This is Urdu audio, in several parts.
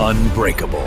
Unbreakable.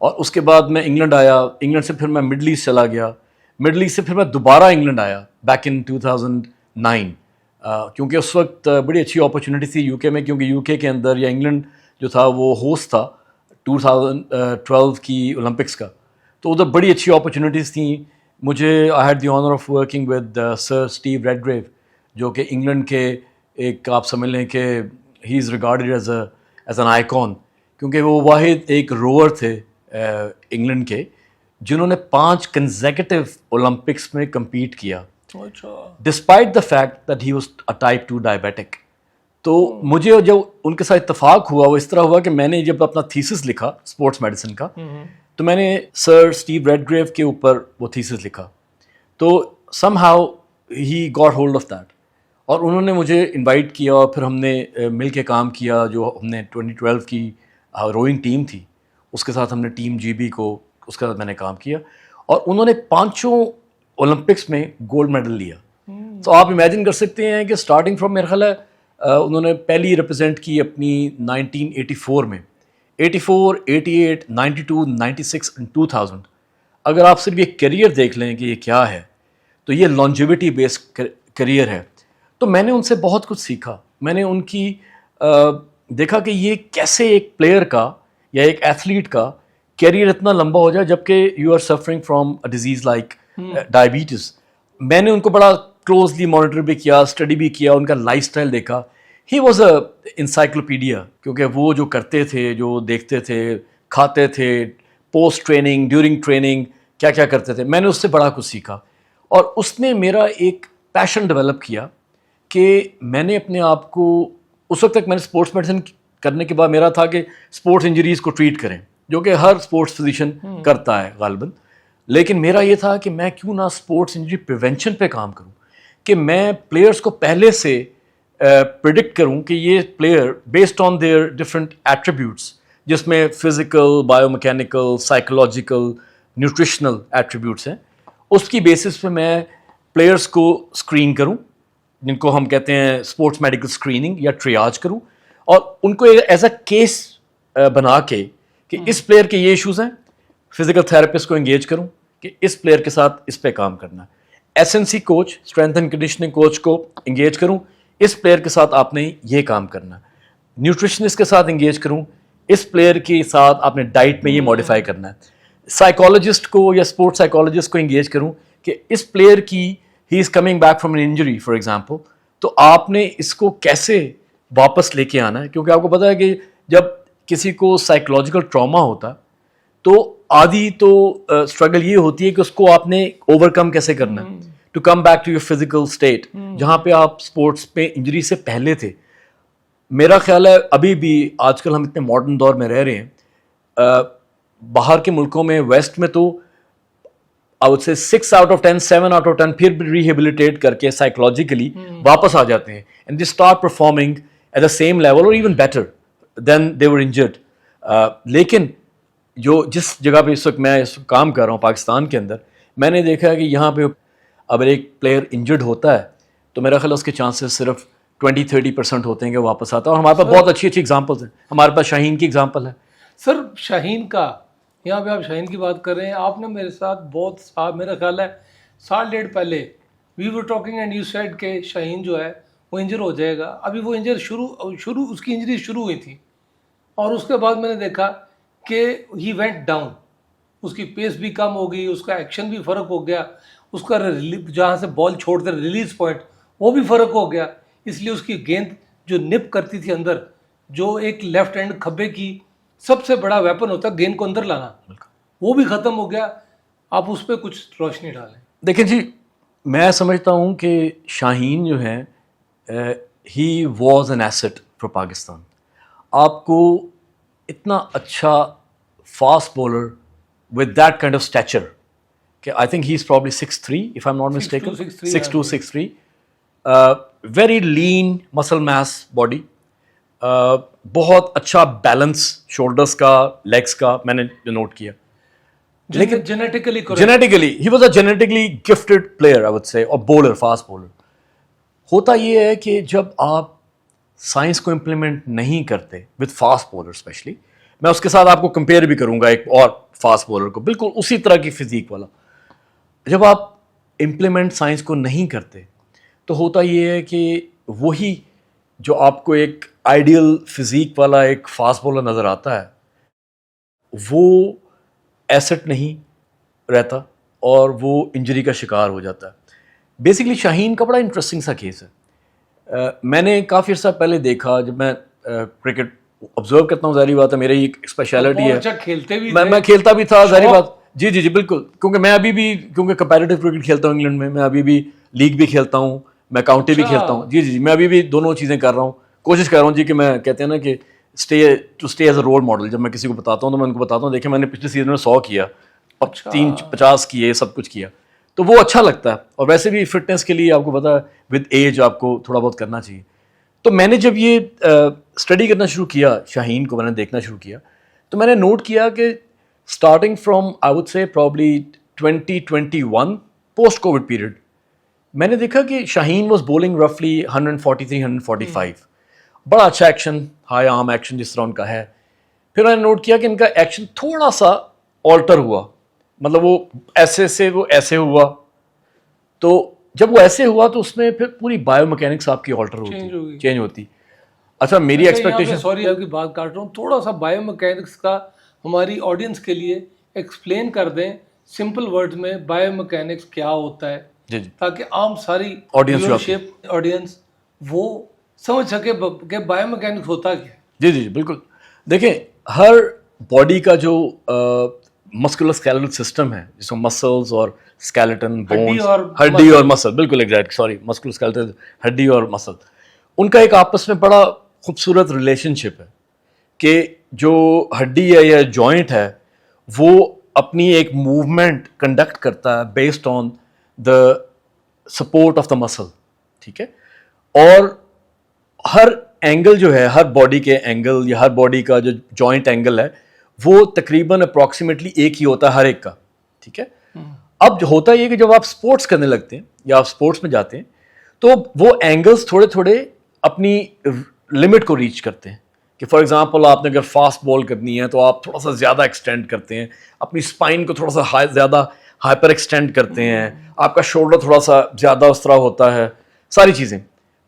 اور اس کے بعد میں انگلینڈ آیا, انگلینڈ سے پھر میں مڈل ایسٹ چلا گیا, مڈل ایسٹ سے پھر میں دوبارہ انگلینڈ آیا بیک ان 2009, کیونکہ اس وقت بڑی اچھی اپرچونیٹی تھی یو کے میں, کیونکہ یو کے اندر یا انگلینڈ جو تھا وہ ہوسٹ تھا 2012 کی اولمپکس کا, تو ادھر بڑی اچھی اپرچونیٹیز تھیں مجھے. I had the honour of working with Sir Steve Redgrave, جو کہ انگلینڈ کے ایک آپ سمجھ لیں کہ he is regarded as an icon, کیونکہ وہ واحد ایک روور تھے انگلینڈ کے جنہوں نے 5 کنزیکٹیو اولمپکس میں کمپیٹ کیا, despite the fact that he was a type 2 diabetic. تو مجھے جب ان کے ساتھ اتفاق ہوا وہ اس طرح ہوا کہ میں نے جب اپنا تھیسس لکھا اسپورٹس میڈیسن کا, تو میں نے سر اسٹیو ریڈگریو کے اوپر وہ تھیسس لکھا, تو some how he got hold of that, اور انہوں نے مجھے انوائٹ کیا اور پھر ہم نے مل کے کام کیا. جو ہم نے 2012 کی روئنگ ٹیم تھی اس کے ساتھ ہم نے ٹیم جی بی کو اس کے ساتھ میں نے کام کیا, اور انہوں نے 5 اولمپکس میں گولڈ میڈل لیا. تو آپ امیجن کر سکتے ہیں کہ اسٹارٹنگ فرام میرا خیال ہے انہوں نے پہلی ریپرزینٹ کی اپنی 1984 میں, 84, 88, 92, 96 اینڈ 2000. اگر آپ صرف یہ کیریئر دیکھ لیں کہ یہ کیا ہے, تو یہ لانجیوٹی بیسڈ کیریئر ہے. تو میں نے ان سے بہت کچھ سیکھا. میں نے ان کی دیکھا کہ یہ کیسے ایک پلیئر کا یا ایک ایتھلیٹ کا کیریئر اتنا لمبا ہو جائے جبکہ you are suffering from a disease like diabetes. میں نے ان کو بڑا کلوزلی مانیٹر بھی کیا, اسٹڈی بھی کیا, ان کا لائف اسٹائل دیکھا. ہی واز اے انسائکلوپیڈیا, کیونکہ وہ جو کرتے تھے, جو دیکھتے تھے, کھاتے تھے, پوسٹ ٹریننگ, ڈیورنگ ٹریننگ کیا کیا کرتے تھے, میں نے اس سے بڑا کچھ سیکھا. اور اس نے میرا ایک پیشن ڈیولپ کیا کہ میں نے اپنے آپ کو, اس وقت تک میں نے اسپورٹس میڈیسن کرنے کے بعد میرا تھا کہ اسپورٹس انجریز کو ٹریٹ کریں, جو کہ ہر اسپورٹس فزیشین کرتا ہے غالباً, لیکن میرا یہ تھا کہ میں کیوں نہ اسپورٹس انجری پریونشن پہ کام کروں, کہ میں پلیئرس کو پہلے سے پریڈکٹ کروں کہ یہ player based on their different attributes, جس میں physical, biomechanical, psychological, nutritional attributes ہیں, اس کی بیسس پہ میں پلیئرس کو اسکرین کروں, جن کو ہم کہتے ہیں اسپورٹس میڈیکل اسکریننگ یا ٹریاج کروں, اور ان کو ایز اے کیس بنا کے کہ اس پلیئر کے یہ ایشوز ہیں, فزیکل تھراپسٹ کو انگیج کروں کہ اس پلیئر کے ساتھ اس پہ کام کرنا ہے, S N C coach, strength and conditioning coach کو انگیج کروں, اس پلیئر کے ساتھ آپ نے یہ کام کرنا ہے, نیوٹریشنسٹ کے ساتھ انگیج کروں, اس پلیئر کے ساتھ آپ نے ڈائٹ میں یہ ماڈیفائی کرنا ہے, سائیکالوجسٹ کو یا اسپورٹس سائیکالوجسٹ کو انگیج کروں کہ اس پلیئر کی he is coming back from an injury for example, تو آپ نے اس کو کیسے واپس لے کے آنا ہے, کیونکہ آپ کو پتہ ہے کہ جب کسی کو سائیکولوجیکل ٹراما ہوتا تو آدھی تو اسٹرگل یہ ہوتی ہے کہ اس کو آپ نے اوور کم کیسے کرنا ہے, to come back to your physical state, جہاں پہ آپ اسپورٹس پہ انجری سے پہلے تھے. میرا خیال ہے ابھی بھی آج کل ہم اتنے ماڈرن دور میں رہ رہے ہیں, باہر کے ملکوں میں ویسٹ میں تو I would say 6 out of 10, 7 out of 10 پھر بھی ریہیبلیٹیٹ کر کے سائیکولوجیکلی واپس آ جاتے ہیں, and they start performing at the same level or even better than they were injured. لیکن جو جس جگہ پہ اس وقت میں کام کر رہا ہوں پاکستان کے اندر, میں نے دیکھا ہے کہ یہاں پہ اگر ایک پلیئر انجرڈ ہوتا ہے تو میرا خیال اس کے چانسز صرف 20-30% ہوتے ہیں کہ واپس آتا ہے, اور ہمارے پاس بہت اچھی اچھی ایگزامپلس ہیں. ہمارے پاس شاہین کی ایگزامپل ہے. سر شاہین کا, یہاں پہ آپ شاہین کی بات کر رہے ہیں, آپ نے میرے ساتھ بہت میرا خیال ہے 1.5 سال پہلے we were talking and you said کہ شاہین جو ہے وہ انجر ہو جائے گا. ابھی وہ انجر شروع اس کی انجری شروع ہوئی تھی, اور اس کے بعد میں نے دیکھا کہ ہی وینٹ ڈاؤن, اس کی پیس بھی کم ہو گئی, اس کا ایکشن بھی فرق ہو گیا, اس کا جہاں سے بال چھوڑتے ریلیز پوائنٹ وہ بھی فرق ہو گیا. اس لیے اس کی گیند جو نپ کرتی تھی اندر, جو ایک لیفٹ ہینڈ کھبے کی سب سے بڑا ویپن ہوتا ہے گیند کو اندر لانا, وہ بھی ختم ہو گیا. آپ اس پہ کچھ روشنی ڈالیں. دیکھیں جی, میں سمجھتا ہوں کہ شاہین جو ہے he was an asset for Pakistan. آپ کو اتنا اچھا fast bowler with that kind of stature, کہ I think he is probably 6'3" if I'm not mistaken, 6'2", 6'3", very lean muscle mass body, بہت اچھا بیلنس شولڈرس کا, لیگس کا میں نے نوٹ کیا. لیکن genetically he was a genetically gifted player I would say, اور بولر, فاسٹ بولر. ہوتا یہ ہے کہ جب آپ سائنس کو امپلیمنٹ نہیں کرتے وتھ فاسٹ بولر اسپیشلی, میں اس کے ساتھ آپ کو کمپیئر بھی کروں گا ایک اور فاسٹ بولر کو بالکل اسی طرح کی فزیک والا. جب آپ امپلیمنٹ سائنس کو نہیں کرتے تو ہوتا یہ ہے کہ وہی جو آپ کو ایک آئیڈیل فزیک والا ایک فاسٹ بولر نظر آتا ہے وہ ایسٹ نہیں رہتا اور وہ انجری کا شکار ہو جاتا ہے. بیسکلی شاہین کا بڑا انٹرسٹنگ سا کیس ہے. میں نے کافی عرصہ پہلے دیکھا, جب میں کرکٹ آبزرو کرتا ہوں, ظاہری بات ہے میری ایک اسپیشلٹی ہے, کھیلتے بھی میں کھیلتا بھی تھا, ظاہری بات. جی بالکل, کیونکہ میں ابھی بھی کیونکہ کمپیریٹیو کرکٹ کھیلتا ہوں انگلینڈ میں ابھی بھی لیگ بھی کھیلتا ہوں, میں کاؤنٹی بھی کھیلتا ہوں. جی میں ابھی بھی دونوں چیزیں کر رہا ہوں, کوشش کر رہا ہوں جی کہ میں کہتے ہیں نا کہ stay as a role model. جب میں کسی کو بتاتا ہوں تو میں ان کو بتاتا ہوں دیکھیں میں نے پچھلے سیزن میں 100 کیا, 350 کیے, سب کچھ کیا, تو وہ اچھا لگتا ہے. اور ویسے بھی فٹنس کے لیے آپ کو پتا ہے ود ایج آپ کو تھوڑا بہت کرنا چاہیے. تو میں نے جب یہ اسٹڈی کرنا شروع کیا, شاہین کو میں نے دیکھنا شروع کیا, تو میں نے نوٹ کیا کہ starting from I would say probably 2021 post Covid period میں نے دیکھا کہ شاہین واز بولنگ رفلی 143-145, بڑا اچھا ایکشن, ہائی آرم ایکشن جس طرح ان کا ہے. پھر میں نے نوٹ کیا کہ ان کا ایکشن تھوڑا سا آلٹر ہوا, مطلب وہ ایسے سے وہ ایسے ہوا, تو جب وہ ایسے ہوا تو اس میں پھر پوری بایو میکینکس آپ کی آلٹر ہوتی, چینج ہوتی. اچھا میری ایکسپیکٹیشن, سوری آپ کی بات کاٹ رہا ہوں, تھوڑا سا بایو میکینکس کا ہماری آڈینس کے لیے ایکسپلین کر دیں سمپل ورڈ میں, بایو میکینکس کیا ہوتا ہے, جی تاکہ عام ساری آڈینس وہ سمجھ سکے کہ بایو میکینکس ہوتا کیا ہے. جی بالکل. دیکھیں ہر باڈی کا جو مسکولر اسکیلیٹل سسٹم ہے جس میں مسلز اور اسکیلیٹن, بونز, ہڈی اور مسل, بالکل ایگزیکٹ, سوری, مسکولر اسکیلیٹل, ہڈی اور مسل, ان کا ایک آپس میں بڑا خوبصورت ریلیشن شپ ہے کہ جو ہڈی ہے یا جوائنٹ ہے وہ اپنی ایک موومنٹ کنڈکٹ کرتا ہے based on the support of the مسل, ٹھیک ہے. اور ہر اینگل جو ہے, ہر باڈی کے اینگل یا ہر باڈی کا جو جوائنٹ اینگل ہے وہ تقریباً اپروکسیمیٹلی ایک ہی ہوتا ہے ہر ایک کا, ٹھیک ہے. اب جو ہوتا یہ کہ جب آپ اسپورٹس کرنے لگتے ہیں یا آپ اسپورٹس میں جاتے ہیں تو وہ اینگلس تھوڑے تھوڑے اپنی لمٹ کو ریچ کرتے ہیں کہ فار ایگزامپل آپ نے اگر فاسٹ بال کرنی ہے تو آپ تھوڑا سا زیادہ ایکسٹینڈ کرتے ہیں, اپنی اسپائن کو تھوڑا سا زیادہ ہائپر ایکسٹینڈ کرتے ہیں, آپ کا شولڈر تھوڑا سا زیادہ اس طرح ہوتا ہے, ساری چیزیں.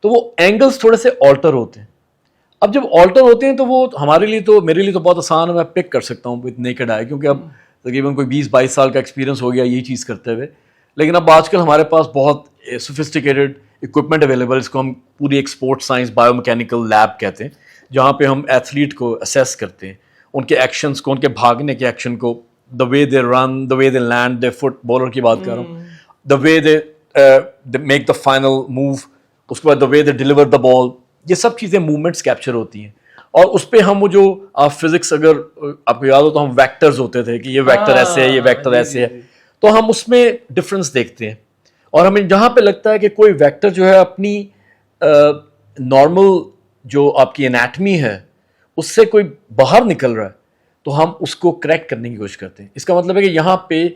تو وہ اینگلس تھوڑے سے آلٹر ہوتے ہیں. اب جب آلٹر ہوتے ہیں تو وہ ہمارے لیے تو, میرے لیے تو بہت آسان ہے, میں پک کر سکتا ہوں وتھ نیکڈ آئی, کیونکہ اب تقریباً کوئی 20-22 سال کا ایکسپیرینس ہو گیا یہی چیز کرتے ہوئے. لیکن اب آج کل ہمارے پاس بہت سوفسٹیکیٹڈ اکوپمنٹ اویلیبل, اس کو ہم پوری ایک sport science bio mechanical lab کہتے ہیں, جہاں پہ ہم ایتھلیٹ کو اسیس کرتے ہیں, ان کے ایکشنس کو, ان کے بھاگنے کے ایکشن کو, the way they run, the way they land, the fast bowler کی بات کر رہا ہوں, the way they make the final move, اس کے بعد دا وے دے ڈیلیور دا بال, یہ سب چیزیں موومنٹس کیپچر ہوتی ہیں. اور اس پہ ہم وہ جو آپ فزکس اگر آپ کو یاد ہو تو ہم ویکٹرز ہوتے تھے کہ یہ ویکٹر ایسے ہے, یہ ویکٹر ایسے ہے, تو ہم اس میں ڈفرینس دیکھتے ہیں. اور ہمیں جہاں پہ لگتا ہے کہ کوئی ویکٹر جو ہے اپنی نارمل جو آپ کی انیٹمی ہے اس سے کوئی باہر نکل رہا ہے تو ہم اس کو کریکٹ کرنے کی کوشش کرتے ہیں. اس کا مطلب ہے کہ یہاں پہ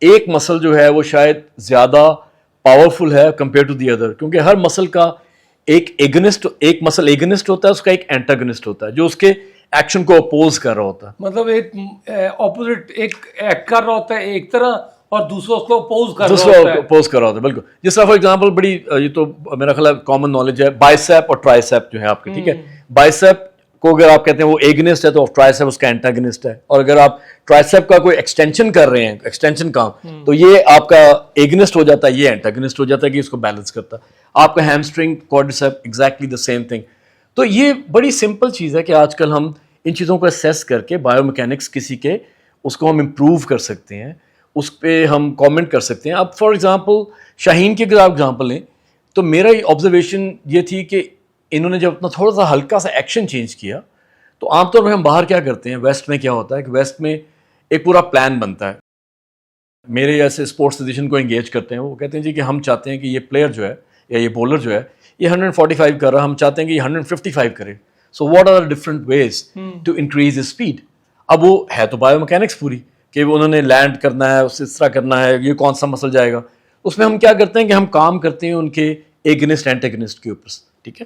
ایک مسل جو ہے وہ شاید زیادہ پاورفل ہے کمپیئر ٹو دی ادر, کیونکہ ہر مسل کا ایک مسل ایگنسٹ ہوتا ہے, اس کا ایک اینٹاگنسٹ ہوتا ہے جو اس کے ایکشن کو اپوز کر رہا ہوتا ہے. مطلب ایک اپوزٹ ایک ایکٹ کر رہا ہوتا ہے ایک طرح, اور دوسرا اس کو اپوز کر رہا ہوتا ہے. بالکل. جس طرح فار ایگزامپل بڑی, یہ تو میرا خیال ہے کامن نالج ہے, بائیسیپ اور ٹرائیسیپ جو ہے آپ کے, ٹھیک ہے. بائیسیپ کو اگر آپ کہتے ہیں وہ ایگنسٹ ہے تو ٹرائیسیپ اس کا اینٹاگنسٹ ہے, اور اگر آپ ٹرائیسیپ کا کوئی ایکسٹینشن کر رہے ہیں, ایکسٹینشن کا, تو یہ آپ کا ایگنسٹ ہو جاتا ہے, یہ اینٹاگنسٹ ہو جاتا ہے کہ اس کو بیلنس کرتا ہے. آپ کا ہیمسٹرنگ, کوڈریسیپ, ایگزیکٹلی دا سیم تھنگ. تو یہ بڑی سمپل چیز ہے کہ آج کل ہم ان چیزوں کو اسیس کر کے بایو میکینکس کسی کے اس کو ہم امپروو کر سکتے ہیں, اس پہ ہم کامنٹ کر سکتے ہیں. اب فار ایگزامپل شاہین کی اگر آپ ایگزامپل لیں تو میرا آبزرویشن یہ تھی کہ انہوں نے جب اپنا تھوڑا سا ہلکا سا ایکشن چینج کیا, تو عام طور پہ ہم باہر کیا کرتے ہیں, ویسٹ میں کیا ہوتا ہے کہ ویسٹ میں ایک پورا پلان بنتا ہے. میرے جیسے اسپورٹس فزیشین کو انگیج کرتے ہیں, وہ کہتے ہیں جی کہ ہم چاہتے ہیں کہ یہ پلیئر جو ہے یا یہ بولر جو ہے یہ 145 کر رہا, ہم چاہتے ہیں کہ یہ 155 کرے. So what are different ways to increase speed. اب وہ ہے تو بایو میکینکس پوری کہ انہوں نے لینڈ کرنا ہے, اس طرح کرنا ہے, یہ کون سا مسل جائے گا. اس میں ہم کیا کرتے ہیں کہ ہم کام کرتے ہیں ان کے ایگنسٹ اینٹاگنسٹ کے اوپر, ٹھیک ہے.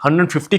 150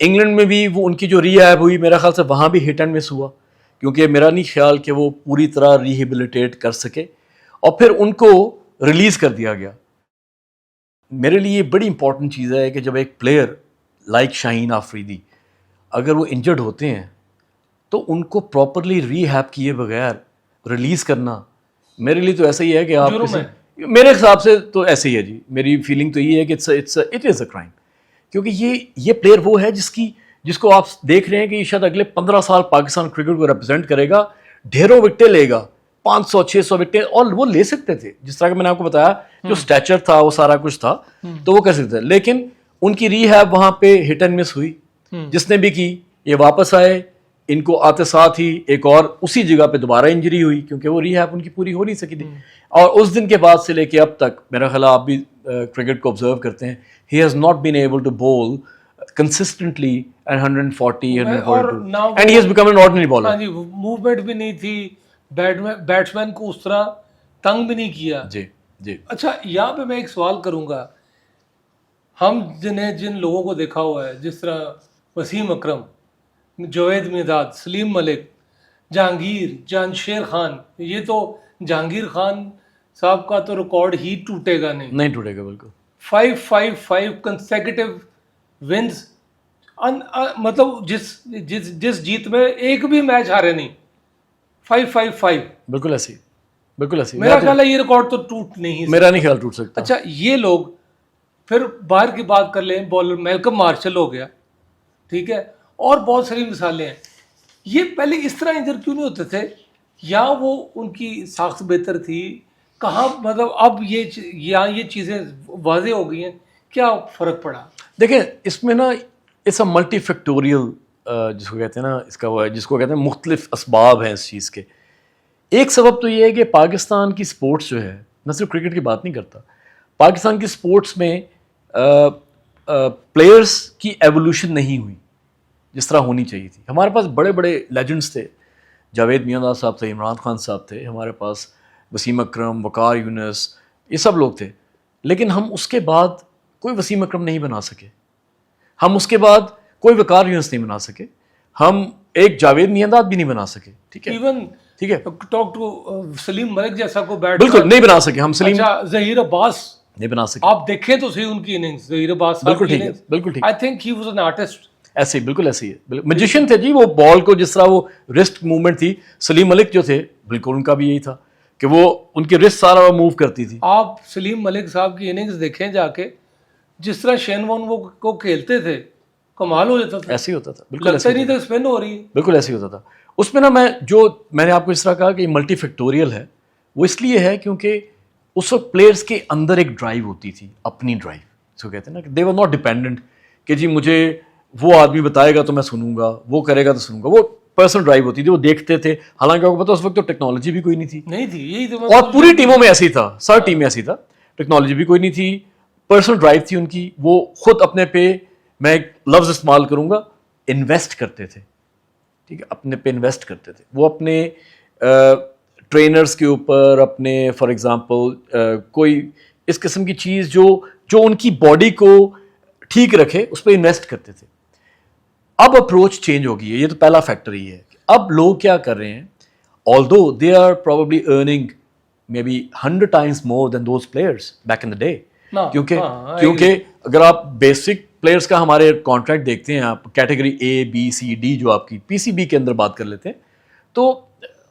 انگلینڈ میں بھی وہ ان کی جو ریہیب ہوئی میرا خیال سے وہاں بھی ہٹ اینڈ مس ہوا, کیونکہ میرا نہیں خیال کہ وہ پوری طرح ریہیبلیٹیٹ کر سکے, اور پھر ان کو ریلیز کر دیا گیا. میرے لیے بڑی امپورٹنٹ چیز ہے کہ جب ایک پلیئر لائک شاہین آفریدی اگر وہ انجرڈ ہوتے ہیں تو ان کو پراپرلی ریہیب کیے بغیر ریلیز کرنا, میرے لیے تو ایسا ہی ہے کہ آپ میرے حساب سے تو ایسے ہی ہے جی. میری فیلنگ تو یہ ہے کہ اٹ از اے کرائم, کیونکہ یہ پلیئر وہ ہے جس کو آپ دیکھ رہے ہیں کہ یہ شاید اگلے 15 سال پاکستان کرکٹ کو ریپرزینٹ کرے گا, ڈھیروں وکٹیں لے گا, 500-600 وکٹیں, اور وہ لے سکتے تھے. جس طرح کہ میں نے آپ کو بتایا جو اسٹیچر تھا وہ سارا کچھ تھا تو وہ کر سکتے تھے, لیکن ان کی ریہیب وہاں پہ ہٹ اینڈ مس ہوئی. جس نے بھی کی یہ واپس آئے, ان کو آتے ساتھ ہی ایک اور اسی جگہ پہ دوبارہ انجری ہوئی, کیونکہ وہ ریہیب ان کی پوری ہو نہیں سکی تھی. اور اس دن کے بعد سے لے کے اب تک میرا خیال آپ بھی کرکٹ کو آبزرو کرتے ہیں, he has not been able to bowl consistently at 140 142 and he has become an ordinary bowler. ہاں جی, موومنٹ بھی نہیں تھی, بیٹسمین کو اس طرح تنگ بھی نہیں کیا. جی جی. اچھا یہاں پہ میں ایک سوال کروں گا, ہم جن لوگوں کو دیکھا ہوا ہے جس طرح وسیم اکرم, جاوید میرداد, سلیم ملک, جہانگیر, جانشیر خان, یہ تو جہانگیر خان صاحب کا تو ریکارڈ ہی ٹوٹے گا نہیں ٹوٹے گا بالکل. 555 کنسیکیٹو ونز, مطلب جس جیت میں ایک بھی میچ ہارے نہیں, 555. بالکل ایسی میرا خیال ہے یہ ریکارڈ تو ٹوٹ نہیں, میرا نہیں خیال ٹوٹ سکتا. اچھا یہ لوگ پھر باہر کی بات کر لیں, بالر میلکم مارشل ہو گیا, ٹھیک ہے, اور بہت ساری مثالیں ہیں. یہ پہلے اس طرح انجر کیوں نہیں ہوتے تھے, یا وہ ان کی ساخت بہتر تھی, کہاں مطلب اب یہ چیزیں واضح ہو گئی ہیں, کیا فرق پڑا؟ دیکھیں اس میں نا اٹس اے ملٹی فیکٹوریل جس کو کہتے ہیں نا, اس کا وہ ہے جس کو کہتے ہیں مختلف اسباب ہیں اس چیز کے. ایک سبب تو یہ ہے کہ پاکستان کی سپورٹس جو ہے, میں صرف کرکٹ کی بات نہیں کرتا, پاکستان کی سپورٹس میں پلیئرس کی ایولیوشن نہیں ہوئی جس طرح ہونی چاہیے تھی. ہمارے پاس بڑے بڑے لیجنڈس تھے, جاوید میاں صاحب تھے, عمران خان صاحب تھے, ہمارے پاس وسیم اکرم, وقار یونس, یہ سب لوگ تھے, لیکن ہم اس کے بعد کوئی وسیم اکرم نہیں بنا سکے, ہم اس کے بعد کوئی وقار یونس نہیں بنا سکے, ہم ایک جاوید میاں بھی نہیں بنا سکے. ٹھیک ہے, ایون ٹھیک ہے, ٹاک ٹو سلیم ملک جیسا کو بیٹ بالکل نہیں بنا سکے ہم. سلیم, ظہیر عباس نہیں بنا سکے. آپ دیکھیں تو صحیح ان کی اننگز, ظہیر عباس بالکل ٹھیک ہے, بالکل ٹھیک. آئی think he was an artist. ایسے ہی بالکل ایسے ہی میجیشین تھے جی, وہ بال کو جس طرح وہ رسٹ موومنٹ تھی, سلیم ملک جو تھے بالکل ان کا بھی یہی تھا کہ وہ ان کی رسٹ سارا موو کرتی تھی. آپ سلیم ملک صاحب کی اننگز دیکھیں جا کے, جس طرح شین وان وہ کو کھیلتے تھے, کمال ہو جاتا تھا. ایسے ہی ہوتا تھا, بالکل لگتا ہی نہیں تھا اسپن ہو رہی ہے, بالکل ایسے ہی ہوتا تھا. اس میں نا میں نے آپ کو اس طرح کہا کہ ملٹی فیکٹوریل ہے, وہ اس لیے ہے کیونکہ اس وقت پلیئرس کے اندر ایک ڈرائیو ہوتی تھی, اپنی ڈرائیو جس کو کہتے ہیں نا, کہ دے ور ناٹ ڈیپینڈنٹ کہ جی مجھے وہ آدمی بتائے گا تو میں سنوں گا, وہ کرے گا تو سنوں گا. وہ پرسنل ڈرائیو ہوتی تھی, وہ دیکھتے تھے. حالانکہ آپ کو پتا اس وقت تو ٹیکنالوجی بھی کوئی نہیں تھی, یہی تو, اور پوری ٹیموں میں ایسی تھا, سر ٹیم میں ایسی تھا, ٹیکنالوجی بھی کوئی نہیں تھی, پرسنل ڈرائیو تھی ان کی. وہ خود اپنے پہ, میں ایک لفظ استعمال کروں گا, انویسٹ کرتے تھے. ٹھیک ہے, اپنے پہ انویسٹ کرتے تھے. وہ اپنے ٹرینرز کے اوپر, اپنے فار ایگزامپل کوئی اس قسم کی چیز جو ان کی باڈی کو ٹھیک رکھے, اس پہ انویسٹ کرتے تھے. اب اپروچ چینج ہو گئی ہے, یہ تو پہلا فیکٹر یہ ہے. اب لوگ کیا کر رہے ہیں, although they are probably earning maybe 100 times more than those players back in the day. کیونکہ اگر آپ بیسک پلیئرس کا ہمارے کانٹریکٹ دیکھتے ہیں, آپ category A B C D جو آپ کی پی سی بی کے اندر بات کر لیتے ہیں, تو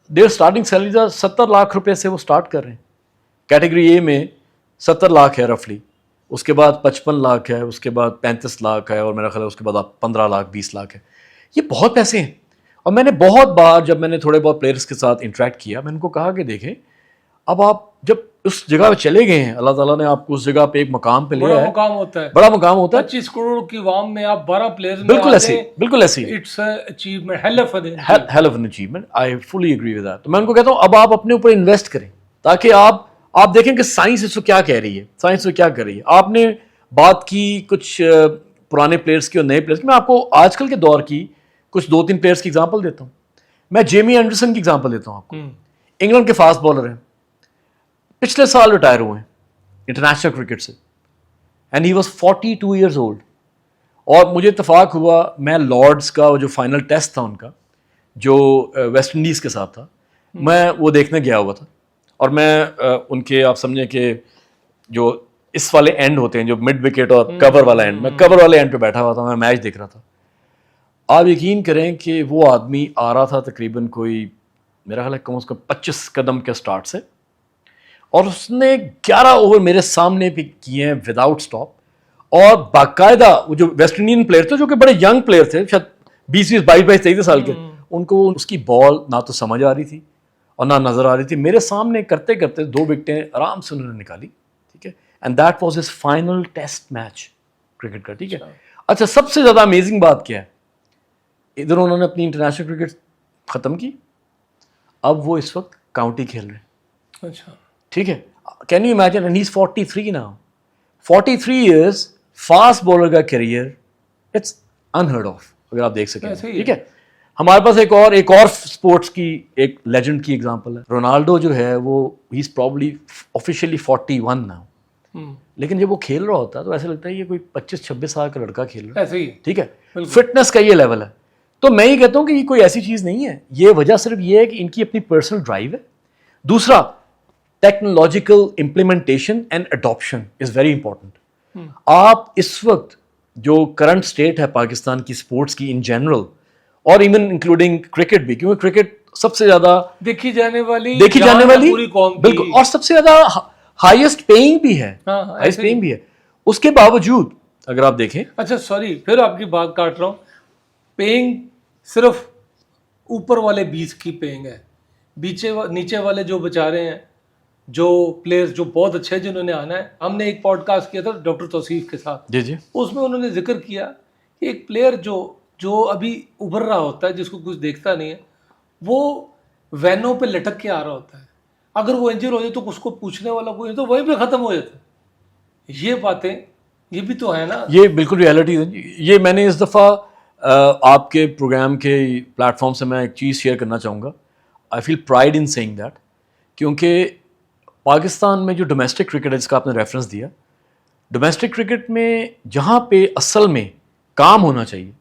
دیر اسٹارٹنگ سیلریز 70 لاکھ روپے سے وہ اسٹارٹ کر رہے ہیں. کیٹیگری اے میں 70 لاکھ ہے رفلی, اس کے بعد 55 لاکھ ہے, اس کے بعد 35 لاکھ ہے, اور میرا خیال ہے اس کے بعد آپ 15 لاکھ 20 لاکھ ہے. یہ بہت پیسے ہیں. اور میں نے بہت بار جب میں نے تھوڑے بہت پلیئرس کے ساتھ انٹریکٹ کیا, میں ان کو کہا کہ دیکھیں اب آپ جب اس جگہ پہ چلے گئے ہیں, اللہ تعالیٰ نے آپ کو اس جگہ پہ ایک مقام پہ لیا ہے, بڑا مقام ہوتا ہے. 25 کروڑ کی عوام میں آپ 12 پلیئرز, بالکل ایسے, بالکل ایسے, it's achievement, hell of an achievement. I fully agree with that. تو میں ان کو کہتا ہوں اب آپ اپنے اوپر انویسٹ کریں, تاکہ آپ دیکھیں کہ سائنس اس کو کیا کہہ رہی ہے, سائنس کیا کر رہی ہے. آپ نے بات کی کچھ پرانے پلیئرس کی اور نئے پلیئرس کی, میں آپ کو آج کل کے دور کی کچھ 2-3 پلیئرس کی ایگزامپل دیتا ہوں. میں جیمی اینڈرسن کی ایگزامپل دیتا ہوں آپ کو. انگلینڈ کے فاسٹ بالر ہیں, پچھلے سال ریٹائر ہوئے ہیں انٹرنیشنل کرکٹ سے, and he was 42 years old. اور مجھے اتفاق ہوا میں لارڈس کا جو فائنل ٹیسٹ تھا ان کا جو ویسٹ انڈیز کے ساتھ تھا میں وہ دیکھنے گیا ہوا تھا. اور میں ان کے آپ سمجھیں کہ جو اس والے اینڈ ہوتے ہیں جو مڈ وکٹ اور کور والا اینڈ, میں کور والے اینڈ پہ بیٹھا ہوا تھا, میں میچ دیکھ رہا تھا. آپ یقین کریں کہ وہ آدمی آ رہا تھا تقریباً کوئی میرا خیال ہے کم از کم 25 قدم کے سٹارٹ سے, اور اس نے 11 اوور میرے سامنے بھی کیے ہیں وداؤٹ سٹاپ. اور باقاعدہ وہ جو ویسٹ انڈین پلیئر تھے جو کہ بڑے ینگ پلیئر تھے, شاید 20 22 23 سال کے, ان کو اس کی بال نہ تو سمجھ آ رہی تھی اور نہ نظر آ رہی تھی. میرے سامنے کرتے کرتے 2 وکٹیں آرام سے انہوں نے نکالی, ٹھیک ہے. And that was his final test match cricket کا, ٹھیک ہے. اچھا سب سے زیادہ امیزنگ بات کیا ہے, ادھر انہوں نے اپنی انٹرنیشنل کرکٹ ختم کی, اب وہ اس وقت کاؤنٹی کھیل رہے ہیں. اچھا ٹھیک ہے. Can you imagine, and he is 43 now, 43 years, fast bowler کا کیریئر, اٹس انہرڈ آف اگر آپ دیکھ سکیں. ٹھیک ہے. ہمارے پاس ایک اور اسپورٹس کی ایک لیجنڈ کی ایگزامپل ہے. رونالڈو جو ہے وہ ہی از پرابلی آفیشیلی 41 now, لیکن جب وہ کھیل رہا ہوتا ہے تو ایسا لگتا ہے یہ کوئی 25-26 سال کا لڑکا کھیل رہا ہے. ٹھیک ہے. فٹنس کا یہ لیول ہے. تو میں یہ کہتا ہوں کہ یہ کوئی ایسی چیز نہیں ہے, یہ وجہ صرف یہ ہے کہ ان کی اپنی پرسنل ڈرائیو ہے. دوسرا technological implementation and adoption is very important. آپ اس وقت جو کرنٹ اسٹیٹ ہے پاکستان کی اسپورٹس کی ان جنرل اور ایون انکلوڈنگ کرکٹ بھی, کیونکہ کرکٹ سب سے زیادہ دیکھی جانے والی پوری قوم بالکل, اور سب سے زیادہ ہائیسٹ پیئنگ بھی ہے, ہائیسٹ پیئنگ بھی ہے. اس کے باوجود اگر آپ دیکھیں, اچھا سوری پھر آپ کی بات کاٹ رہا ہوں, پیئنگ صرف اوپر والے 20 کی پیئنگ ہے, نیچے والے جو بیچارے ہیں جو پلیئرز جو بہت اچھے ہیں جنہوں نے آنا ہے. ہم نے ایک پوڈ کاسٹ کیا تھا ڈاکٹر توصیف کے ساتھ, جی جی, اس میں انہوں نے ذکر کیا کہ ایک پلیئر جو ابھی ابھر رہا ہوتا ہے, جس کو کچھ دیکھتا نہیں ہے, وہ وینوں پہ لٹک کے آ رہا ہوتا ہے. اگر وہ انجر ہو جائے تو اس کو پوچھنے والا کوئی نہیں, تو وہیں پہ ختم ہو جاتا ہے. یہ باتیں یہ بھی تو ہے نا, یہ بالکل ریالٹی ہے. یہ میں نے اس دفعہ آپ کے پروگرام کے پلیٹ فارم سے میں ایک چیز شیئر کرنا چاہوں گا. آئی فیل پرائڈ ان سیئنگ دیٹ, کیونکہ پاکستان میں جو ڈومیسٹک کرکٹ ہے جس کا آپ نے ریفرنس دیا, ڈومیسٹک کرکٹ میں جہاں پہ اصل میں کام ہونا چاہیے,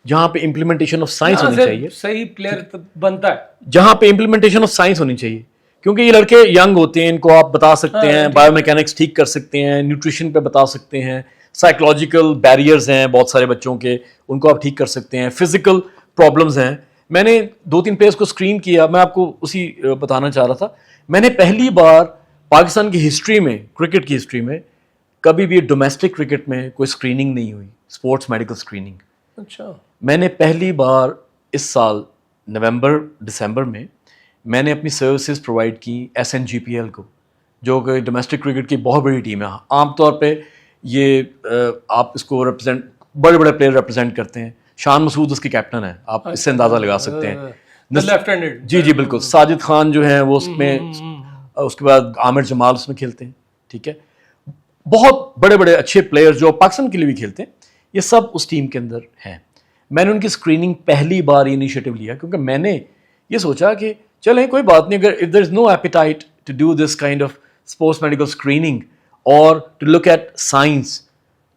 جہاں پہ امپلیمنٹیشن آف سائنس ہونی چاہیے, صحیح پلیئر بنتا ہے جہاں پہ امپلیمنٹیشن آف سائنس ہونی چاہیے, کیونکہ یہ لڑکے ینگ ہوتے ہیں, ان کو آپ بتا سکتے ہیں بایو میکینکس ٹھیک کر سکتے ہیں, نیوٹریشن پہ بتا سکتے ہیں, سائیکولوجیکل بیریئرز ہیں بہت سارے بچوں کے, ان کو آپ ٹھیک کر سکتے ہیں, فزیکل پرابلمز ہیں. میں نے 2-3 پلیئرس کو اسکرین کیا, میں آپ کو اسی بتانا چاہ رہا تھا. میں نے پہلی بار پاکستان کی ہسٹری میں, کرکٹ کی ہسٹری میں, کبھی بھی ڈومیسٹک کرکٹ میں کوئی اسکریننگ نہیں ہوئی, اسپورٹس میڈیکل اسکریننگ. اچھا, میں نے پہلی بار اس سال نومبر دسمبر میں نے اپنی سروسز پرووائڈ کی SNGPL کو, جو کہ ڈومیسٹک کرکٹ کی بہت بڑی ٹیم ہے. عام طور پہ یہ آپ اس کو ریپرزینٹ بڑے بڑے پلیئر ریپرزینٹ کرتے ہیں. شان مسعود اس کے کیپٹن ہیں, آپ اس سے اندازہ لگا سکتے ہیں. لیفٹ ہینڈڈ, جی جی بالکل. ساجد خان جو ہیں وہ اس میں, اس کے بعد عامر جمال اس میں کھیلتے ہیں. ٹھیک ہے. بہت بڑے بڑے اچھے پلیئر جو پاکستان کے لیے بھی کھیلتے ہیں, یہ سب اس ٹیم کے اندر ہیں. میں نے ان کی اسکریننگ پہلی بار یہ انیشیٹو لیا, کیونکہ میں نے یہ سوچا کہ چلیں کوئی بات نہیں, اگر if there is no appetite to do this kind of sports medical screening اور ٹو لک ایٹ سائنس,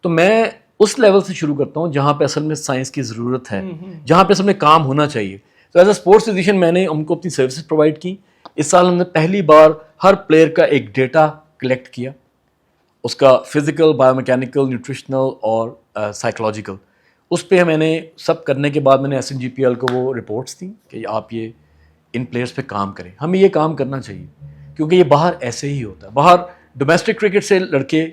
تو میں اس لیول سے شروع کرتا ہوں جہاں پہ اصل میں سائنس کی ضرورت ہے, جہاں پہ اصل میں کام ہونا چاہیے. تو ایز اے اسپورٹس فزیشین میں نے ان کو اپنی سروسز پرووائڈ کی. اس سال ہم نے پہلی بار ہر پلیئر کا ایک ڈیٹا کلیکٹ کیا, اس کا فزیکل, بایو میکینیکل, نیوٹریشنل اور سائیکولوجیکل. اس پہ میں نے سب کرنے کے بعد میں نے SNGPL کو وہ رپورٹس دیں کہ آپ یہ ان پلیئرس پہ کام کریں. ہمیں یہ کام کرنا چاہیے, کیونکہ یہ باہر ایسے ہی ہوتا ہے. باہر ڈومیسٹک کرکٹ سے لڑکے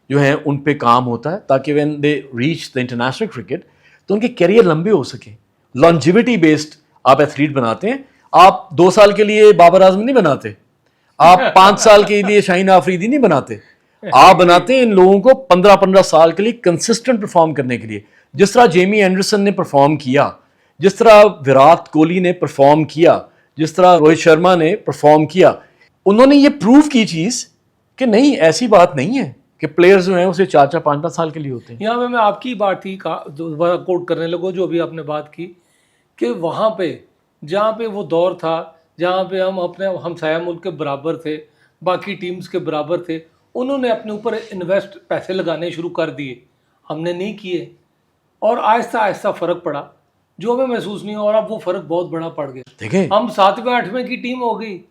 جو ہیں ان پہ کام ہوتا ہے تاکہ when they reach the international cricket تو ان کے کیریئر لمبے ہو سکیں. لانجیوٹی بیسڈ آپ ایتھلیٹ بناتے ہیں. آپ 2 سال کے لیے بابر اعظم نہیں بناتے, آپ 5 سال کے لیے شاہین آفریدی نہیں بناتے, آپ بناتے ہیں ان لوگوں کو 15 سال کے لیے کنسسٹنٹ پرفارم کرنے کے لیے. جس طرح جیمی اینڈرسن نے پرفارم کیا, جس طرح وراٹ کوہلی نے پرفارم کیا, جس طرح روہت شرما نے پرفارم کیا, انہوں نے یہ پروو کی چیز کہ نہیں ایسی بات نہیں ہے کہ پلیئرز جو ہیں اسے 4-5 سال کے لیے ہوتے ہیں. یہاں میں آپ کی بات ہی دوبارہ کوٹ کرنے لگوں جو ابھی آپ نے بات کی کہ وہاں پہ جہاں پہ وہ دور تھا جہاں پہ ہم اپنے ہمسایہ ملک کے برابر تھے, باقی ٹیمز کے برابر تھے, انہوں نے اپنے اوپر انویسٹ پیسے لگانے شروع کر دیے, ہم نے نہیں کیے. اور آہستہ آہستہ فرق پڑا جو ہمیں محسوس نہیں ہوا, اور اب وہ فرق بہت بڑا پڑ گیا. دیکھیں ہم 7ویں 8ویں کی ٹیم ہو گئی,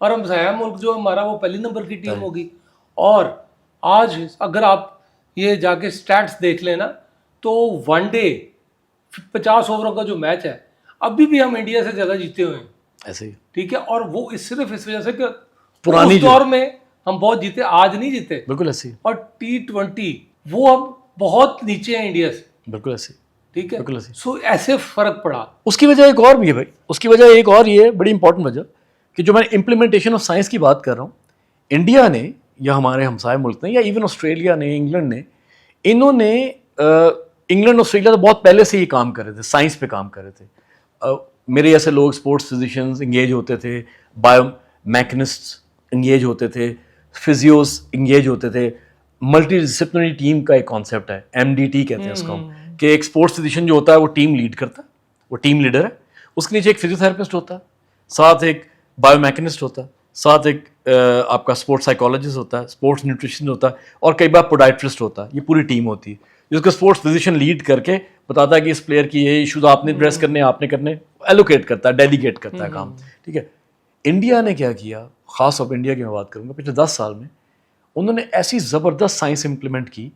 اور ہم سیاح ملک جو ہمارا وہ پہلی نمبر کی ٹیم ہوگی. اور آج اگر آپ یہ جا کے سٹیٹس دیکھ لیں نا, تو ون ڈے 50 اووروں کا جو میچ ہے ابھی بھی ہم انڈیا سے زیادہ جیتے ہوئے ہیں. ایسے ہی ٹھیک ہے, اور وہ صرف اس وجہ سے کہ پرانی اس دور میں ہم بہت جیتے, آج نہیں جیتے. بالکل ایسے ہی, اور T20 وہ اب بہت نیچے ہیں انڈیا سے. بالکل ایسے ہی, ٹھیک ہے, بالکل ایسے ہی. سو ایسے فرق پڑا. اس کی وجہ ایک اور بھی ہے بھائی, اس کی وجہ ایک اور یہ ہے بڑی امپورٹنٹ وجہ, کہ جو میں امپلیمنٹیشن آف سائنس کی بات کر رہا ہوں, انڈیا نے یا ہمارے ہمسائے ملک نے یا ایون آسٹریلیا نے, انگلینڈ نے, انہوں نے انگلینڈ آسٹریلیا تو بہت پہلے سے یہ کام کر رہے تھے, سائنس پہ کام کر رہے تھے. میرے جیسے لوگ اسپورٹس فزیشینز انگیج ہوتے تھے, بایو میکنسٹس انگیج ہوتے تھے, فزیوز انگیج ہوتے تھے. ملٹی ڈسپلنری ٹیم کا ایک کانسیپٹ ہے, MDT کہتے ہیں اس کو, کہ ایک اسپورٹس فزیشین جو ہوتا ہے وہ ٹیم لیڈ کرتا ہے, وہ ٹیم لیڈر ہے, اس کے نیچے ایک فزیو تھراپسٹ ہوتا ہے, ساتھ ایک بایو میکنسٹ ہوتا ہے, ساتھ ایک آپ کا اسپورٹس سائیکالوجسٹ ہوتا ہے, اسپورٹس نیوٹریشن ہوتا ہے, اور کئی بار پوڈائٹرسٹ ہوتا ہے. یہ پوری ٹیم ہوتی ہے جس کو اسپورٹس فزیشین لیڈ کر کے بتاتا ہے کہ اس پلیئر کی یہ ایشوز آپ نے ایڈریس کرنے, آپ نے کرنے, ایلوکیٹ کرتا ہے, ڈیلیگیٹ کرتا ہے کام. ٹھیک ہے, انڈیا نے کیا کیا, خاص طور پہ انڈیا کی میں بات کروں گا, پچھلے 10 سال میں انہوں نے ایسی زبردست سائنس امپلیمنٹ کی,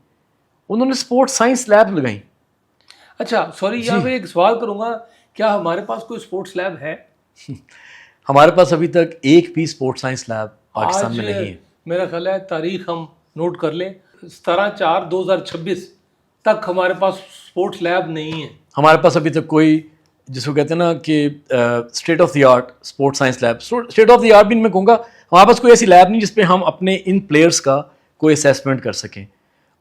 انہوں نے اسپورٹس سائنس لیب لگائیں. اچھا سوری, یہاں پہ ایک سوال کروں گا, کیا ہمارے پاس کوئی اسپورٹس لیب ہے؟ ہمارے پاس ابھی تک ایک بھی اسپورٹس سائنس لیب پاکستان میں نہیں ہے. میرا خیال ہے تاریخ ہم نوٹ کر لیں, 17/4/2026 تک ہمارے پاس اسپورٹس لیب نہیں ہے. ہمارے پاس ابھی تک کوئی, جس کو کہتے ہیں نا کہ state of the art sports science lab, state of the art بھی میں کہوں گا, ہمارے پاس کوئی ایسی لیب نہیں جس پہ ہم اپنے ان پلیئرس کا کوئی اسیسمنٹ کر سکیں.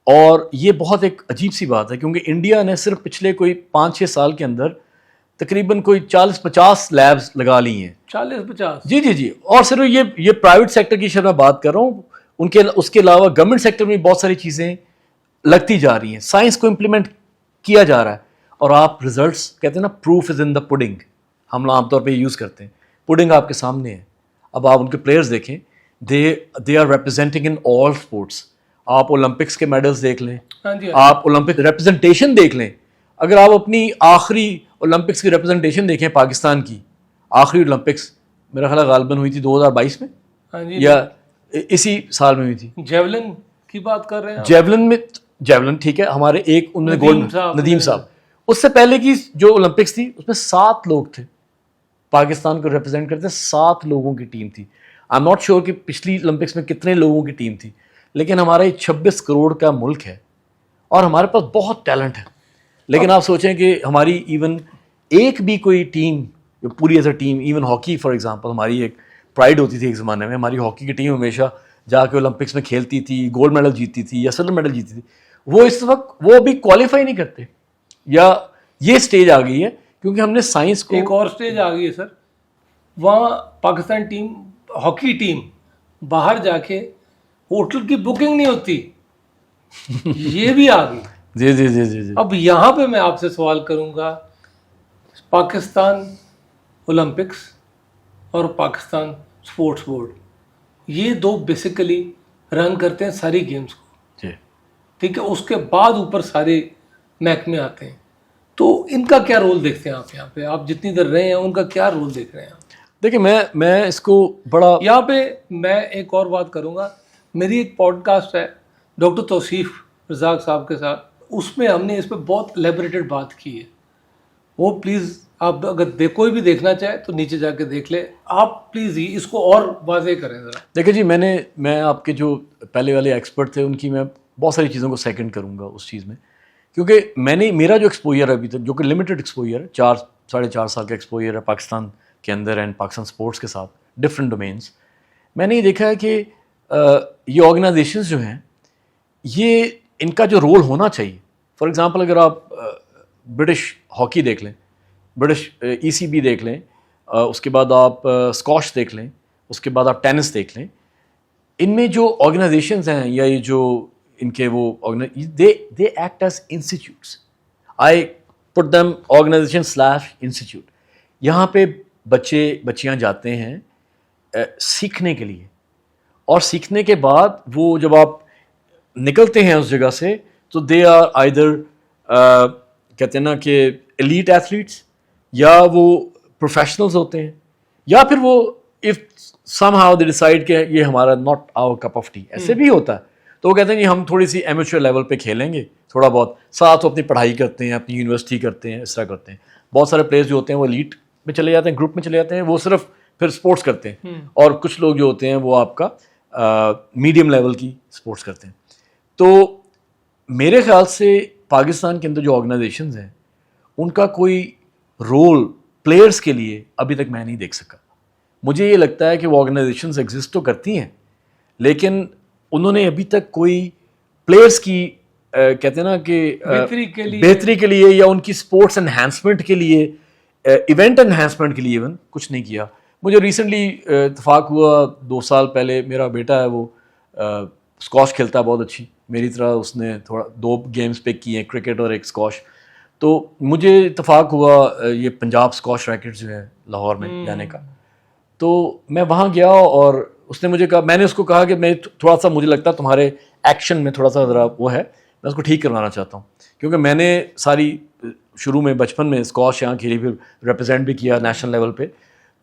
اور یہ بہت ایک عجیب سی بات ہے, کیونکہ انڈیا نے صرف پچھلے کوئی 5-6 سال کے اندر تقریباً کوئی 40-50 لیبس لگا لی ہیں. 40-50 جی جی جی. اور صرف یہ پرائیویٹ سیکٹر کی شرح میں بات کر رہا ہوں, اس کے علاوہ گورنمنٹ سیکٹر میں بہت ساری چیزیں لگتی جا رہی ہیں, سائنس کو امپلیمنٹ کیا جا رہا ہے. اور آپ ریزلٹس کہتے ہیں نا, proof is in the pudding, ہم عام طور پہ یوز کرتے ہیں, پڈنگ آپ کے سامنے ہے. اب آپ ان کے پلیئرز دیکھیں, they are representing in all sports. آپ اولمپکس کے میڈلز دیکھ لیں, آپ اولمپک ریپرزنٹیشن دیکھ لیں. اگر آپ اپنی آخری اولمپکس کی ریپرزنٹیشن دیکھیں, پاکستان کی آخری اولمپکس میرا خیال غالباً ہوئی تھی 2022 میں, یا اسی سال میں ہوئی تھی. جیولن کی بات کر رہے ہیں؟ جیولن میں, جیولن ٹھیک ہے, ہمارے ایک انہوں نے گولڈ, ندیم صاحب. اس سے پہلے کی جو اولمپکس تھی اس میں 7 لوگ تھے پاکستان کو ریپرزینٹ کرتے, 7 لوگوں کی ٹیم تھی. آئی ایم ناٹ شیور کہ پچھلی اولمپکس میں کتنے لوگوں کی ٹیم تھی, لیکن ہمارا یہ 26 کروڑ کا ملک ہے اور ہمارے پاس بہت ٹیلنٹ ہے. لیکن آپ سوچیں کہ ہماری ایون ایک بھی کوئی ٹیم پوری as a team, even hockey for example, ہماری ایک پرائڈ ہوتی تھی ایک زمانے میں, ہماری ہاکی کی ٹیم ہمیشہ جا کے اولمپکس میں کھیلتی تھی, گولڈ میڈل جیتتی تھی یا سلور میڈل جیتتی تھی. وہ اس وقت وہ ابھی کوالیفائی نہیں کرتے, یا یہ سٹیج آ گئی ہے کیونکہ ہم نے سائنس کو. ایک اور سٹیج آ گئی ہے سر, وہاں پاکستان ٹیم, ہاکی ٹیم باہر جا کے ہوٹل کی بکنگ نہیں ہوتی, یہ بھی آ گئی. جی جی جی جی جی. اب یہاں پہ میں آپ سے سوال کروں گا, پاکستان اولمپکس اور پاکستان اسپورٹس بورڈ, یہ 2 بیسیکلی رن کرتے ہیں ساری گیمز کو, جی ٹھیک ہے, اس کے بعد اوپر سارے محکمے آتے ہیں. تو ان کا کیا رول دیکھتے ہیں آپ یہاں پہ, آپ جتنی دیر رہے ہیں ان کا کیا رول دیکھ رہے ہیں آپ؟ دیکھیں میں اس کو بڑا, یہاں پہ میں ایک اور بات کروں گا. میری ایک پوڈ کاسٹ ہے ڈاکٹر توصیف رزاق صاحب کے ساتھ, اس میں ہم نے اس پہ بہت لیبریٹڈ بات کی ہے. وہ پلیز آپ اگر کوئی بھی دیکھنا چاہے تو نیچے جا کے دیکھ لے. آپ پلیز اس کو اور واضح کریں ذرا. دیکھیں جی, میں آپ کے جو پہلے والے ایکسپرٹ تھے ان کی میں بہت ساری چیزوں کو سیکنڈ کروں گا اس چیز میں, کیونکہ میرا جو ایکسپوجر ہے ابھی تک, جو کہ لمیٹڈ ایکسپوجر ہے, 4-4.5 سال کا ایکسپوجر ہے پاکستان کے اندر اینڈ پاکستان اسپورٹس کے ساتھ ڈفرینٹ ڈومینس, میں نے یہ دیکھا ہے کہ یہ آرگنائزیشنز جو ہیں, یہ ان کا جو رول ہونا چاہیے. فار ایگزامپل اگر آپ برٹش ہاکی دیکھ لیں, برٹش ECB دیکھ لیں, اس کے بعد آپ اسکواش دیکھ لیں, اس کے بعد آپ ٹینس دیکھ لیں, ان میں جو آرگنائزیشنز ہیں یا یہ جو ان کے وہ they act as institutes. I put them organisation institute. یہاں پہ بچیاں جاتے ہیں سیکھنے کے لیے, اور سیکھنے کے بعد وہ جب آپ نکلتے ہیں اس جگہ سے تو دے آر آئدر کہتے ہیں نا کہ ایلیٹ ایتھلیٹس یا وہ پروفیشنلز ہوتے ہیں یا پھر وہ if somehow they decide کہ یہ ہمارا not our cup of tea, ایسے بھی ہوتا ہے. تو وہ کہتے ہیں کہ ہم تھوڑی سی ایمیچور لیول پہ کھیلیں گے تھوڑا بہت, ساتھ وہ اپنی پڑھائی کرتے ہیں, اپنی یونیورسٹی کرتے ہیں, اس طرح کرتے ہیں. بہت سارے پلیئرز جو ہوتے ہیں وہ ایلیٹ میں چلے جاتے ہیں, گروپ میں چلے جاتے ہیں, وہ صرف پھر اسپورٹس کرتے ہیں. اور کچھ لوگ جو ہوتے ہیں وہ آپ کا میڈیم لیول کی اسپورٹس کرتے ہیں. تو میرے خیال سے پاکستان کے اندر جو آرگنائزیشنز ہیں ان کا کوئی رول پلیئرس کے لیے ابھی تک میں نہیں دیکھ سکا. مجھے یہ لگتا ہے کہ وہ آرگنائزیشنز ایگزسٹ تو کرتی ہیں لیکن انہوں نے ابھی تک کوئی پلیئرس کی کہتے ہیں نا کہ بہتری کے لیے یا ان کی اسپورٹس انہینسمنٹ کے لیے, ایونٹ انہینسمنٹ کے لیے ایون کچھ نہیں کیا. مجھے ریسنٹلی اتفاق ہوا 2 سال پہلے, میرا بیٹا ہے وہ اسکواش کھیلتا ہے بہت اچھی میری طرح, اس نے تھوڑا 2 گیمز پک کیے ہیں, کرکٹ اور ایک اسکواش. تو مجھے اتفاق ہوا یہ پنجاب اسکواش ریکٹ جو ہے لاہور میں جانے کا, تو میں وہاں گیا اور اس نے مجھے کہا, میں نے اس کو کہا کہ میں تھوڑا سا مجھے لگتا ہے تمہارے ایکشن میں تھوڑا سا ذرا وہ ہے, میں اس کو ٹھیک کروانا چاہتا ہوں. کیونکہ میں نے ساری شروع میں بچپن میں اسکواش یہاں کھیلی, پھر ریپرزینٹ بھی کیا نیشنل لیول پہ.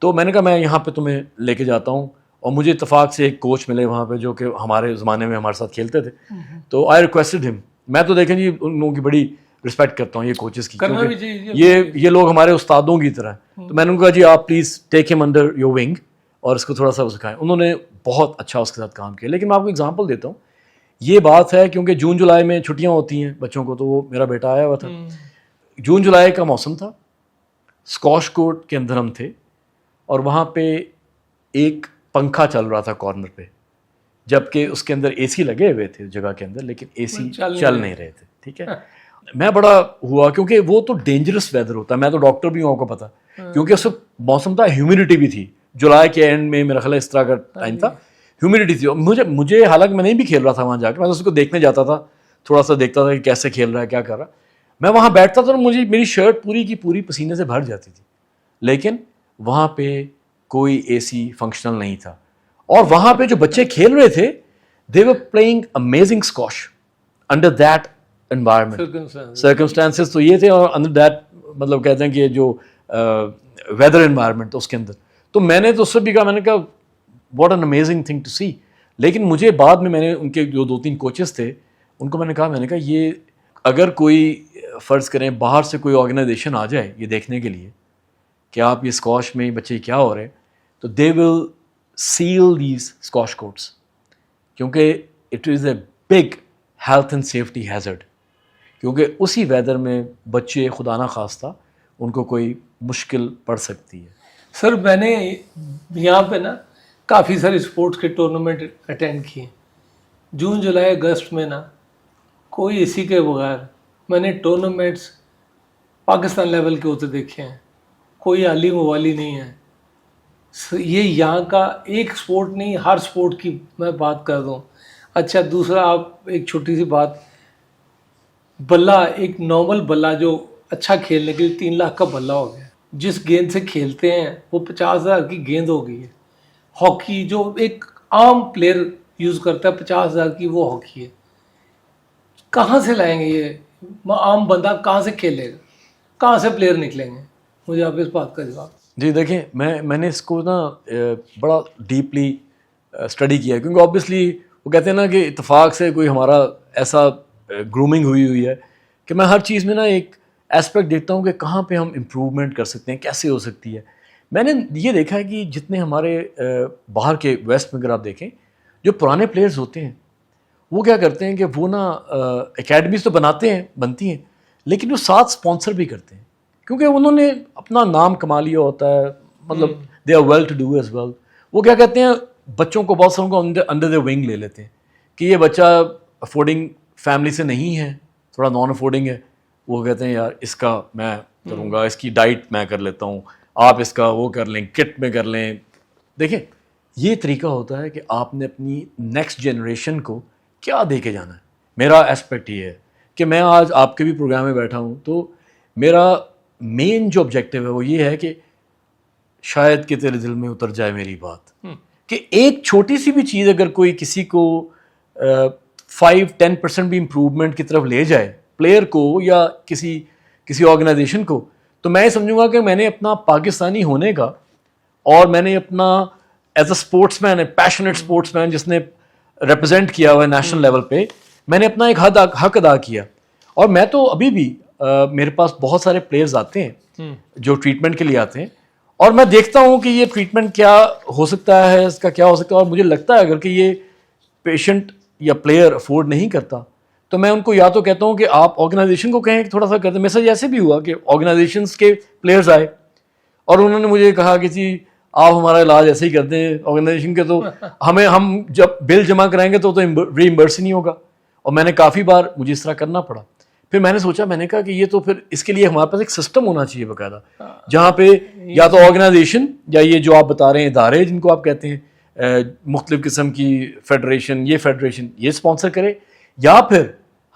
تو میں نے کہا میں یہاں پہ تمہیں لے کے جاتا ہوں. اور مجھے اتفاق سے ایک کوچ ملے وہاں پہ جو کہ ہمارے زمانے میں ہمارے ساتھ کھیلتے تھے. تو آئی ریکویسٹڈ ہم, میں تو دیکھیں جی ان لوگوں کی بڑی رسپیکٹ کرتا ہوں یہ کوچز کی, یہ لوگ ہمارے استادوں کی طرح ہیں. تو میں نے کہا جی آپ پلیز ٹیک ہم انڈر یور ونگ اور اس کو تھوڑا سا سکھائیں. انہوں نے بہت اچھا اس کے ساتھ کام کیا. لیکن میں آپ کو اگزامپل دیتا ہوں, یہ بات ہے کیونکہ جون جولائی میں چھٹیاں ہوتی ہیں بچوں کو, تو وہ میرا بیٹا آیا ہوا تھا. جون جولائی کا موسم تھا, اسکواش کورٹ کے اندر ہم تھے اور وہاں پہ ایک پنکھا چل رہا تھا کارنر پہ, جبکہ اس کے اندر اے سی لگے ہوئے تھے جگہ کے اندر, لیکن اے سی چل نہیں رہے تھے. ٹھیک ہے, میں بڑا ہوا کیونکہ وہ تو ڈینجرس ویدر ہوتا ہے, میں تو ڈاکٹر بھی ہوں آپ کو پتا, کیونکہ اس وقت موسم تھا, ہیومیڈیٹی بھی تھی, جولائی کے اینڈ میں میرا خیال ہے اس طرح کا ٹائم تھا, ہیومیڈیٹی تھی. مجھے حالانکہ میں نہیں بھی کھیل رہا تھا وہاں جا کے, میں اس کو دیکھنے جاتا تھا, تھوڑا سا دیکھتا تھا کہ کیسے کھیل رہا ہے کیا کر رہا. میں وہاں بیٹھتا تھا اور مجھے میری شرٹ پوری کی پوری پسینے سے بھر جاتی تھی, لیکن وہاں پہ کوئی اے سی فنکشنل نہیں تھا. اور وہاں پہ جو بچے کھیل رہے تھے they were playing amazing squash under that environment, circumstances تو یہ تھے, اور under that مطلب کہتے ہیں کہ جو weather environment تو اس کے اندر. تو میں نے تو اس سے بھی کہا, میں نے کہا what an amazing thing to see. لیکن مجھے بعد میں نے ان کے جو 2-3 کوچز تھے ان کو میں نے کہا یہ اگر کوئی فرض کریں باہر سے کوئی آرگنائزیشن آ جائے یہ دیکھنے کے لیے کہ آپ یہ اسکواش میں بچے کیا ہو رہے ہیں, تو they will seal these squash courts, کیونکہ it is a big health and safety hazard. کیونکہ اسی ویدر میں بچے خدا نہ خواستہ ان کو کوئی مشکل پڑ سکتی ہے. سر میں نے یہاں پہ نا کافی سارے اسپورٹس کے ٹورنامنٹ اٹینڈ کیے. جون جولائی اگست میں نا کوئی اسی کے بغیر میں نے ٹورنامنٹس پاکستان لیول کے ہوتے دیکھے ہیں, کوئی عالی موالی نہیں ہے. یہ یہاں کا ایک سپورٹ نہیں, ہر سپورٹ کی میں بات کر دوں. اچھا دوسرا آپ ایک چھوٹی سی بات, بلہ ایک نارمل بلہ جو اچھا کھیلنے کے لیے 3 لاکھ کا بلہ ہو گیا. جس گیند سے کھیلتے ہیں وہ 50,000 کی گیند ہو گئی ہے. ہاکی جو ایک عام پلیئر یوز کرتا ہے 50,000 کی وہ ہاکی ہے. کہاں سے لائیں گے یہ عام بندہ, کہاں سے کھیلے گا, کہاں سے پلیئر نکلیں گے؟ مجھے آپ اس بات کا جواب. جی دیکھیں میں نے اس کو نا بڑا ڈیپلی اسٹڈی کیا, کیونکہ آبویسلی وہ کہتے ہیں نا کہ اتفاق سے کوئی ہمارا ایسا گرومنگ ہوئی ہے کہ میں ہر چیز میں نا ایک ایسپیکٹ دیکھتا ہوں کہ کہاں پہ ہم امپروومنٹ کر سکتے ہیں, کیسے ہو سکتی ہے. میں نے یہ دیکھا ہے کہ جتنے ہمارے باہر کے ویسٹ میں اگر آپ دیکھیں جو پرانے پلیئرز ہوتے ہیں وہ کیا کرتے ہیں کہ وہ نا اکیڈمیز تو بنتی ہیں لیکن وہ ساتھ اسپانسر بھی کرتے ہیں, کیونکہ انہوں نے اپنا نام کما لیا ہوتا ہے, مطلب they are well to do as well. وہ کیا کہتے ہیں بچوں کو بہت ساروں کو انڈر دا ونگ لے لیتے ہیں کہ یہ بچہ افورڈنگ فیملی سے نہیں ہے, تھوڑا نان افورڈنگ ہے, وہ کہتے ہیں یار اس کا میں کروں گا, اس کی ڈائٹ میں کر لیتا ہوں, آپ اس کا وہ کر لیں, کٹ میں کر لیں. دیکھیں یہ طریقہ ہوتا ہے کہ آپ نے اپنی نیکسٹ جنریشن کو کیا دے کے جانا ہے. میرا اسپیکٹ یہ ہے کہ میں آج آپ کے بھی پروگرام میں بیٹھا ہوں تو میرا مین جو آبجیکٹیو ہے وہ یہ ہے کہ شاید کہ تیرے دل میں اتر جائے میری بات, کہ ایک چھوٹی سی بھی چیز اگر کوئی کسی کو 5-10% بھی امپروومنٹ کی طرف لے جائے پلیئر کو یا کسی کسی آرگنائزیشن کو, تو میں یہ سمجھوں گا کہ میں نے اپنا پاکستانی ہونے کا, اور میں نے اپنا as a sportsman, passionate sportsman جس نے ریپرزینٹ کیا ہوا ہے نیشنل لیول پہ, میں نے اپنا ایک حق ادا کیا. اور میں تو ابھی بھی میرے پاس بہت سارے پلیئرز آتے ہیں جو ٹریٹمنٹ کے لیے آتے ہیں, اور میں دیکھتا ہوں کہ یہ ٹریٹمنٹ کیا ہو سکتا ہے, اس کا کیا ہو سکتا ہے, اور مجھے لگتا ہے اگر کہ یہ پیشنٹ یا پلیئر افورڈ نہیں کرتا تو میں ان کو یا تو کہتا ہوں کہ آپ آرگنائزیشن کو کہیں کہ تھوڑا سا کر دیں. میرے ساتھ ایسے بھی ہوا کہ آرگنائزیشنس کے پلیئرز آئے اور انہوں نے مجھے کہا کہ جی آپ ہمارا علاج ایسے ہی کر دیں آرگنائزیشن کے, تو ہم جب بل جمع کرائیں گے تو ری ایمبرس ہی نہیں ہوگا. اور میں نے کافی بار مجھے اس طرح کرنا پڑا. پھر میں نے سوچا, میں نے کہا کہ یہ تو پھر اس کے لیے ہمارے پاس ایک سسٹم ہونا چاہیے باقاعدہ, جہاں پہ یا تو آرگنائزیشن یا یہ جو آپ بتا رہے ہیں ادارے جن کو آپ کہتے ہیں مختلف قسم کی فیڈریشن یہ اسپانسر کرے, یا پھر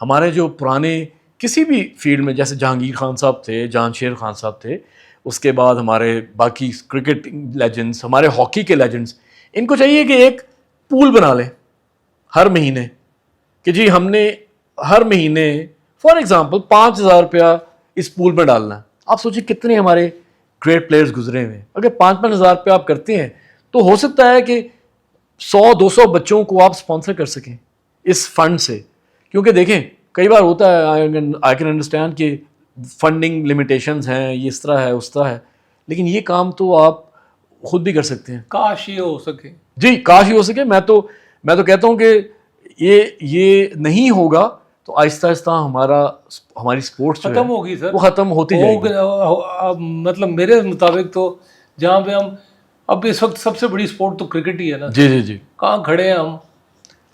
ہمارے جو پرانے کسی بھی فیلڈ میں جیسے جہانگیر خان صاحب تھے, جہان شیر خان صاحب تھے, اس کے بعد ہمارے باقی کرکٹ لیجنڈس, ہمارے ہاکی کے لیجنڈس, ان کو چاہیے کہ ایک پول بنا لیں ہر مہینے کہ جی ہم نے ہر مہینے فار ایگزامپل 5,000 روپیہ اس پول میں ڈالنا ہے. آپ سوچیں کتنے ہمارے گریٹ پلیئرز گزرے ہوئے ہیں. اگر 5,000 روپیہ آپ کرتے ہیں تو ہو سکتا ہے کہ 100-200 بچوں کو آپ اسپانسر کر سکیں اس فنڈ سے. کیونکہ دیکھیں کئی بار ہوتا ہے, آئی کین انڈرسٹینڈ کہ فنڈنگ لمیٹیشنز ہیں, یہ اس طرح ہے اس طرح ہے, لیکن یہ کام تو آپ خود بھی کر سکتے ہیں. کاش یہ ہو سکے. جی کاش ہی ہو سکے. میں تو کہتا ہوں کہ یہ نہیں ہوگا تو آہستہ آہستہ ہماری اسپورٹس ختم ہوگی سر, وہ ختم ہوتی جائے گی. مطلب میرے مطابق تو جہاں پہ ہم اب اس وقت سب سے بڑی اسپورٹ تو کرکٹ ہی ہے نا. جی جی جی, کہاں کھڑے ہیں ہم.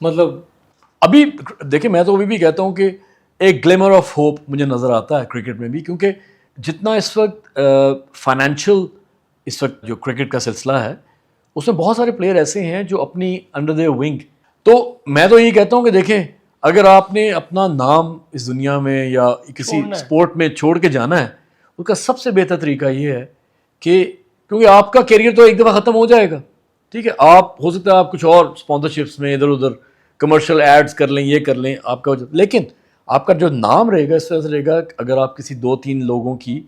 مطلب ابھی دیکھیں میں تو ابھی بھی کہتا ہوں کہ ایک گلیمر آف ہوپ مجھے نظر آتا ہے کرکٹ میں بھی, کیونکہ جتنا اس وقت فائنینشیل اس وقت جو کرکٹ کا سلسلہ ہے اس میں بہت سارے پلیئر ایسے ہیں جو اپنی انڈر دیئر ونگ. تو میں تو یہی کہتا ہوں کہ دیکھیں اگر آپ نے اپنا نام اس دنیا میں یا کسی اسپورٹ میں چھوڑ کے جانا ہے, اس کا سب سے بہتر طریقہ یہ ہے کہ کیونکہ آپ کا کیریئر تو ایک دفعہ ختم ہو جائے گا, ٹھیک ہے, آپ ہو سکتا ہے آپ کچھ اور اسپانسرشپس میں ادھر ادھر کمرشل ایڈز کر لیں, یہ کر لیں آپ کا, لیکن آپ کا جو نام رہے گا اس طرح سے رہے گا اگر آپ کسی 2-3 لوگوں کی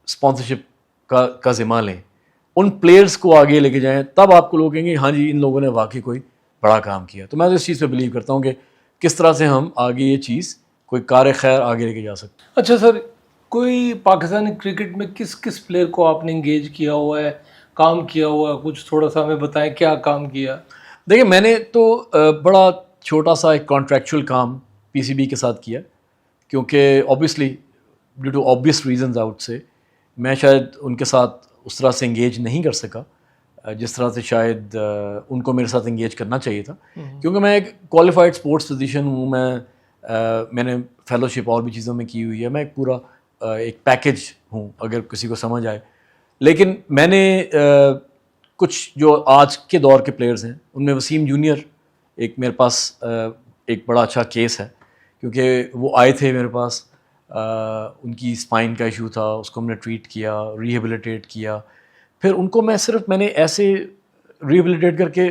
اسپانسرشپ کا ذمہ لیں, ان پلیئرس کو آگے لے کے جائیں, تب آپ کو لوگ کہیں گے ہاں جی ان لوگوں نے واقعی کوئی بڑا کام کیا. تو میں تو اس چیز پہ بلیو کرتا ہوں کہ کس طرح سے ہم آگے یہ چیز کوئی کار خیر آگے لے کے جا سکتے ہیں. اچھا سر, کوئی پاکستانی کرکٹ میں کس پلیئر کو آپ نے انگیج کیا ہوا ہے, کام کیا ہوا ہے, کچھ تھوڑا سا ہمیں بتائیں کیا کام کیا؟ دیکھیں میں نے تو بڑا چھوٹا سا ایک کانٹریکچوئل کام پی سی بی کے ساتھ کیا, کیونکہ obviously due to obvious reasons out سے میں شاید ان کے ساتھ اس طرح سے انگیج نہیں کر سکا جس طرح سے شاید ان کو میرے ساتھ انگیج کرنا چاہیے تھا, کیونکہ میں ایک کوالیفائڈ اسپورٹس فزیشین ہوں, میں نے فیلوشپ اور بھی چیزوں میں کی ہوئی ہے, میں ایک پورا ایک پیکج ہوں اگر کسی کو سمجھ آئے. لیکن میں نے کچھ جو آج کے دور کے پلیئرز ہیں ان میں وسیم جونیئر ایک میرے پاس ایک بڑا اچھا کیس ہے, کیونکہ وہ آئے تھے میرے پاس, ان کی اسپائن کا ایشو تھا, اس کو ہم نے ٹریٹ کیا, ریہیبلیٹیٹ کیا, پھر ان کو میں نے ایسے ریہیبلیٹیٹ کر کے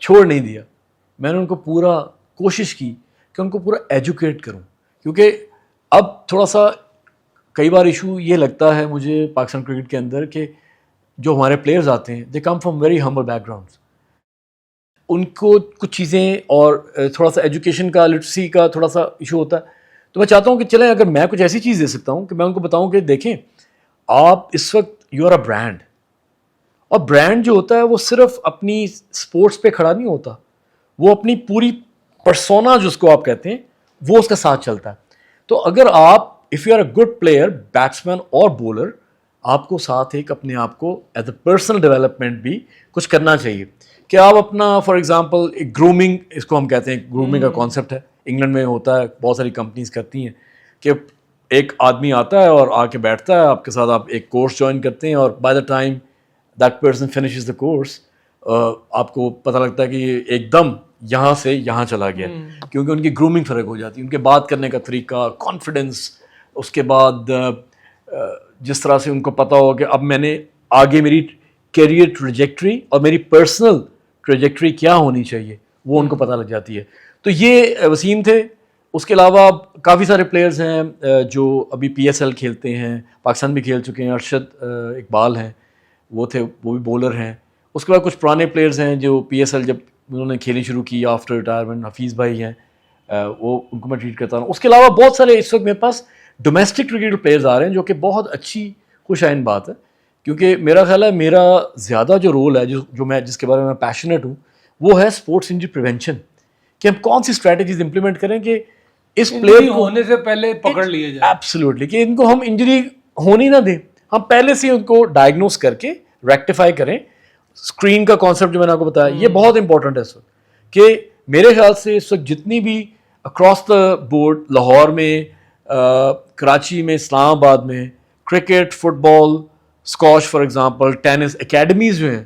چھوڑ نہیں دیا, میں نے ان کو پورا کوشش کی کہ ان کو پورا ایجوکیٹ کروں, کیونکہ اب تھوڑا سا کئی بار ایشو یہ لگتا ہے مجھے پاکستان کرکٹ کے اندر کہ جو ہمارے پلیئرز آتے ہیں they come from very humble backgrounds, ان کو کچھ چیزیں اور تھوڑا سا ایجوکیشن کا لٹریسی کا تھوڑا سا ایشو ہوتا ہے. تو میں چاہتا ہوں کہ چلیں اگر میں کچھ ایسی چیز دے سکتا ہوں کہ میں ان کو بتاؤں کہ دیکھیں آپ اس وقت یو آر اے برانڈ, اور برانڈ جو ہوتا ہے وہ صرف اپنی اسپورٹس پہ کھڑا نہیں ہوتا, وہ اپنی پوری پرسونا جس کو آپ کہتے ہیں وہ اس کا ساتھ چلتا ہے. تو اگر آپ if you are a good player batsman اور بولر, آپ کو ساتھ ایک اپنے آپ کو ایز اے پرسنل ڈیولپمنٹ بھی کچھ کرنا چاہیے کہ آپ اپنا فار ایگزامپل ایک گرومنگ, اس کو ہم کہتے ہیں گرومنگ کا کانسیپٹ ہے, انگلینڈ میں ہوتا ہے, بہت ساری کمپنیز کرتی ہیں کہ ایک آدمی آتا ہے اور آ کے بیٹھتا ہے آپ کے ساتھ, آپ ایک کورس جوائن کرتے ہیں اور by the time that person finishes the course آپ کو پتہ لگتا ہے کہ یہ ایک دم یہاں سے یہاں چلا گیا, کیونکہ ان کی گرومنگ فرق ہو جاتی ہے, ان کے بات کرنے کا طریقہ, کانفیڈنس, اس کے بعد جس طرح سے ان کو پتہ ہو کہ اب میں نے آگے میری کیریئر ٹریجیکٹری اور میری پرسنل ٹریجیکٹری کیا ہونی چاہیے وہ ان کو پتہ لگ جاتی ہے. تو یہ وسیم تھے, اس کے علاوہ کافی سارے پلیئرز ہیں جو ابھی پی ایس ایل کھیلتے ہیں, پاکستان بھی کھیل چکے ہیں. ارشد اقبال ہیں, وہ بھی بولر ہیں. اس کے بعد کچھ پرانے پلیئرز ہیں جو پی ایس ایل جب انہوں نے کھیلنی شروع کی آفٹر ریٹائرمنٹ. حفیظ بھائی ہیں, وہ ان کو میں ٹریٹ کرتا ہوں. اس کے علاوہ بہت سارے اس وقت میرے پاس ڈومیسٹک کرکٹ پلیئرز آ رہے ہیں, جو کہ بہت اچھی خوش آئند بات ہے, کیونکہ میرا خیال ہے میرا زیادہ جو رول ہے جو میں جس کے بارے میں پیشنیٹ ہوں, وہ ہے اسپورٹس انجری پریونشن, کہ ہم کون سی اسٹریٹجیز امپلیمنٹ کریں کہ اس پلیئر کو ہونے سے پہلے پکڑ لیے جائے. ایبسلیوٹلی, کہ ان کو ہم انجری ہونی نہ دیں, ہم پہلے سے ان کو ڈائگنوز کر کے ریکٹیفائی کریں. اسکرین کا کانسیپٹ جو میں نے آپ کو بتایا, یہ بہت امپورٹنٹ ہے اس وقت, کہ میرے خیال سے اس وقت جتنی بھی اکراس دا بورڈ, لاہور میں, کراچی میں, اسلام آباد میں cricket, football, squash for example, tennis academies جو ہیں,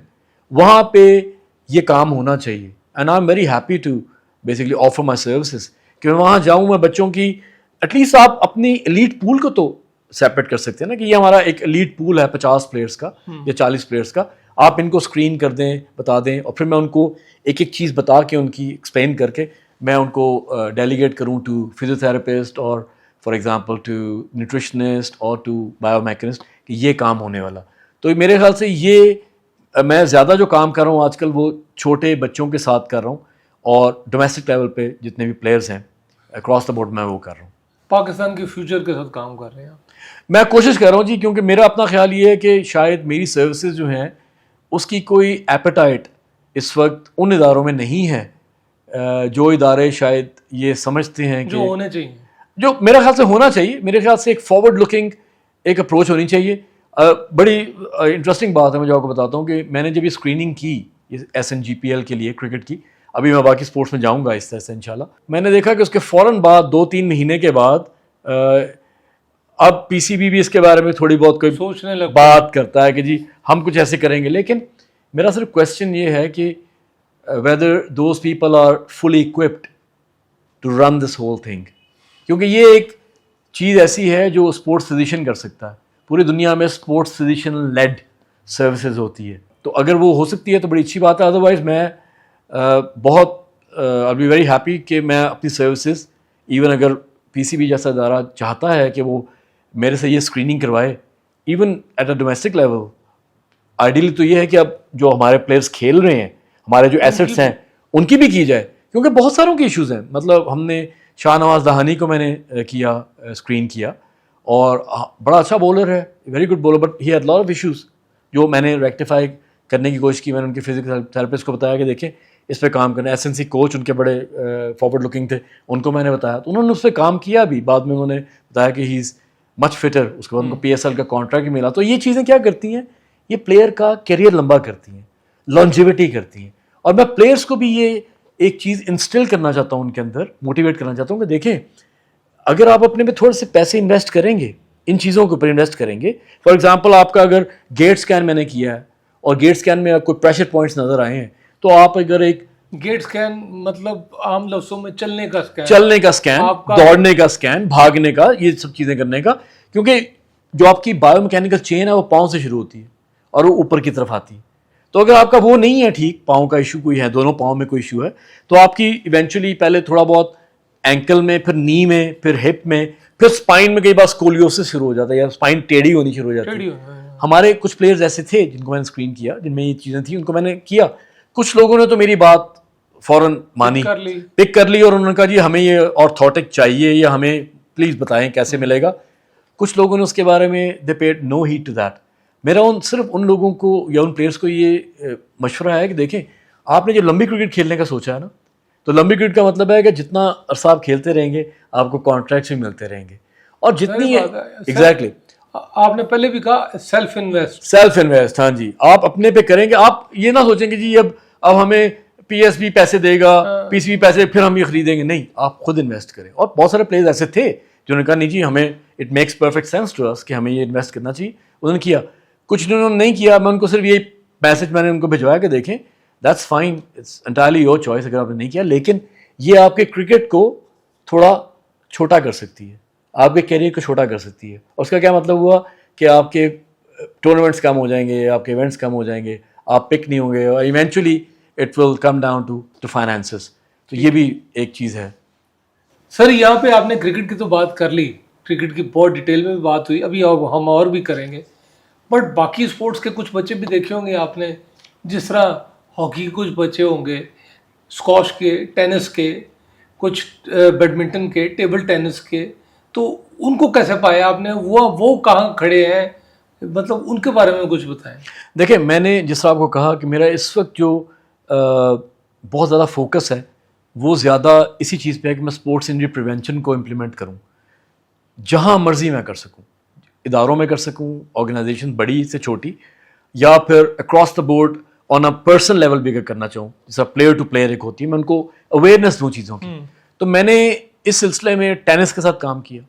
وہاں پہ یہ کام ہونا چاہیے. And I am very happy to basically offer my services, کہ میں وہاں جاؤں, میں بچوں کی ایٹ لیسٹ آپ اپنی ایلیٹ پول کو تو سیپریٹ کر سکتے ہیں نا, کہ یہ ہمارا ایک ایلیٹ پول ہے 50 پلیئرس کا یا 40 پلیئرس کا, آپ ان کو اسکرین کر دیں, بتا دیں, اور پھر میں ان کو ایک ایک چیز بتا کے ان کی ایکسپلین کر کے میں ان کو ڈیلیگیٹ کروں ٹو فزیو تھراپسٹ اور فار ایگزامپل ٹو نیوٹریشنسٹ اور ٹو بایو میکینسٹ, کہ یہ کام ہونے والا. تو میرے خیال سے یہ میں زیادہ جو کام کر رہا ہوں آج کل وہ چھوٹے بچوں کے ساتھ کر رہا ہوں, اور ڈومیسٹک لیول پہ جتنے بھی پلیئرز ہیں اکراس دا بورڈ میں وہ کر رہا ہوں. پاکستان کے فیوچر کے ساتھ کام کر رہے ہیں میں کوشش کر رہا ہوں جی, کیونکہ میرا اپنا خیال یہ ہے کہ شاید میری سروسز جو ہیں اس کی کوئی ایپیٹائٹ اس وقت ان اداروں میں نہیں ہے جو ادارے شاید یہ سمجھتے ہیں کہ جو ہونے چاہیے, جو میرے خیال سے ہونا چاہیے. میرے خیال سے ایک فارورڈ لکنگ ایک اپروچ ہونی چاہیے. بڑی انٹرسٹنگ بات ہے, میں جو آپ کو بتاتا ہوں کہ میں نے جب یہ اسکریننگ کی SNGPL کے لیے کرکٹ کی, ابھی میں باقی اسپورٹس میں جاؤں گا اس طرح سے انشاءاللہ, میں نے دیکھا کہ اس کے فوراً بعد 2-3 مہینے کے بعد اب PCB بھی اس کے بارے میں تھوڑی بہت کوئی سوچنے لگ بات کرتا ہے کہ جی ہم کچھ ایسے کریں گے. لیکن میرا صرف کویسچن یہ ہے کہ whether those people are fully equipped to run this whole thing, کیونکہ یہ ایک چیز ایسی ہے جو اسپورٹس فزیشین کر سکتا ہے. پوری دنیا میں اسپورٹس فزیشین لیڈ سروسز ہوتی ہے, تو اگر وہ ہو سکتی ہے تو بڑی اچھی بات ہے. ادروائز میں بہت I'll be very happy کہ میں اپنی سروسز ایون اگر PCB جیسا ادارہ چاہتا ہے کہ وہ میرے سے یہ اسکریننگ کروائے even at a domestic level, ideally تو یہ ہے کہ اب جو ہمارے پلیئرس کھیل رہے ہیں, ہمارے جو ایسٹس ہیں, ان کی بھی کی جائے, کیونکہ بہت ساروں کے ایشوز ہیں. مطلب ہم نے شاہ نواز دہانی کو میں نے کیا اسکرین کیا, اور بڑا اچھا بولر ہے, very good bowler, but he had lot of issues جو میں نے ریکٹیفائی کرنے کی کوشش کی. میں نے ان کے فزیکل تھراپسٹ کو بتایا کہ دیکھیں اس پہ کام کرنا. SNC کوچ ان کے بڑے فارورڈ لکنگ تھے, ان کو میں نے بتایا, تو انہوں نے اس پہ کام کیا بھی. بعد میں انہوں نے بتایا کہ ہی از مچ فٹر, اس کے بعد ان کو PSL کا کانٹریکٹ ملا. تو یہ چیزیں کیا کرتی ہیں, یہ پلیئر کا کیریئر لمبا کرتی ہیں, لانجیوٹی کرتی ہیں. اور میں پلیئرس کو بھی یہ ایک چیز انسٹل کرنا چاہتا ہوں ان کے اندر, موٹیویٹ کرنا چاہتا ہوں کہ دیکھیں اگر آپ اپنے پہ تھوڑے سے پیسے انویسٹ کریں گے, ان چیزوں کے اوپر انویسٹ کریں گے. فار ایگزامپل آپ کا اگر گیٹ اسکین میں نے کیا ہے اور گیٹ اسکین میں کوئی پریشر پوائنٹس نظر آئے ہیں, تو آپ اگر ایک گیٹ اسکین مطلب عام لفظوں میں چلنے کا اسکین, دوڑنے کا اسکین, بھاگنے کا, یہ سب چیزیں کرنے کا, کیونکہ جو آپ کی بایو میکینیکل چین ہے وہ پاؤں سے شروع ہوتی ہے اور وہ اوپر کی طرف آتی ہے. تو اگر آپ کا وہ نہیں ہے ٹھیک, پاؤں کا ایشو کوئی ہے, دونوں پاؤں میں کوئی ایشو ہے, تو آپ کی ایونچولی پہلے تھوڑا بہت اینکل میں, پھر نی میں, پھر ہپ میں, پھر اسپائن میں کئی بار اسکولیوسس شروع ہو جاتا ہے یا اسپائن ٹیڑھی ہونی شروع ہو جاتی ہے. ہمارے کچھ پلیئرز ایسے تھے جن کو میں نے اسکرین کیا, جن میں یہ چیزیں تھیں, ان کو میں نے کیا. کچھ لوگوں نے تو میری بات فوراً مانی, پک کر لی, اور انہوں نے کہا جی ہمیں یہ آرتھوٹک چاہیے یا ہمیں پلیز بتائیں کیسے ملے گا. کچھ لوگوں نے اس کے بارے میں they paid no heed to that. میرا صرف ان لوگوں کو یا ان پلیئرس کو یہ مشورہ ہے کہ دیکھیں آپ نے جو لمبی کرکٹ کھیلنے کا سوچا ہے نا, تو لمبی کرکٹ کا مطلب ہے کہ جتنا عرصہ آپ کھیلتے رہیں گے آپ کو کانٹریکٹس بھی ملتے رہیں گے, اور جتنی ایگزیکٹلی آپ نے پہلے بھی کہا سیلف انویسٹ, ہاں جی, آپ اپنے پہ کریں گے. آپ یہ نہ سوچیں کہ جی اب ہمیں PSB پیسے دے گا, PCB پیسے, پھر ہم یہ خریدیں گے. نہیں, آپ خود انویسٹ کریں. اور بہت سارے پلیئرز ایسے تھے جنہوں نے کہا نہیں جی ہمیں it makes perfect sense to us کہ ہمیں یہ انویسٹ کرنا چاہیے, انہوں نے کیا. کچھ انہوں نے نہیں کیا, میں ان کو صرف یہ میسج میں نے ان کو بھجوایا کہ دیکھیں that's fine, it's entirely your choice اگر آپ نے نہیں کیا, لیکن یہ آپ کے کرکٹ کو تھوڑا چھوٹا کر سکتی ہے, آپ کے کیریئر کو چھوٹا کر سکتی ہے. اس کا کیا مطلب ہوا کہ آپ کے ٹورنامنٹس کم ہو جائیں گے, آپ کے ایونٹس کم ہو جائیں گے, آپ پک نہیں ہوں گے, اور eventually it will come down to finances. تو یہ بھی ایک چیز ہے. سر یہاں پہ آپ نے کرکٹ کی تو بات کر لی, کرکٹ کی بہت ڈیٹیل میں بھی بات ہوئی, ابھی ہم اور بھی کریں گے, بٹ باقی اسپورٹس کے کچھ بچے بھی دیکھے ہوں گے آپ نے, جس طرح ہاکی کے کچھ بچے ہوں گے, اسکواش کے, ٹینس کے, کچھ بیڈمنٹن کے, ٹیبل ٹینس کے, تو ان کو کیسے پایا آپ نے, وہ کہاں کھڑے ہیں, مطلب ان کے بارے میں کچھ بتائیں. دیکھیں میں نے جس طرح آپ کو کہا کہ میرا اس وقت جو بہت زیادہ فوکس ہے وہ زیادہ اسی چیز پہ ہے کہ میں اسپورٹس انجری پریونشن کو امپلیمنٹ کروں, جہاں مرضی میں کر سکوں, اداروں میں کر سکوں, آرگنائزیشن بڑی سے چھوٹی, یا پھر across the board on a personal level بھی اگر کرنا چاہوں, جیسا پلیئر ٹو پلیئر ایک ہوتی ہے, میں ان کو اویئرنیس دوں چیزوں کی. تو میں نے اس سلسلے میں ٹینس کے ساتھ کام کیا.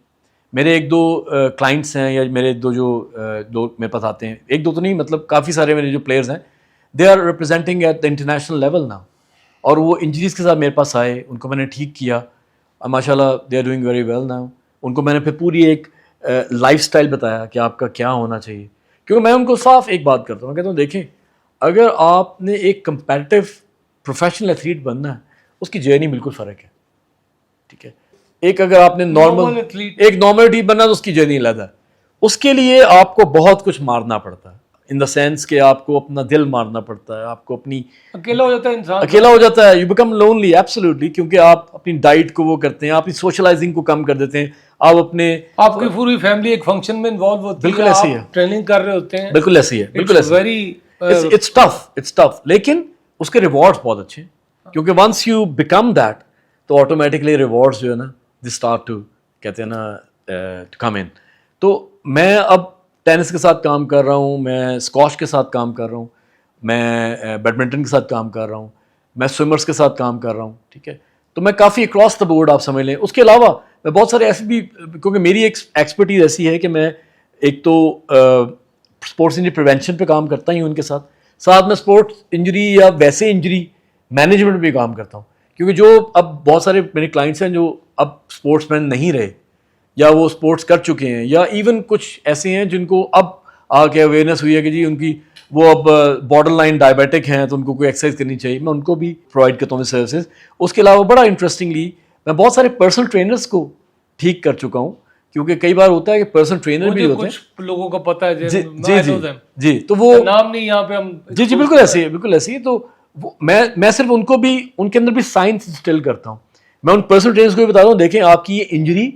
میرے ایک دو کلائنٹس ہیں, یا میرے ایک دو جو میرے پاس آتے ہیں, ایک دو تو نہیں مطلب کافی سارے میرے جو پلیئرز ہیں, they are representing at the international level now, اور وہ انجریز کے ساتھ میرے پاس آئے, ان کو میں نے ٹھیک کیا, ماشاء اللہ they are doing very well now. ان کو میں نے پھر پوری ایک لائف سٹائل بتایا کہ آپ کا کیا ہونا چاہیے, کیونکہ میں ان کو صاف ایک بات کرتا ہوں, میں کہتا ہوں دیکھیں اگر آپ نے ایک کمپیٹیو پروفیشنل ایتھلیٹ بننا ہے, اس کی جرنی بالکل فرق ہے, ٹھیک ہے. ایک اگر آپ نے نارمل ایتھلیٹ بننا تو اس کی جرنی علیحدہ ہے. اس کے لیے آپ کو بہت کچھ مارنا پڑتا ہے, ان دا سینس کہ آپ کو اپنا دل مارنا پڑتا ہے, آپ کو اپنی اکیلا ہو جاتا ہے انسان, اکیلا ہو جاتا ہے, یو بیکم لونلی ایبسلیوٹلی, کیونکہ آپ اپنی ڈائٹ کو وہ کرتے ہیں, آپ اپنی سوشلائزنگ کو کم کر دیتے ہیں, آپ کی پوری فیملی ایک فنکشن میں انوالو ہوتی ہے, بالکل ایسی ہے, ٹریننگ کر رہے ہوتے ہیں, بالکل ایسی ہے, بالکل ایسی, اٹس ٹف, لیکن اس کے ریوارڈس بہت اچھے ہیں, کیونکہ ونس یو بیکم دیٹ تو آٹومیٹکلی ریوارڈس جو ہے نا دی اسٹارٹ ٹو کہتے ہیں نا ٹو کم ان. تو میں اب ٹینس کے ساتھ کام کر رہا ہوں, میں اسکواش کے ساتھ کام کر رہا ہوں, میں بیڈمنٹن کے ساتھ کام کر رہا ہوں, میں سوئمرس کے ساتھ کام کر رہا ہوں, ٹھیک ہے. تو میں کافی اکراس دا بورڈ آپ سمجھ لیں. اس کے علاوہ میں بہت سارے ایسے بھی, کیونکہ میری ایک ایکسپرٹیز ایسی ہے کہ میں ایک تو اسپورٹس انجری پریونشن پہ کام کرتا ہی ہوں, ان کے ساتھ ساتھ میں اسپورٹس انجری یا ویسے انجری مینجمنٹ بھی کام کرتا ہوں, کیونکہ جو اب بہت سارے میرے کلائنٹس ہیں جو اب اسپورٹس مین نہیں رہے, یا وہ اسپورٹس کر چکے ہیں, یا ایون کچھ ایسے ہیں جن کو اب آ کے اویئرنیس ہوئی ہے کہ جی ان کی وہ اب بارڈر لائن ڈائبیٹک ہیں تو ان کو کوئی ایکسرسائز کرنی چاہیے, میں ان کو بھی پرووائڈ کرتا ہوں سروسز. اس کے علاوہ بڑا انٹرسٹنگلی میں بہت سارے پرسنل ٹرینرس کو ٹھیک کر چکا ہوں, کیونکہ کئی بار ہوتا ہے کہ پرسنل ٹرینر بھی ہوتے ہیں, کچھ لوگوں کا پتہ ہے جی تو وہ نام نہیں یہاں پہ ہم, جی بالکل ایسی ہے, بالکل ایسی ہے. تو میں صرف ان کو بھی ان کے اندر بھی سائنس انسٹل کرتا ہوں. میں ان پرسنل ٹرینرس کو بھی بتاتا ہوں دیکھیں آپ کی یہ انجری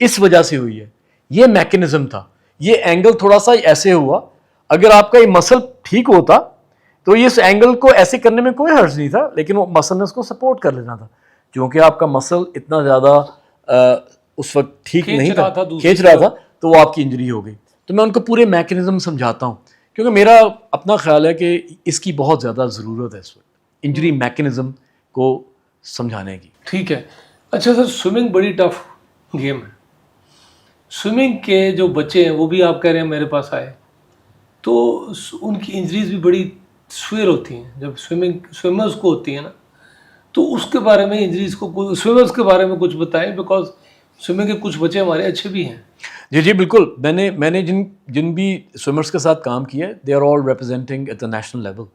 اس وجہ سے ہوئی ہے, یہ میکینزم تھا, یہ اینگل تھوڑا سا ایسے ہوا, اگر آپ کا یہ مسل ٹھیک ہوتا تو یہ اس اینگل کو ایسے کرنے میں کوئی حرج نہیں تھا, لیکن وہ مسل نے اس کو سپورٹ کر لینا تھا, کیونکہ آپ کا مسل اتنا زیادہ اس وقت ٹھیک نہیں تھا, کھینچ رہا تھا, تو وہ آپ کی انجری ہو گئی. تو میں ان کو پورے میکینزم سمجھاتا ہوں, کیونکہ میرا اپنا خیال ہے کہ اس کی بہت زیادہ ضرورت ہے اس وقت, انجری میکینزم کو سمجھانے کی. ٹھیک ہے. اچھا سر, سوئمنگ بڑی ٹف گیم ہے. سوئمنگ کے جو بچے ہیں وہ بھی آپ کہہ رہے ہیں میرے پاس آئے, تو ان کی انجریز بھی بڑی سویر ہوتی ہیں جب سوئمرز کو ہوتی ہیں نا, تو اس کے بارے میں انجریز کو, سوئمرز کے بارے میں کچھ بتائیں, بیکاز سوئمنگ کے کچھ بچے ہمارے اچھے بھی ہیں. جی بالکل, میں نے جن بھی سوئمرز کے ساتھ کام کیا ہے they are all representing at the national level.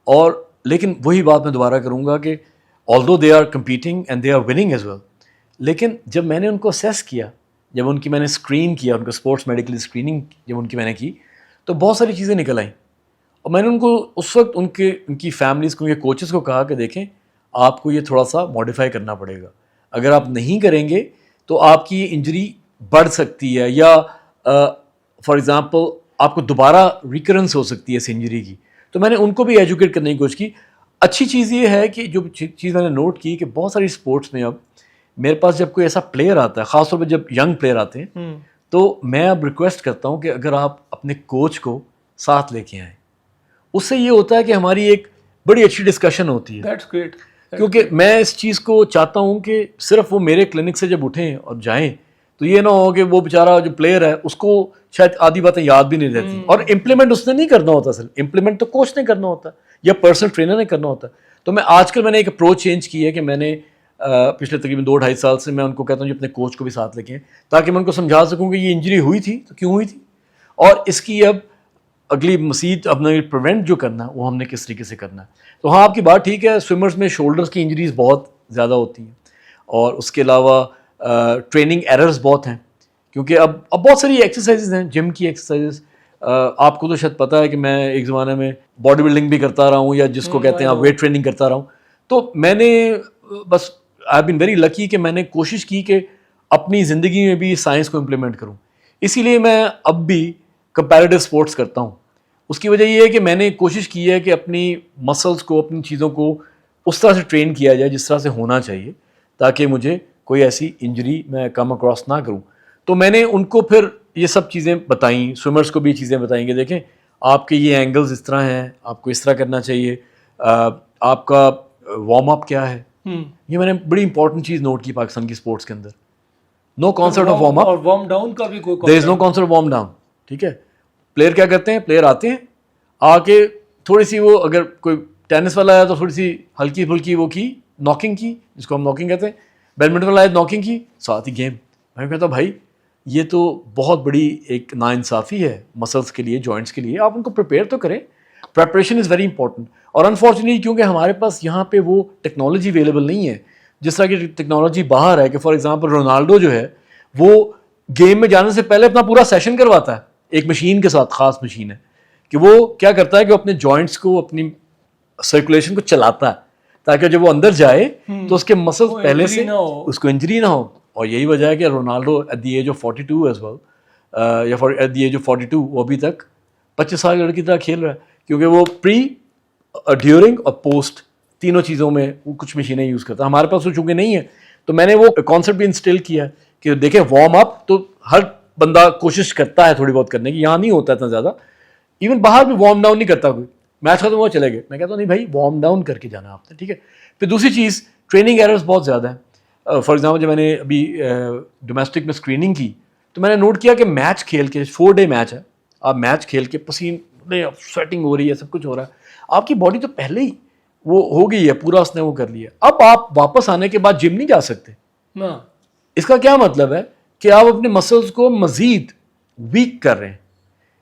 اور لیکن وہی بات میں دوبارہ کروں گا کہ although they are competing and they are winning as well, لیکن جب میں نے ان کو اسیس کیا, جب ان کی میں نے اسکرین کیا, ان کو اسپورٹس میڈیکل اسکریننگ جب ان کی میں نے کی, تو بہت ساری چیزیں نکل آئیں. اور میں نے ان کو اس وقت ان کی فیملیز کو, ان کے کوچز کو کہا کہ دیکھیں آپ کو یہ تھوڑا سا ماڈیفائی کرنا پڑے گا, اگر آپ نہیں کریں گے تو آپ کی یہ انجری بڑھ سکتی ہے, یا فار ایگزامپل آپ کو دوبارہ ریکرنس ہو سکتی ہے اس انجری کی. تو میں نے ان کو بھی ایجوکیٹ کرنے کی کوشش کی. اچھی چیز یہ ہے کہ جو چیز میں نے نوٹ کی کہ بہت ساری اسپورٹس میں اب میرے پاس جب کوئی ایسا پلیئر آتا ہے, خاص طور پہ جب ینگ پلیئر آتے ہیں, تو میں اب ریکویسٹ کرتا ہوں کہ اگر آپ اپنے کوچ کو ساتھ لے کے آئیں. اس سے یہ ہوتا ہے کہ ہماری ایک بڑی اچھی ڈسکشن ہوتی ہے. That's great. کیونکہ میں اس چیز کو چاہتا ہوں کہ صرف وہ میرے کلینک سے جب اٹھیں اور جائیں تو یہ نہ ہو کہ وہ بیچارہ جو پلیئر ہے اس کو شاید آدھی باتیں یاد بھی نہیں رہتی, اور امپلیمنٹ اس نے نہیں کرنا ہوتا, صرف امپلیمنٹ تو کوچ نے کرنا ہوتا یا پرسنل ٹرینر نے کرنا ہوتا. تو آج کل میں نے ایک اپروچ چینج کی ہے کہ میں نے پچھلے تقریباً 2-2.5 سال سے میں ان کو کہتا ہوں کہ اپنے کوچ کو بھی ساتھ لے کے آئیں, تاکہ میں ان کو سمجھا سکوں کہ یہ انجری ہوئی تھی تو کیوں ہوئی تھی, اور اس کی اب اگلی مزید اپنا پریونٹ جو کرنا ہے وہ ہم نے کس طریقے سے کرنا ہے. تو ہاں آپ کی بات ٹھیک ہے, سوئمرز میں شولڈرز کی انجریز بہت زیادہ ہوتی ہیں, اور اس کے علاوہ ٹریننگ ایررز بہت ہیں، کیونکہ اب بہت ساری ایکسرسائزز ہیں، جم کی ایکسرسائزز. آپ کو تو شاید پتہ ہے کہ میں ایک زمانے میں باڈی بلڈنگ بھی کرتا رہا ہوں، یا جس کو کہتے ہیں ویٹ ٹریننگ کرتا رہا ہوں. تو میں نے بس آئی بین ویری لکی کہ میں نے کوشش کی کہ اپنی زندگی میں بھی سائنس کو امپلیمنٹ کروں. اسی لیے میں اب بھی کمپیریٹیو اسپورٹس کرتا ہوں. اس کی وجہ یہ ہے کہ میں نے کوشش کی ہے کہ اپنی مسلس کو، اپنی چیزوں کو اس طرح سے ٹرین کیا جائے جس طرح سے ہونا چاہیے، تاکہ مجھے کوئی ایسی انجری میں کم اکراس نہ کروں. تو میں نے ان کو پھر یہ سب چیزیں بتائیں، سوئمرس کو بھی چیزیں بتائیں کہ دیکھیں آپ کے یہ اینگلز اس طرح ہیں، آپ کو اس طرح کرنا چاہیے، آپ کا وارم اپ کیا ہے. یہ میں نے بڑی امپورٹنٹ چیز نوٹ کی پاکستان کی اسپورٹس کے اندر. نو کانسیپٹ آف وارم اپ اور وارم ڈاؤن کا بھی کوئی دیر is know concept warm down. ٹھیک ہے، پلیئر کیا کرتے ہیں، پلیئر آتے ہیں، آ کے تھوڑی سی وہ اگر کوئی ٹینس والا آیا تو تھوڑی سی ہلکی پھلکی وہ کی ناکنگ کی، جس کو ہم ناکنگ کہتے ہیں. بیڈمنٹن والا آیا ناکنگ کی، ساتھ ہی گیم. میں کہتا ہوں بھائی یہ تو بہت بڑی ایک ناانصافی ہے مسلس کے لیے، جوائنٹس کے لیے. آپ ان کو پریپیئر تو کریں. پریپریشن از ویری امپورٹنٹ. اور انفارچونیٹلی کیونکہ ہمارے پاس یہاں پہ وہ ٹیکنالوجی اویلیبل نہیں ہے جس طرح کی ٹیکنالوجی باہر ہے. کہ فار ایگزامپل رونالڈو جو ہے وہ گیم میں جانے سے پہلے اپنا پورا سیشن کرواتا ہے ایک مشین کے ساتھ، خاص مشین ہے کہ وہ کیا کرتا ہے کہ اپنے جوائنٹس کو، اپنی سرکولیشن کو چلاتا ہے تاکہ جب وہ اندر جائے تو اس کے مسلس پہلے سے اس کو انجری نہ ہو. اور یہی وجہ ہے کہ Ronaldo at the age of 42 as well, یا ایٹ دی ایج آف 42 وہ ابھی تک 25 سال کے لڑکی طرح کھیل رہا ہے، کیونکہ وہ پری، ڈیورنگ اور پوسٹ تینوں چیزوں میں وہ کچھ مشینیں یوز کرتا ہے. ہمارے پاس وہ چونکہ نہیں ہے تو میں نے وہ کانسیپٹ بھی انسٹل کیا کہ دیکھیں وارم اپ تو ہر بندہ کوشش کرتا ہے تھوڑی بہت کرنے کی، یہاں نہیں ہوتا اتنا زیادہ. ایون باہر بھی وارم ڈاؤن نہیں کرتا کوئی، میچ ختم ہوا چلے گئے. میں کہتا ہوں نہیں بھائی وارم ڈاؤن کر کے جانا آپ نے. ٹھیک ہے. پھر دوسری چیز ٹریننگ ایررز بہت زیادہ ہیں. فار ایگزامپل جب میں نے ابھی ڈومیسٹک میں اسکریننگ کی تو میں نے نوٹ کیا کہ میچ کھیل کے 4 ڈے میچ ہے، آپ میچ کھیل کے پسینے، سویٹنگ ہو رہی ہے، سب کچھ ہو رہا ہے، آپ کی باڈی تو پہلے ہی وہ ہو گئی ہے، پورا اس نے وہ کر لیا. اب آپ واپس آنے کے بعد جم نہیں جا سکتے. اس کا کیا مطلب ہے کہ آپ اپنے مسلس کو مزید ویک کر رہے ہیں.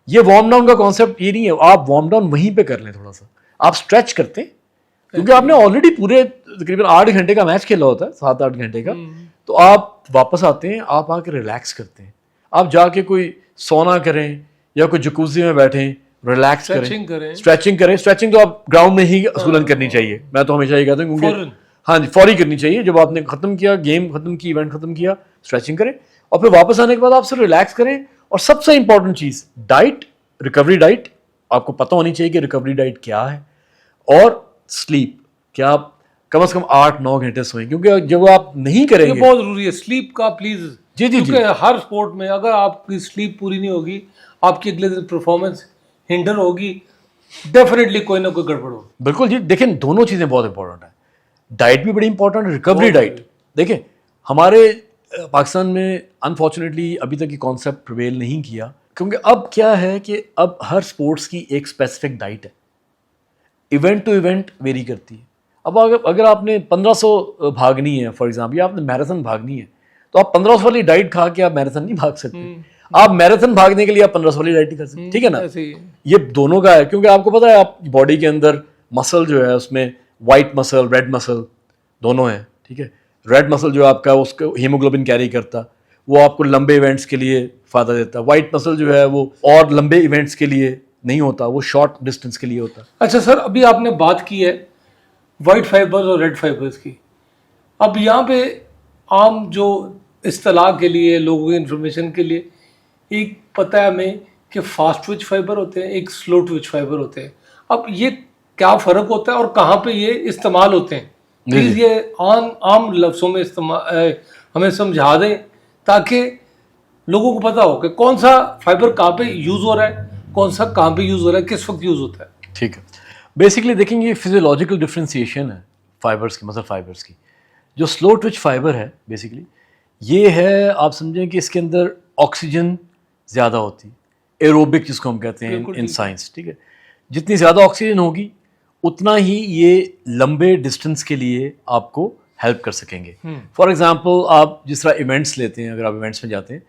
یہ وارم ڈاؤن کا کانسیپٹ یہ نہیں ہے. آپ وارم ڈاؤن وہیں پہ کر لیں، تھوڑا سا آپ اسٹریچ کرتے ہیں، کیونکہ آپ نے آلریڈی پورے تقریباً 8 گھنٹے کا میچ کھیلا ہوتا ہے، 7-8 گھنٹے کا. تو آپ واپس آتے ہیں، آپ آ کے ریلیکس کرتے ہیں. آپ جا کے کوئی سونا کریں یا کوئی جکوزی میں بیٹھیں، ریلیکس کریں، اسٹریچنگ کریں. اسٹریچنگ تو آپ گراؤنڈ میں ہی اصولاً کرنی چاہیے. میں تو ہمیشہ یہ کہتا ہوں کیونکہ ہاں جی فوری کرنی چاہیے. جب آپ نے ختم کیا، گیم ختم کی، ایونٹ ختم کیا، اسٹریچنگ کریں اور پھر واپس آنے کے بعد آپ سے ریلیکس کریں. اور سب سے امپورٹنٹ چیز ڈائٹ، ریکوری ڈائٹ. آپ کو پتہ ہونی چاہیے کہ ریکوری ڈائٹ کیا ہے. اور سلیپ، کیا آپ کم از کم 8-9 گھنٹے سوئیں، کیونکہ جب آپ نہیں کریں گے، بہت ضروری ہے سلیپ کا please. G G G, Hare sport میں اگر آپ کی سلیپ پوری نہیں ہوگی، آپ کی اگلے دن پرفارمنس ہنڈر ہوگی، ڈیفینیٹلی کوئی نہ کوئی گڑبڑ ہوگی. بالکل جی. دیکھیں دونوں چیزیں بہت امپورٹنٹ ہیں. ڈائٹ بھی بڑی امپورٹنٹ ہے، ریکوری ڈائٹ. دیکھیں ہمارے پاکستان میں انفارچونیٹلی ابھی تک یہ کانسیپٹ پریویل نہیں کیا، کیونکہ اب کیا ہے کہ اب ہر اسپورٹس کی ایک اسپیسیفک ڈائٹ ہے، ایونٹ ٹو ایونٹ ویری کرتی ہے. اب اگر آپ نے 1500 بھاگنی ہے فار ایگزامپل، یا آپ نے میراتھن بھاگنی ہے، تو آپ 1500 والی ڈائٹ کھا کے آپ میراتھن نہیں بھاگ سکتے. آپ میراتھن بھاگنے کے لیے آپ 1500 والی ڈائٹ نہیں کر سکتے. ٹھیک ہے نا. یہ دونوں کا ہے، کیونکہ آپ کو پتا ہے آپ باڈی کے اندر مسل جو ہے اس میں وائٹ مسل، ریڈ مسل دونوں ہیں. ٹھیک ہے. ریڈ مسل جو آپ کا اس کو ہیموگلوبن کیری کرتا، وہ آپ کو لمبے ایونٹس کے لیے فائدہ دیتا. وائٹ مسل جو ہے وہ اور لمبے ایونٹس کے لیے نہیں ہوتا، وہ شارٹ ڈسٹینس کے لیے ہوتا. اچھا سر، ابھی آپ نے بات کی ہے وائٹ فائبرز اور ریڈ فائبرز کی. اب یہاں پہ عام جو اصطلاح کے لیے، لوگوں کی انفارمیشن کے لیے، ایک پتہ ہے ہمیں کہ فاسٹ ٹوئچ فائبر ہوتے ہیں، ایک سلو ٹوئچ فائبر ہوتے ہیں. اب یہ کیا فرق ہوتا ہے اور کہاں پہ یہ استعمال ہوتے ہیں؟ پلیز یہ عام لفظوں میں ہمیں سمجھا دیں تاکہ لوگوں کو پتہ ہو کہ کون سا فائبر کہاں پہ یوز ہو رہا ہے، کون سا کہاں پہ یوز ہو رہا ہے، کس وقت یوز ہوتا ہے. ٹھیک ہے. بیسکلی دیکھیں یہ فزیولوجیکل ڈفرینسیشن ہے فائبرس کی، مسل فائبرس کی. جو سلو ٹوئچ فائبر ہے بیسکلی یہ ہے، آپ سمجھیں کہ اس کے اندر آکسیجن زیادہ ہوتی، ایروبک جس کو ہم کہتے ہیں ان سائنس. ٹھیک ہے. جتنی زیادہ آکسیجن ہوگی اتنا ہی یہ لمبے ڈسٹینس کے لیے آپ کو ہیلپ کر سکیں گے. فار ایگزامپل آپ جس طرح ایونٹس لیتے ہیں، اگر آپ ایونٹس میں جاتے ہیں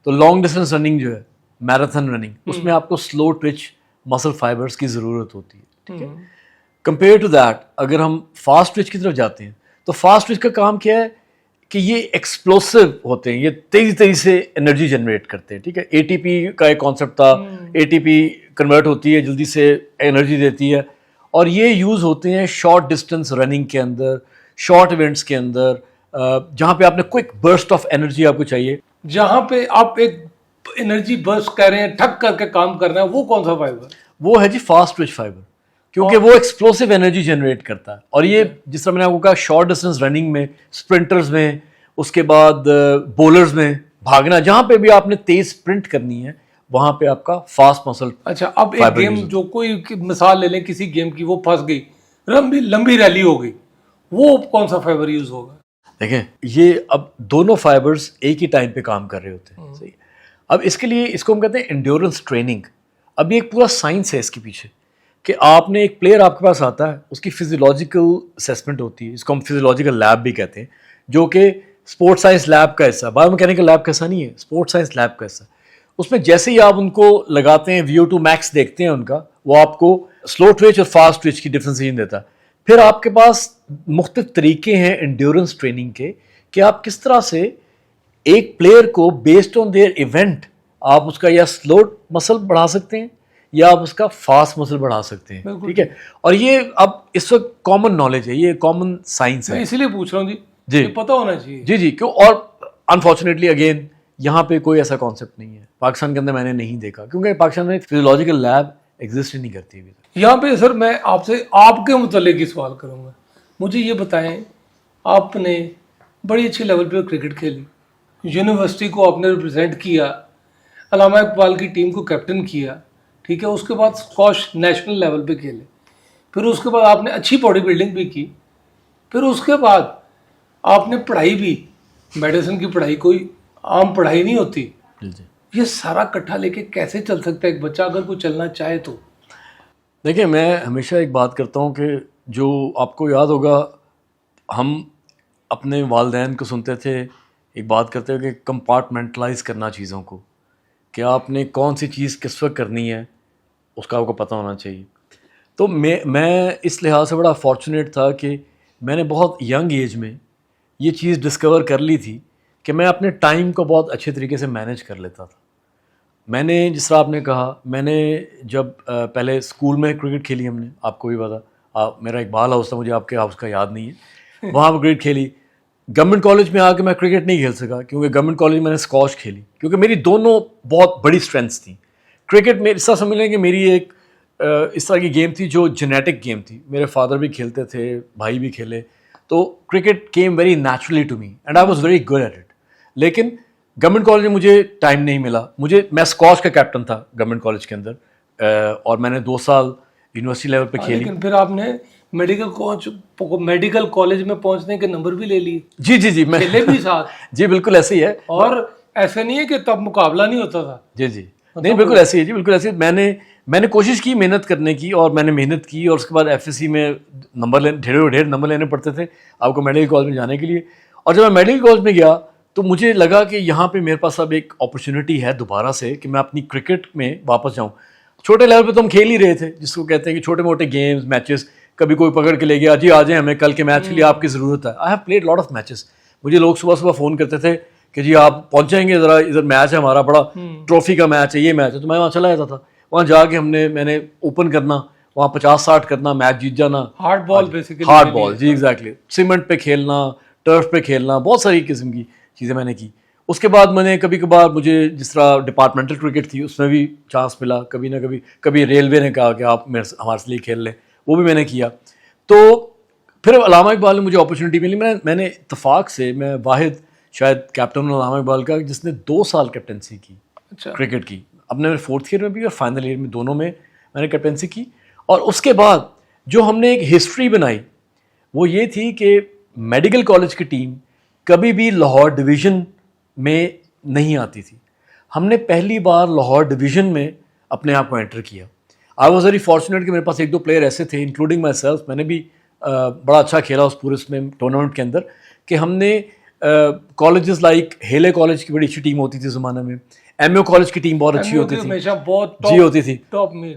تو لانگ ڈسٹینس رننگ جو ہے، میراتھن رننگ، اس میں آپ کو سلو ٹوئچ مسل فائبرس کی ضرورت ہوتی ہے. ٹھیک ہے. کمپیئر ٹو دیٹ اگر ہم فاسٹ ٹوئچ کی طرف جاتے ہیں تو فاسٹ ٹوئچ کا کام کیا ہے، کہ یہ ایکسپلوسو ہوتے ہیں, یہ تیزی سے انرجی جنریٹ کرتے ہیں. ٹھیک ہے, اے ٹی پی کا ایک کانسیپٹ تھا, اے ٹی پی کنورٹ ہوتی ہے, جلدی سے انرجی دیتی ہے, اور یہ یوز ہوتے ہیں شارٹ ڈسٹینس رننگ کے اندر, شارٹ ایونٹس کے اندر, جہاں پہ آپ نے کوئک برسٹ آف انرجی آپ کو چاہیے. جہاں پہ آپ ایک انرجی برسٹ کر رہے ہیں, ٹھک کر کے کام کرنا ہے, وہ کون سا فائبر؟ وہ ہے جی فاسٹ ٹوئچ فائبر, کیونکہ وہ ایکسپلوسو انرجی جنریٹ کرتا ہے. اور یہ جس طرح میں نے آپ کو کہا شارٹ ڈسٹینس رننگ میں, اسپرنٹرز میں, اس کے بعد بولرز میں بھاگنا, جہاں پہ بھی آپ نے تیز اسپرنٹ کرنی ہے وہاں پہ آپ کا فاسٹ مسل. اچھا, اب ایک گیم جو کوئی مثال لے لیں کسی گیم کی, وہ پھنس گئی, لمبی ریلی ہو گئی, وہ کون سا فائبر یوز ہوگا؟ دیکھیں یہ اب دونوں فائبرز ایک ہی ٹائم پہ کام کر رہے ہوتے ہیں. صحیح. اب اس کے لیے اس کو ہم کہتے ہیں انڈیورنس ٹریننگ. اب یہ ایک پورا سائنس ہے اس کے پیچھے, کہ آپ نے ایک پلیئر آپ کے پاس آتا ہے, اس کی فزیولوجیکل اسیسمنٹ ہوتی ہے, اس کو ہم فزیولوجیکل لیب بھی کہتے ہیں, جو کہ اسپورٹ سائنس لیب کا حصہ ہے. بایو میکینیکل لیب کا حصہ نہیں ہے, اسپورٹ سائنس لیب کا حصہ. اس میں جیسے ہی آپ ان کو لگاتے ہیں, VO2 میکس دیکھتے ہیں ان کا, وہ آپ کو سلو ٹویچ اور فاسٹ ٹویچ کی ڈفرینسیشن دیتا ہے. پھر آپ کے پاس مختلف طریقے ہیں انڈیورنس ٹریننگ کے, کہ آپ کس طرح سے ایک پلیئر کو بیسڈ آن دیئر ایونٹ آپ اس کا یا سلو مسل بڑھا سکتے ہیں یا آپ اس کا فاسٹ مسل بڑھا سکتے ہیں. ٹھیک ہے, اور یہ اب اس وقت کامن نالج ہے, یہ کامن سائنس ہے. میں اسی لیے پوچھ رہا ہوں جی, یہ پتہ ہونا چاہیے. جی جی, کیوں, اور انفارچونیٹلی اگین یہاں پہ کوئی ایسا کانسیپٹ نہیں ہے پاکستان کے اندر, میں نے نہیں دیکھا, کیونکہ پاکستان میں فزیولوجیکل لیب ایگزسٹ ہی نہیں کرتی ابھی. یہاں پہ سر میں آپ سے آپ کے متعلق ہی سوال کروں گا. مجھے یہ بتائیں, آپ نے بڑی اچھے لیول پہ کرکٹ کھیلی, یونیورسٹی کو آپ نے ریپرزینٹ کیا, علامہ اقبال کی ٹیم کو کیپٹن کیا, ٹھیک ہے, اس کے بعد اسکواش نیشنل لیول پہ کھیلے, پھر اس کے بعد آپ نے اچھی باڈی بلڈنگ بھی کی, پھر اس کے بعد آپ نے پڑھائی بھی, میڈیسن کی پڑھائی کوئی عام پڑھائی نہیں ہوتی. یہ سارا کٹھا لے کے کیسے چل سکتا ہے ایک بچہ, اگر کوئی چلنا چاہے تو؟ دیکھیں میں ہمیشہ ایک بات کرتا ہوں کہ جو آپ کو یاد ہوگا, ہم اپنے والدین کو سنتے تھے ایک بات کرتے ہیں کہ کمپارٹمنٹلائز کرنا چیزوں کو, کہ آپ نے کون سی چیز کس وقت کرنی ہے اس کا آپ کو پتہ ہونا چاہیے. تو میں اس لحاظ سے بڑا فارچونیٹ تھا کہ میں نے بہت ینگ ایج میں یہ چیز ڈسکور کر لی تھی کہ میں اپنے ٹائم کو بہت اچھے طریقے سے مینیج کر لیتا تھا. میں نے جس طرح آپ نے کہا, میں نے جب پہلے اسکول میں کرکٹ کھیلی, ہم نے, آپ کو بھی پتا, میرا اقبال ہاؤس تھا, مجھے آپ کے ہاؤس کا یاد نہیں ہے, وہاں پہ کرکٹ کھیلی. گورنمنٹ کالج میں آ کے میں کرکٹ نہیں کھیل سکا, کیونکہ گورنمنٹ کالج میں نے اسکواش کھیلی, کیونکہ میری دونوں بہت بڑی اسٹرینتھس تھیں. کرکٹ میں اس طرح سمجھ لیں کہ میری ایک اس طرح کی گیم تھی جو جینیٹک گیم تھی, میرے فادر بھی کھیلتے تھے, بھائی بھی کھیلے, تو cricket came very naturally to me and I was very good at it. لیکن گورنمنٹ کالج میں مجھے ٹائم نہیں ملا. میں اسکواش کا کیپٹن تھا گورنمنٹ کالج کے اندر, اور میں نے 2 سال یونیورسٹی لیول پہ کھیلی. لیکن پھر آپ نے میڈیکل کالج میں پہنچنے کے نمبر بھی لے لیے. جی جی جی, میں کھیلے بھی ساتھ. جی بالکل ایسے ہی ہے, اور ایسے نہیں ہے کہ تب مقابلہ نہیں ہوتا تھا. جی جی, نہیں بالکل ایسے ہی, جی بالکل ایسے ہی. میں نے کوشش کی محنت کرنے کی, اور میں نے محنت کی, اور اس کے بعد FSC میں ڈھیر نمبر لینے پڑتے تھے آپ کو میڈیکل کالج میں جانے کے لیے. اور جب میں میڈیکل کالج میں گیا تو مجھے لگا کہ یہاں پہ میرے پاس اب ایک اپرچونیٹی ہے دوبارہ سے کہ میں اپنی کرکٹ میں واپس جاؤں. چھوٹے لیول پہ تو ہم کھیل ہی رہے تھے, جس کو کہتے ہیں کہ چھوٹے موٹے گیمز, میچز, کبھی کوئی پکڑ کے لے گیا, جی آ جائیں ہمیں کل کے میچ کے لیے آپ کی ضرورت ہے. I have played lot of matches. مجھے لوگ صبح فون کرتے تھے کہ جی آپ پہنچ جائیں گے, ذرا ادھر میچ ہے ہمارا, بڑا ٹرافی کا میچ ہے, یہ میچ ہے. تو میں وہاں چلا جاتا تھا, وہاں جا کے میں نے اوپن کرنا, وہاں 50-60 کرنا, میچ جیت جانا. Hard ball basically. Hard ball, جی ایگزیکٹلی. سیمنٹ پہ کھیلنا, ٹرف پہ کھیلنا, بہت ساری قسم کی چیزیں میں نے کی. اس کے بعد میں نے کبھی کبھار, مجھے جس طرح ڈپارٹمنٹل کرکٹ تھی اس میں بھی چانس ملا, کبھی نہ کبھی ریلوے نے کہا کہ آپ ہمارے لیے کھیل لیں, وہ بھی میں نے کیا. تو پھر علامہ اقبال نے مجھے اپرچونیٹی ملی. میں نے اتفاق سے, میں واحد شاید کیپٹن علامہ اقبال کا جس نے 2 سال کیپٹنسی کی کرکٹ کی. اپنے 4th ایئر میں بھی اور فائنل ایئر میں, دونوں میں نے کیپٹنسی کی. اور اس کے بعد جو ہم نے ایک ہسٹری بنائی وہ یہ تھی کہ میڈیکل کالج کی ٹیم کبھی بھی لاہور ڈویژن میں نہیں آتی تھی. ہم نے پہلی بار لاہور ڈویژن میں اپنے آپ کو انٹر کیا. آئی واز ویری فارچونیٹ کہ میرے پاس 1-2 پلیئر ایسے تھے, انکلوڈنگ مائی سیلف. میں نے بھی بڑا اچھا کھیلا اس پورے اس میں ٹورنامنٹ کے اندر, کہ ہم نے کالجز لائک ہیلے کالج کی بڑی اچھی ٹیم ہوتی تھی زمانے میں, MU کالج کی ٹیم بہت اچھی ہوتی تھی, جی ہوتی تھی,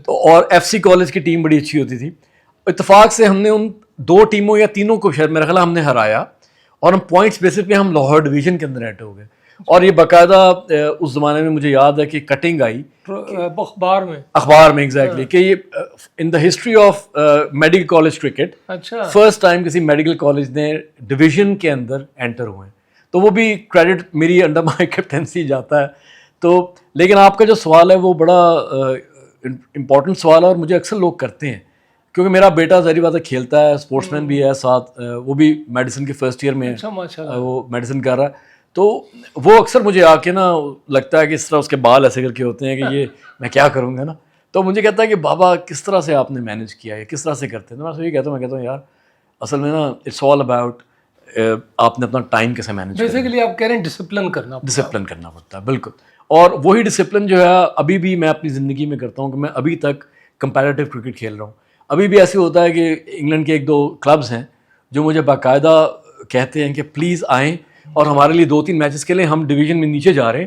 اور FC کالج کی ٹیم بڑی اچھی ہوتی تھی. اتفاق سے ہم نے ان 2 ٹیموں یا تینوں کو شاید میرا خیال ہم نے ہرایا, اور ہم پوائنٹس بیسس پہ ہم لاہور ڈویژن کے اندر انٹر ہو گئے. اور یہ باقاعدہ اس زمانے میں مجھے یاد ہے کہ کٹنگ آئی اخبار میں ایگزیکٹلی کہ یہ in the history of medical college cricket first time کسی میڈیکل کالج نے ڈویژن کے اندر انٹر ہوئے ہیں. تو وہ بھی کریڈٹ میری انڈر مائی کیپٹنسی جاتا ہے. تو لیکن آپ کا جو سوال ہے وہ بڑا امپورٹنٹ سوال ہے اور مجھے اکثر لوگ کرتے ہیں کیونکہ میرا بیٹا ظاہری بات ہے کھیلتا ہے, اسپورٹس مین بھی ہے ساتھ, وہ بھی میڈیسن کے فرسٹ ایئر میں وہ میڈیسن کر رہا ہے. تو وہ اکثر مجھے آ کے نا لگتا ہے کہ اس طرح اس کے بال ایسے کر کے ہوتے ہیں کہ یہ میں کیا کروں گا نا. تو مجھے کہتا ہے کہ بابا کس طرح سے آپ نے مینیج کیا ہے, کس طرح سے کرتے ہیں. تو میں یہ کہتا ہوں یار اصل میں نا اٹس آل اباؤٹ آپ نے اپنا ٹائم کیسے مینیج کرنا. بیسیکلی آپ کہہ رہے ہیں ڈسپلن کرنا پڑتا ہے. بالکل. اور وہی ڈسپلن جو ہے ابھی بھی میں اپنی زندگی میں کرتا ہوں کہ میں ابھی تک کمپیریٹیو کرکٹ کھیل رہا ہوں. ابھی بھی ایسے ہوتا ہے کہ انگلینڈ کے 1-2 کلبز ہیں جو مجھے باقاعدہ کہتے ہیں کہ پلیز آئیں اور ہمارے لیے 2-3 میچز کے لیے ہم ڈویژن میں نیچے جا رہے ہیں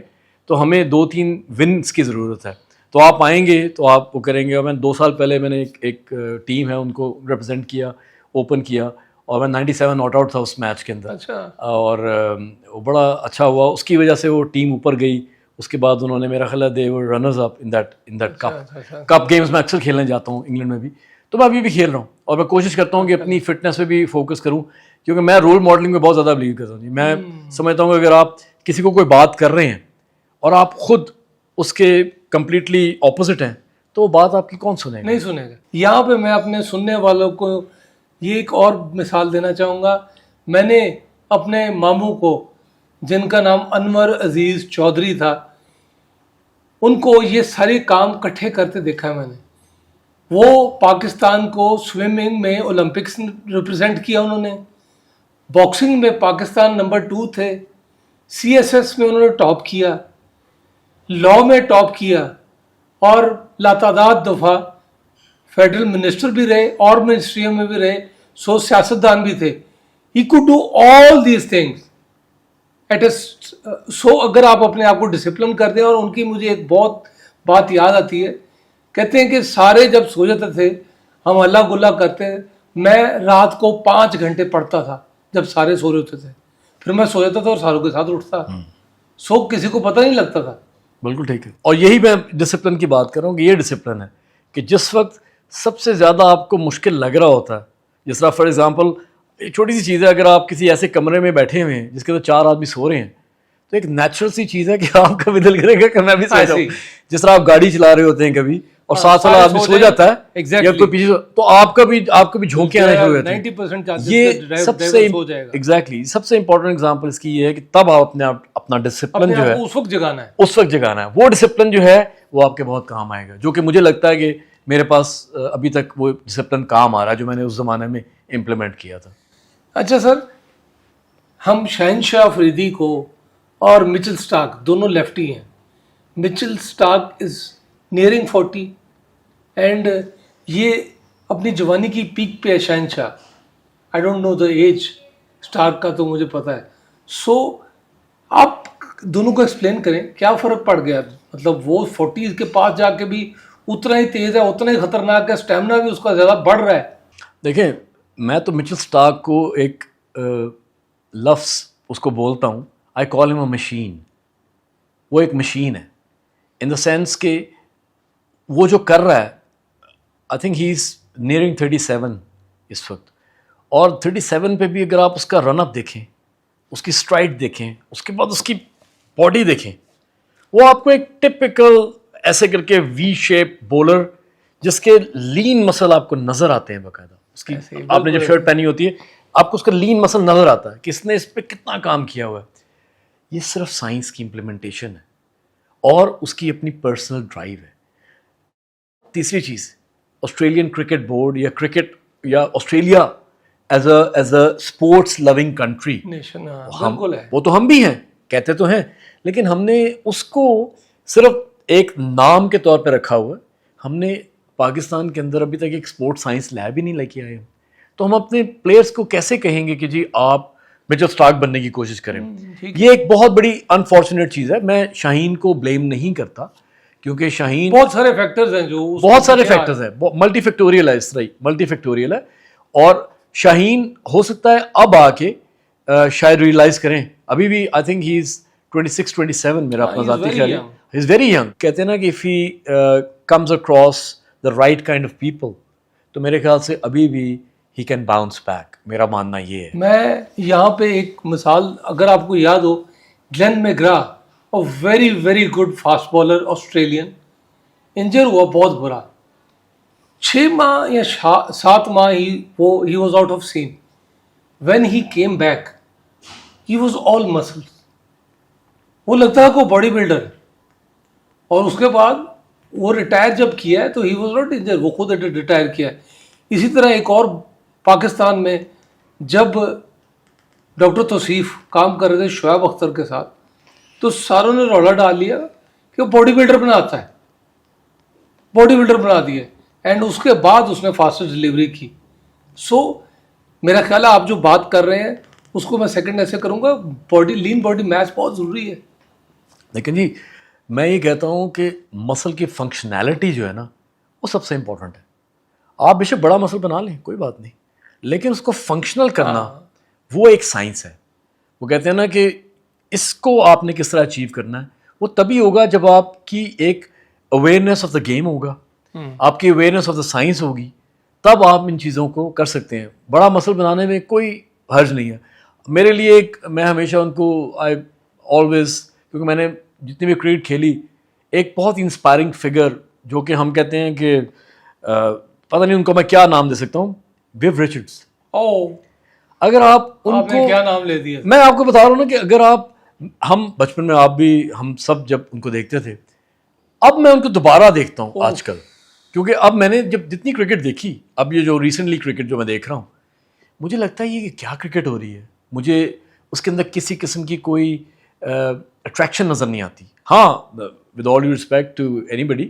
تو ہمیں 2-3 ونس کی ضرورت ہے, تو آپ آئیں گے تو آپ وہ کریں گے. اور میں 2 سال پہلے میں نے ایک ٹیم ہے ان کو ریپرزینٹ کیا, اوپن کیا, اور میں 97 ناٹ آؤٹ تھا اس میچ کے اندر. اور وہ بڑا اچھا ہوا, اس کی وجہ سے وہ ٹیم اوپر گئی. اس کے بعد انہوں نے میرا خیال ہے they were runners up in that cup games. میں اکثر کھیلنے جاتا ہوں انگلینڈ میں بھی, تو میں ابھی بھی کھیل رہا ہوں اور میں کوشش کرتا ہوں کہ اپنی فٹنس پہ بھی فوکس کروں کیونکہ میں رول ماڈلنگ میں بہت زیادہ بلیو کرتا ہوں. میں سمجھتا ہوں کہ اگر آپ کسی کو کوئی بات کر رہے ہیں اور آپ خود اس کے کمپلیٹلی اپوزٹ ہیں تو وہ بات آپ کی کون سنے گا؟ نہیں سنے گا. یہاں پہ میں اپنے سننے والوں کو یہ ایک اور مثال دینا چاہوں گا. میں نے اپنے ماموں کو جن کا نام انور عزیز چودھری تھا, ان کو یہ سارے کام اکٹھے کرتے دیکھا ہے میں نے. وہ پاکستان کو سوئمنگ میں اولمپکس ریپرزینٹ کیا انہوں نے, باکسنگ میں پاکستان نمبر 2 تھے, سی ایس ایس میں انہوں نے ٹاپ کیا, لاء میں ٹاپ کیا, اور لاتعداد دفعہ فیڈرل منسٹر بھی رہے اور منسٹریوں میں بھی رہے, سیاستدان بھی تھے. He could do all these things at a so. اگر آپ اپنے آپ کو ڈسپلن کر دیں, اور ان کی مجھے ایک بہت بات یاد آتی ہے, کہتے ہیں کہ سارے جب سو جاتے تھے ہم اللہ گلا کرتے, میں رات کو 5 گھنٹے پڑھتا تھا جب سارے سو رہے ہوتے تھے, پھر میں سو جاتا تھا اور ساروں کے ساتھ اٹھتا. سو کسی کو پتہ نہیں لگتا تھا. بالکل ٹھیک ہے. اور یہی میں ڈسپلن کی بات کر رہا ہوں کہ یہ ڈسپلن ہے کہ جس وقت سب سے زیادہ آپ کو مشکل لگ رہا ہوتا ہے, جس طرح فار ایگزامپل ایک چھوٹی سی چیز ہے, اگر آپ کسی ایسے کمرے میں بیٹھے ہوئے ہیں جس کے اندر 4 آدمی سو رہے ہیں تو ایک نیچرل سی چیز ہے کہ آپ کا بھی دل کرے گا کہ میں بھی سو جاؤں. جس طرح آپ گاڑی چلا رہے ہوتے ہیں کبھی اور 7 والا آدمی سو جاتا ہے یا کوئی پیچھے, تو آپ کا بھی جھونکے آنے شروع ہوتے ہیں. 90% یہ سب سے ایگزیکٹلی سب سے امپورٹنٹ ایگزامپل اس کی یہ ہے کہ تب آپ اپنا ڈسپلن جو ہے اس وقت جگانا ہے. وہ ڈسپلن جو ہے وہ آپ کے بہت کام آئے گا, جو کہ مجھے لگتا ہے کہ میرے پاس ابھی تک وہ ڈسپلن کام آ رہا ہے جو میں نے اس زمانے میں امپلیمنٹ کیا تھا. اچھا سر, ہم شہنشاہ افریدی کو اور مچل سٹارک دونوں لیفٹی ہیں. Mitchell Starc is nearing 40 and یہ اپنی جوانی کی پیک پہ ہے شہنشاہ. I don't know the age Starc کا, تو مجھے پتہ ہے. سو آپ دونوں کو ایکسپلین کریں کیا فرق پڑ گیا. مطلب وہ 40 کے پاس جا کے بھی اتنا ہی تیز ہے, اتنا ہی خطرناک ہے, اسٹیمنا بھی اس کا زیادہ بڑھ رہا ہے. دیکھیں میں تو مچل سٹارک کو ایک لفظ اس کو بولتا ہوں, آئی کال ہم اے مشین. وہ ایک مشین ہے ان دا سینس کہ وہ جو کر رہا ہے, آئی تھنک ہی از نیئرنگ 37 اس وقت, اور 37 پہ بھی اگر آپ اس کا رن اپ دیکھیں, اس کی اسٹرائڈ دیکھیں, اس کے بعد اس کی باڈی دیکھیں, وہ آپ کو ایک ٹپکل ایسے کر کے وی شیپ بولر جس کے لین مسل آپ کو نظر آتے ہیں باقاعدہ. اس کی آپ نے جب شرٹ پہنی ہوتی ہے آپ کو اس کا لین مسل نظر آتا ہے کہ اس نے اس پہ کتنا کام کیا ہوا ہے. یہ صرف سائنس کی امپلیمنٹیشن ہے اور اس کی اپنی پرسنل ڈرائیو ہے. تیسری چیز, آسٹریلین کرکٹ بورڈ یا کرکٹ یا Australia as a sports loving country, وہ تو ہم بھی ہیں, کہتے تو ہیں, لیکن ہم نے اس کو صرف ایک نام کے طور پہ رکھا ہوا ہے. ہم نے پاکستان کے اندر ابھی تک ایک اسپورٹ سائنس لیب ہی نہیں لے کے آئے. تو ہم اپنے پلیئرس کو کیسے کہیں گے کہ جی آپ مچل سٹارک بننے کی کوشش کریں. یہ ایک بہت بڑی انفارچونیٹ چیز ہے. میں شاہین کو بلیم نہیں کرتا کیونکہ شاہین بہت سارے فیکٹرز ہیں, جو بہت سارے فیکٹرز ہیں, ملٹی فیکٹوریل ہے, اس طرح ملٹی فیکٹوریل ہے. اور شاہین ہو سکتا ہے اب آ کے شاید ریئلائز کریں. ابھی بھی آئی تھنک ہی از 26-27 میرا اپنا ذاتی خیال ہے. ہی از ویری ینگ. کہتے ہیں نا کہ if he comes across the right kind of people تو میرے خیال سے ابھی بھی ہی کین باؤنس بیک. میرا ماننا یہ ہے. میں یہاں پہ ایک مثال اگر آپ کو یاد ہو, Glenn McGrath, very very good fast bowler Australian, injure ہوا بہت برا, 6 ماہ یا 7 ماہ he was out of scene. When he came back he was all muscles. وہ لگتا ہے کوئی باڈی بلڈر ہے. اور اس کے بعد وہ ریٹائر جب کیا ہے تو ہی واز ناٹ انجر, وہ خود ریٹائر کیا ہے. اسی طرح ایک اور پاکستان میں جب ڈاکٹر توصیف کام کر رہے تھے شعیب اختر کے ساتھ تو ساروں نے رولا ڈال لیا کہ وہ باڈی بلڈر بناتا ہے, باڈی بلڈر بنا دیا, اینڈ اس کے بعد اس نے فاسٹ ڈلیوری کی. سو میرا خیال ہے آپ جو بات کر رہے ہیں اس کو میں سیکنڈ ایسے کروں گا, لین باڈی میس بہت ضروری ہے. لیکن جی میں یہ کہتا ہوں کہ مسل کی فنکشنالٹی جو ہے نا وہ سب سے امپورٹنٹ ہے. آپ بے شک بڑا مسل بنا لیں کوئی بات نہیں, لیکن اس کو فنکشنل کرنا وہ ایک سائنس ہے. وہ کہتے ہیں نا کہ اس کو آپ نے کس طرح اچیو کرنا ہے, وہ تبھی ہوگا جب آپ کی ایک اویئرنیس آف دا گیم ہوگا, آپ کی اویئرنیس آف دا سائنس ہوگی, تب آپ ان چیزوں کو کر سکتے ہیں. بڑا مسل بنانے میں کوئی حرج نہیں ہے. میرے لیے ایک, میں ہمیشہ ان کو آئی آلویز, کیونکہ میں نے جتنی بھی کرکٹ کھیلی, ایک بہت ہی انسپائرنگ فگر جو کہ ہم کہتے ہیں کہ پتہ نہیں ان کو میں کیا نام دے سکتا ہوں, ویو ریچرڈز. اگر آپ ان کو کیا نام لے دیا, میں آپ کو بتا رہا ہوں نا کہ اگر آپ, ہم بچپن میں آپ بھی ہم سب جب ان کو دیکھتے تھے, اب میں ان کو دوبارہ دیکھتا ہوں آج کل, کیونکہ اب میں نے جب جتنی کرکٹ دیکھی, اب یہ جو ریسنٹلی کرکٹ جو میں دیکھ رہا ہوں, مجھے لگتا ہے یہ کہ کیا کرکٹ ہو رہی ہے. مجھے اس کے اندر کسی قسم کی کوئی اٹریکشن نظر نہیں آتی. ہاں with all due respect to anybody,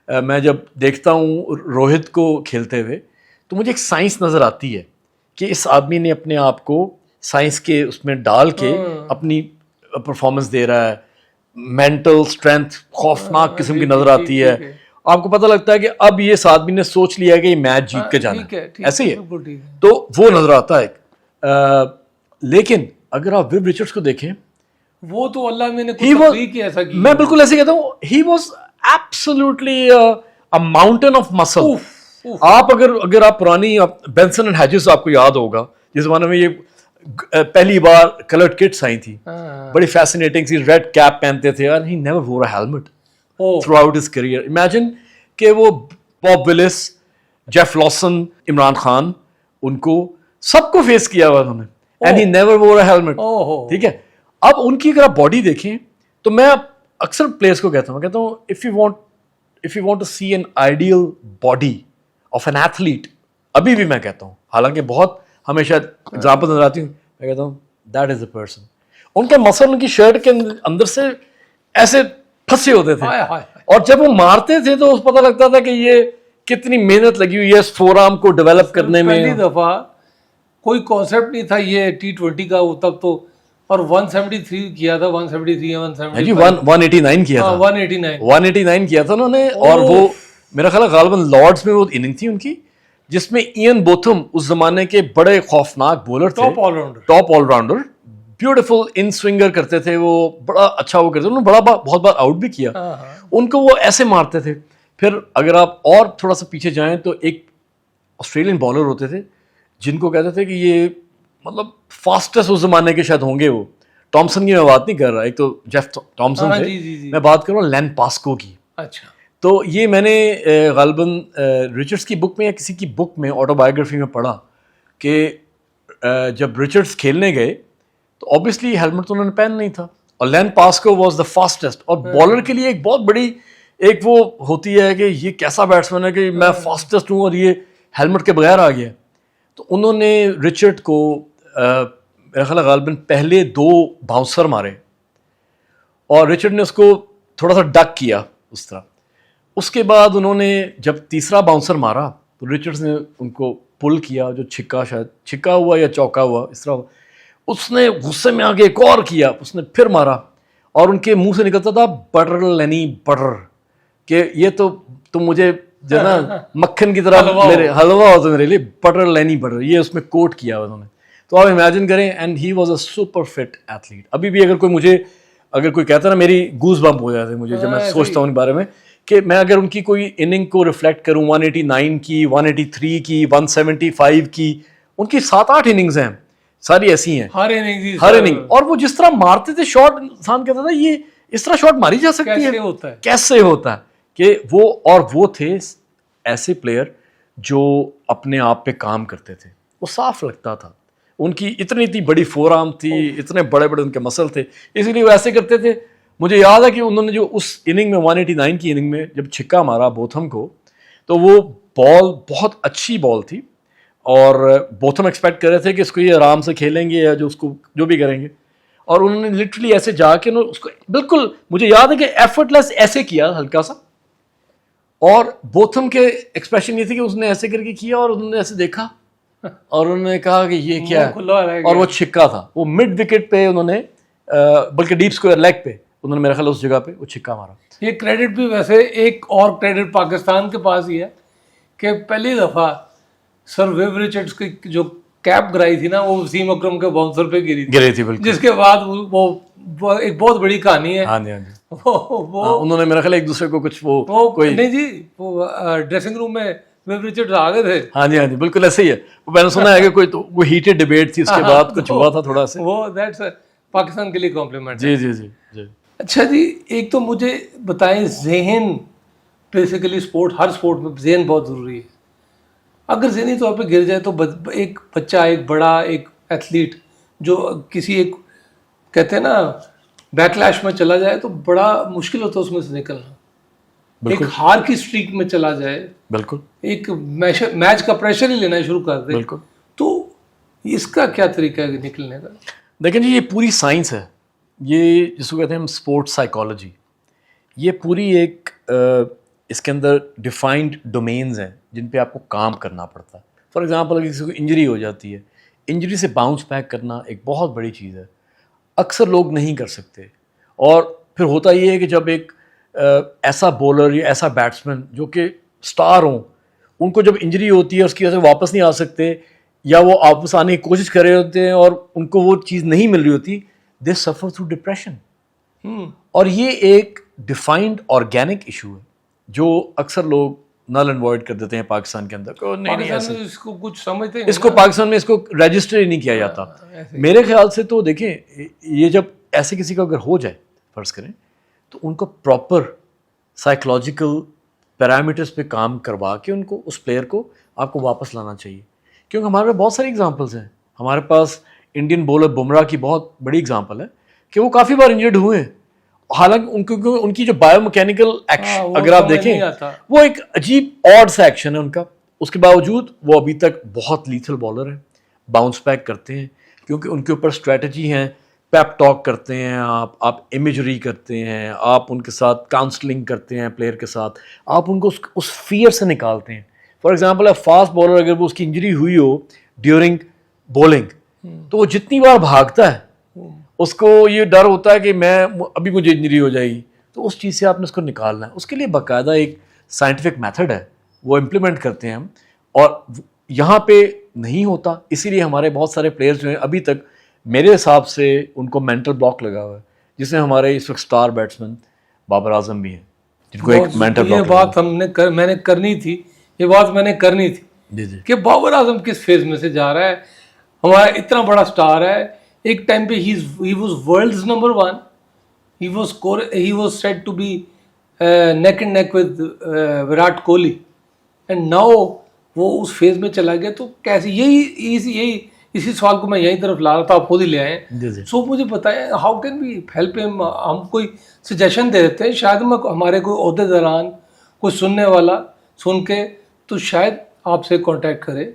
میں جب دیکھتا ہوں روہت کو کھیلتے ہوئے تو مجھے ایک سائنس نظر آتی ہے کہ اس آدمی نے اپنے آپ کو سائنس کے اس میں ڈال کے اپنی پرفارمنس دے رہا ہے. مینٹل اسٹرینتھ خوفناک قسم کی نظر آتی ہے. آپ کو پتہ لگتا ہے کہ اب یہ اس آدمی نے سوچ لیا ہے کہ یہ میچ جیت کے جانا ہے, ایسے ہی ہے. تو وہ نظر آتا ہے. لیکن اگر آپ ویو ریچرڈز کو دیکھیں, وہ تو اللہ میں نے تخلیق ہی ایسا کی. میں بالکل ایسے کہتا ہوں, he was absolutely a mountain of muscle. آپ اگر آپ پرانی بینسن اینڈ ہیجز آپ کو یاد ہوگا, جس زمانے میں یہ پہلی بار کلرڈ کٹس آئی تھیں, بڑی فیسینیٹنگ سی, ریڈ کیپ پہنتے تھے, اور he never wore a helmet throughout his career. Imagine کہ وہ Bob Willis, Jeff Lawson, Imran Khan, ان کو سب کو فیس کیا ہوا انہوں نے, and he never wore a helmet. ٹھیک ہے. اب ان کی اگر آپ باڈی دیکھیں تو میں اکثر پلیئرس کو کہتا ہوں if you want to see an ideal body of an athlete, ابھی بھی میں کہتا ہوں, حالانکہ بہت ہمیشہ ایگزامپل نظر آتی ہوں, میں کہتا ہوں دیٹ از اے پرسن. ان کے مسل ان کی شرٹ کے اندر سے ایسے پھنسے ہوتے تھے, اور جب وہ مارتے تھے تو پتہ لگتا تھا کہ یہ کتنی محنت لگی ہوئی ہے اس فور آرم کو ڈیولپ کرنے میں. پہلی دفعہ کوئی کانسیپٹ نہیں تھا یہ T20 کا, وہ تب تو, اور 173 کیا تھا, 173 یا 189 کیا تھا, 189 کیا تھا انہوں نے. اور وہ میرا خیال ہے غالباً لارڈس میں وہ اننگ تھی ان کی, جس میں ایئن بوتھم اس زمانے کے بڑے خوفناک بولر تھے, ٹاپ آل راؤنڈر, بیوٹیفل ان سوئنگر کرتے تھے وہ, بڑا اچھا وہ کرتے تھے, انہوں نے بہت بار آؤٹ بھی کیا. ان کو وہ ایسے مارتے تھے. پھر اگر آپ اور تھوڑا سا پیچھے جائیں تو ایک آسٹریلین بالر ہوتے تھے جن کو کہتے تھے کہ یہ مطلب فاسٹسٹ اس زمانے کے شاید ہوں گے. وہ ٹامسن کی میں بات نہیں کر رہا, ایک تو جیف ٹامسن تھے, میں بات کر رہا ہوں لین پاسکو کی. اچھا. تو یہ میں نے غالباً ریچرڈس کی بک میں یا کسی کی بک میں آٹو بایوگرافی میں پڑھا کہ جب ریچرڈس کھیلنے گئے تو آبویسلی ہیلمٹ تو انہوں نے پہن نہیں تھا, اور لین پاسکو واز دا فاسٹسٹ. اور بالر کے لیے ایک بہت بڑی ایک وہ ہوتی ہے کہ یہ کیسا بیٹسمین ہے کہ میں فاسٹسٹ ہوں اور یہ ہیلمٹ کے بغیر آ گیا. تو انہوں نے رچرڈ کو میرا خیال ہے غالباً پہلے 2 باؤنسر مارے, اور رچرڈ نے اس کو تھوڑا سا ڈک کیا اس طرح. اس کے بعد انہوں نے جب تیسرا باؤنسر مارا تو رچرڈز نے ان کو پل کیا, جو شاید چھکا ہوا یا چوکا ہوا اس طرح, اس نے غصے میں آگے ایک اور کیا, اس نے پھر مارا, اور ان کے منہ سے نکلتا تھا بٹر لینی بٹر, کہ یہ تو مجھے جو نا مکھن کی طرح میرے حلوہ ہوتا میرے لیے, بٹر لینی بٹر, یہ اس میں کوٹ کیا انہوں نے. تو آپ امیجن کریں, and he was a super fit athlete. ابھی بھی اگر کوئی کہتا ہے نا, میری گوز بمپ ہو جاتے ہیں مجھے جب میں سوچتا ہوں ان بارے میں, کہ میں اگر ان کی کوئی اننگ کو ریفلیکٹ کروں, 189 کی, 183 کی, 175 کی, ان کی 7-8 اننگز ہیں, ساری ایسی ہیں ہر اننگ. اور وہ جس طرح مارتے تھے شاٹ, انسان کہتا تھا یہ اس طرح شاٹ ماری جا سکتی ہے, کیسے ہوتا ہے کہ وہ تھے ایسے پلیئر جو اپنے آپ پہ کام کرتے تھے. وہ صاف لگتا تھا, ان کی اتنی بڑی فور آرم تھی, اتنے بڑے ان کے مسل تھے, اسی لیے وہ ایسے کرتے تھے. مجھے یاد ہے کہ انہوں نے جو اس اننگ میں 189 کی اننگ میں جب چھکا مارا بوتھم کو, تو وہ بال بہت اچھی بال تھی, اور بوتھم ایکسپیکٹ کر رہے تھے کہ اس کو یہ آرام سے کھیلیں گے یا جو بھی کریں گے, اور انہوں نے لٹرلی ایسے جا کے اس کو بالکل, مجھے یاد ہے کہ ایفرٹ لیس ایسے کیا ہلکا سا, اور بوتھم کے ایکسپریشن یہ تھی کہ اس نے ایسے کر کے کیا, اور انہوں نے ایسے دیکھا اور انہوں نے کہا کہ یہ کیا ہے, اور وہ چھکا تھا. وہ مڈ وکٹ پہ انہوں نے, بلکہ ڈیپ اسکوائر لیگ پہ انہوں نے میرا خیال اس جگہ پہ وہ چھکا مارا. یہ کریڈٹ بھی ویسے ایک اور کریڈٹ پاکستان کے پاس ہی ہے کہ پہلی دفعہ سر ویو رچرڈز کی جو کیپ گرائی تھی نا, وہ وسیم اکرم کے باؤنسر پہ گری تھی بالکل, جس کے بعد وہ ایک بہت بڑی کہانی ہے. ہاں جی انہوں نے میرا خیال ایک دوسرے کو کچھ کوئی نہیں جی, وہ ڈریسنگ روم میں ویو رچرڈز آ گئے تھے. ہاں جی بالکل ایسے ہی ہے. میں نے سنا ہے کہ کوئی وہ ہیٹڈ ڈیبیٹ تھی, اس کے بعد کچھ ہوا تھا تھوڑا سا. وہ دیٹس پاکستان کے لیے کمپلیمنٹ. جی. اچھا جی, ایک تو مجھے بتائیں, ذہن بیسیکلی ہر سپورٹ میں ذہن بہت ضروری ہے. اگر ذہنی طور پہ گر جائے تو ایک بچہ, ایک بڑا, ایک ایتھلیٹ جو کسی ایک کہتے ہیں نا بیکلیش میں چلا جائے تو بڑا مشکل ہوتا ہے اس میں سے نکلنا. ایک ہار کی اسٹریک میں چلا جائے, بالکل ایک میچ کا پریشر ہی لینا شروع کر دے, بالکل. تو اس کا کیا طریقہ ہے نکلنے کا؟ دیکھیں جی, یہ پوری سائنس ہے, یہ جس کو کہتے ہیں ہم اسپورٹس سائیکالوجی. یہ پوری ایک اس کے اندر ڈیفائنڈ ڈومینز ہیں جن پہ آپ کو کام کرنا پڑتا ہے. فار ایگزامپل اگر کسی کو انجری ہو جاتی ہے, انجری سے باؤنس بیک کرنا ایک بہت بڑی چیز ہے, اکثر لوگ نہیں کر سکتے. اور پھر ہوتا یہ ہے کہ جب ایک ایسا بولر یا ایسا بیٹسمین جو کہ اسٹار ہوں, ان کو جب انجری ہوتی ہے, اس کی وجہ سے واپس نہیں آ سکتے, یا وہ واپس آنے کی کوشش کر رہے ہوتے ہیں اور ان کو وہ چیز نہیں مل رہی ہوتی, دے سفر تھرو ڈپریشن. اور یہ ایک ڈیفائنڈ آرگینک ایشو ہے جو اکثر لوگ نل اینڈ وائڈ کر دیتے ہیں پاکستان کے اندر. اس کو کچھ سمجھتے ہیں, اس کو پاکستان میں اس کو رجسٹر ہی نہیں کیا جاتا. میرے خیال سے تو دیکھیں, یہ جب ایسے کسی کا اگر ہو جائے فرض کریں, تو ان کو پراپر سائیکلوجیکل پیرامیٹرز پہ کام کروا کے ان کو, اس پلیئر کو آپ کو واپس لانا چاہیے. کیونکہ ہمارے پاس بہت ساری اگزامپلس ہیں. ہمارے پاس انڈین بولر بمراہ کی بہت بڑی اگزامپل ہے کہ وہ کافی بار انجرڈ ہوئے ہیں, حالانکہ ان کی جو بایو میکینیکل ایکشن اگر آپ دیکھیں, وہ ایک عجیب آڈ سا ایکشن ہے ان کا, اس کے باوجود وہ ابھی تک بہت لیتھل بالر ہیں, باؤنس بیک کرتے ہیں کیونکہ ان کے اوپر اسٹریٹجی ہیں. پیپ ٹاک کرتے ہیں آپ امیجری کرتے ہیں, آپ ان کے ساتھ کاؤنسلنگ کرتے ہیں پلیئر کے ساتھ, آپ ان کو اس فیئر سے نکالتے ہیں. فار ایگزامپل فاسٹ بالر اگر وہ اس کی انجری ہوئی ہو ڈیورنگ بولنگ, تو وہ جتنی بار بھاگتا ہے اس کو یہ ڈر ہوتا ہے کہ ابھی مجھے انجری ہو جائے گی, تو اس چیز سے آپ نے اس کو نکالنا ہے. اس کے لیے باقاعدہ ایک سائنٹیفک میتھڈ ہے, وہ امپلیمنٹ کرتے ہیں ہم, اور یہاں پہ نہیں ہوتا. اسی لیے ہمارے بہت سارے پلیئرز جو ہیں ابھی تک میرے حساب سے ان کو مینٹل بلاک لگا ہوا ہے, جس میں ہمارے اس وقت اسٹار بیٹسمین بابر اعظم بھی ہیں جن کو ایک مینٹل بلاک. یہ بات میں نے کرنی تھی جی کہ بابر اعظم کس فیز میں سے جا رہا ہے. ہمارا اتنا بڑا اسٹار ہے, ایک ٹائم پہ he was world's number one, he was said to be neck and neck with Virat Kohli, and now وہ اس فیز میں چلا گیا. تو کیسے, اسی سوال کو میں یہی طرف لا رہا تھا, آپ خود ہی لے آئے ہیں. سو مجھے بتائیں, ہاؤ کین وی ہیلپ ہم؟ ہم کوئی سجیشن دے دیتے ہیں, شاید ہمارے کوئی عہدے داران, کوئی سننے والا سن کے تو شاید آپ سے کانٹیکٹ کرے,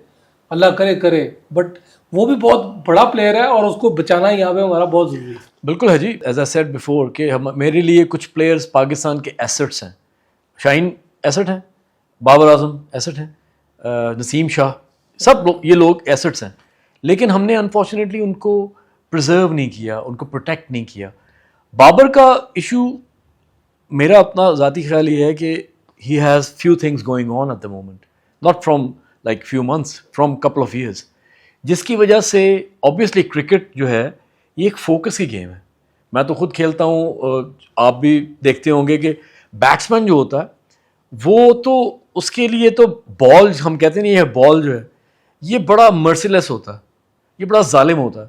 اللہ کرے, بٹ وہ بھی بہت بڑا پلیئر ہے اور اس کو بچانا یہاں پہ ہمارا بہت ضروری ہے. بالکل ہے جی, ایز آئی سیڈ بیفور کہ میرے لیے کچھ پلیئرز پاکستان کے ایسٹس ہیں. شاہین ایسٹ ہیں, بابر اعظم ایسٹ ہیں, نسیم شاہ, سب لوگ یہ لوگ ایسٹس ہیں, لیکن ہم نے انفارچونیٹلی ان کو پرزرو نہیں کیا, ان کو پروٹیکٹ نہیں کیا. بابر کا ایشو میرا اپنا ذاتی خیال یہ ہے کہ he has few things going on at the moment, not from like few months, from couple of years. جس کی وجہ سے آبویسلی کرکٹ جو ہے یہ ایک فوکس کی گیم ہے. میں تو خود کھیلتا ہوں, آپ بھی دیکھتے ہوں گے کہ بیٹسمین جو ہوتا ہے وہ تو اس کے لیے تو بال ہم کہتے ہیں یہ بال جو ہے یہ بڑا مرسیلیس ہوتا ہے, یہ بڑا ظالم ہوتا ہے,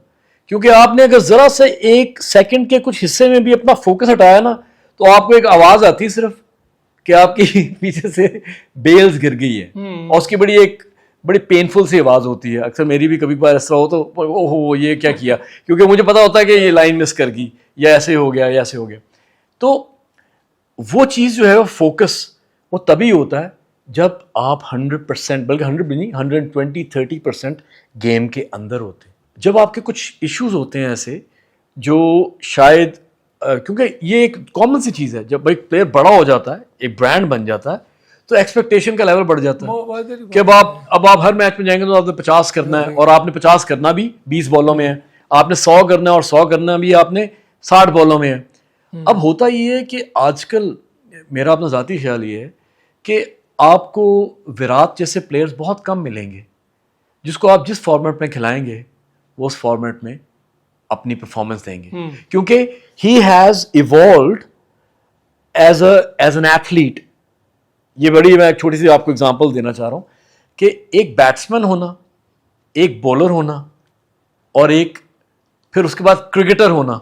کیونکہ آپ نے اگر ذرا سے ایک سیکنڈ کے کچھ حصے میں بھی اپنا فوکس ہٹایا نا تو آپ کو ایک آواز آتی صرف کہ آپ کی پیچھے سے بیلز گر گئی ہے, اور اس کی بڑی پینفل سی آواز ہوتی ہے. اکثر میری بھی کبھی بار اس طرح ہو تو اوہ یہ کیا کیا, کیونکہ مجھے پتا ہوتا ہے کہ یہ لائن مس کر گئی یا ایسے ہو گیا یا ایسے ہو گیا. تو وہ چیز جو ہے وہ فوکس وہ تبھی ہوتا ہے جب آپ 100% بلکہ 100 بھی نہیں 120-30% گیم کے اندر ہوتے ہیں. جب آپ کے کچھ ایشوز ہوتے ہیں ایسے جو شاید کیونکہ یہ ایک کامن سی چیز ہے, جب ایک پلیئر بڑا ہو جاتا ہے ایک برانڈ بن جاتا ہے تو ایکسپیکٹیشن کا لیول بڑھ جاتا ہے کہ اب آپ ہر میچ میں جائیں گے تو آپ نے 50 کرنا ہے, اور آپ نے 50 کرنا بھی 20 بالوں میں ہے, آپ نے 100 کرنا ہے اور 100 کرنا بھی آپ نے 60 بالوں میں ہے. اب ہوتا یہ ہے کہ آج کل میرا اپنا ذاتی خیال یہ ہے کہ آپ کو وراٹ جیسے پلیئرز بہت کم ملیں گے جس کو آپ جس فارمیٹ میں کھلائیں گے وہ اس فارمیٹ میں اپنی پرفارمنس دیں گے, کیونکہ he has evolved as an athlete. یہ بڑی میں ایک چھوٹی سی آپ کو اگزامپل دینا چاہ رہا ہوں کہ ایک بیٹسمین ہونا, ایک بولر ہونا اور ایک پھر اس کے بعد کرکٹر ہونا,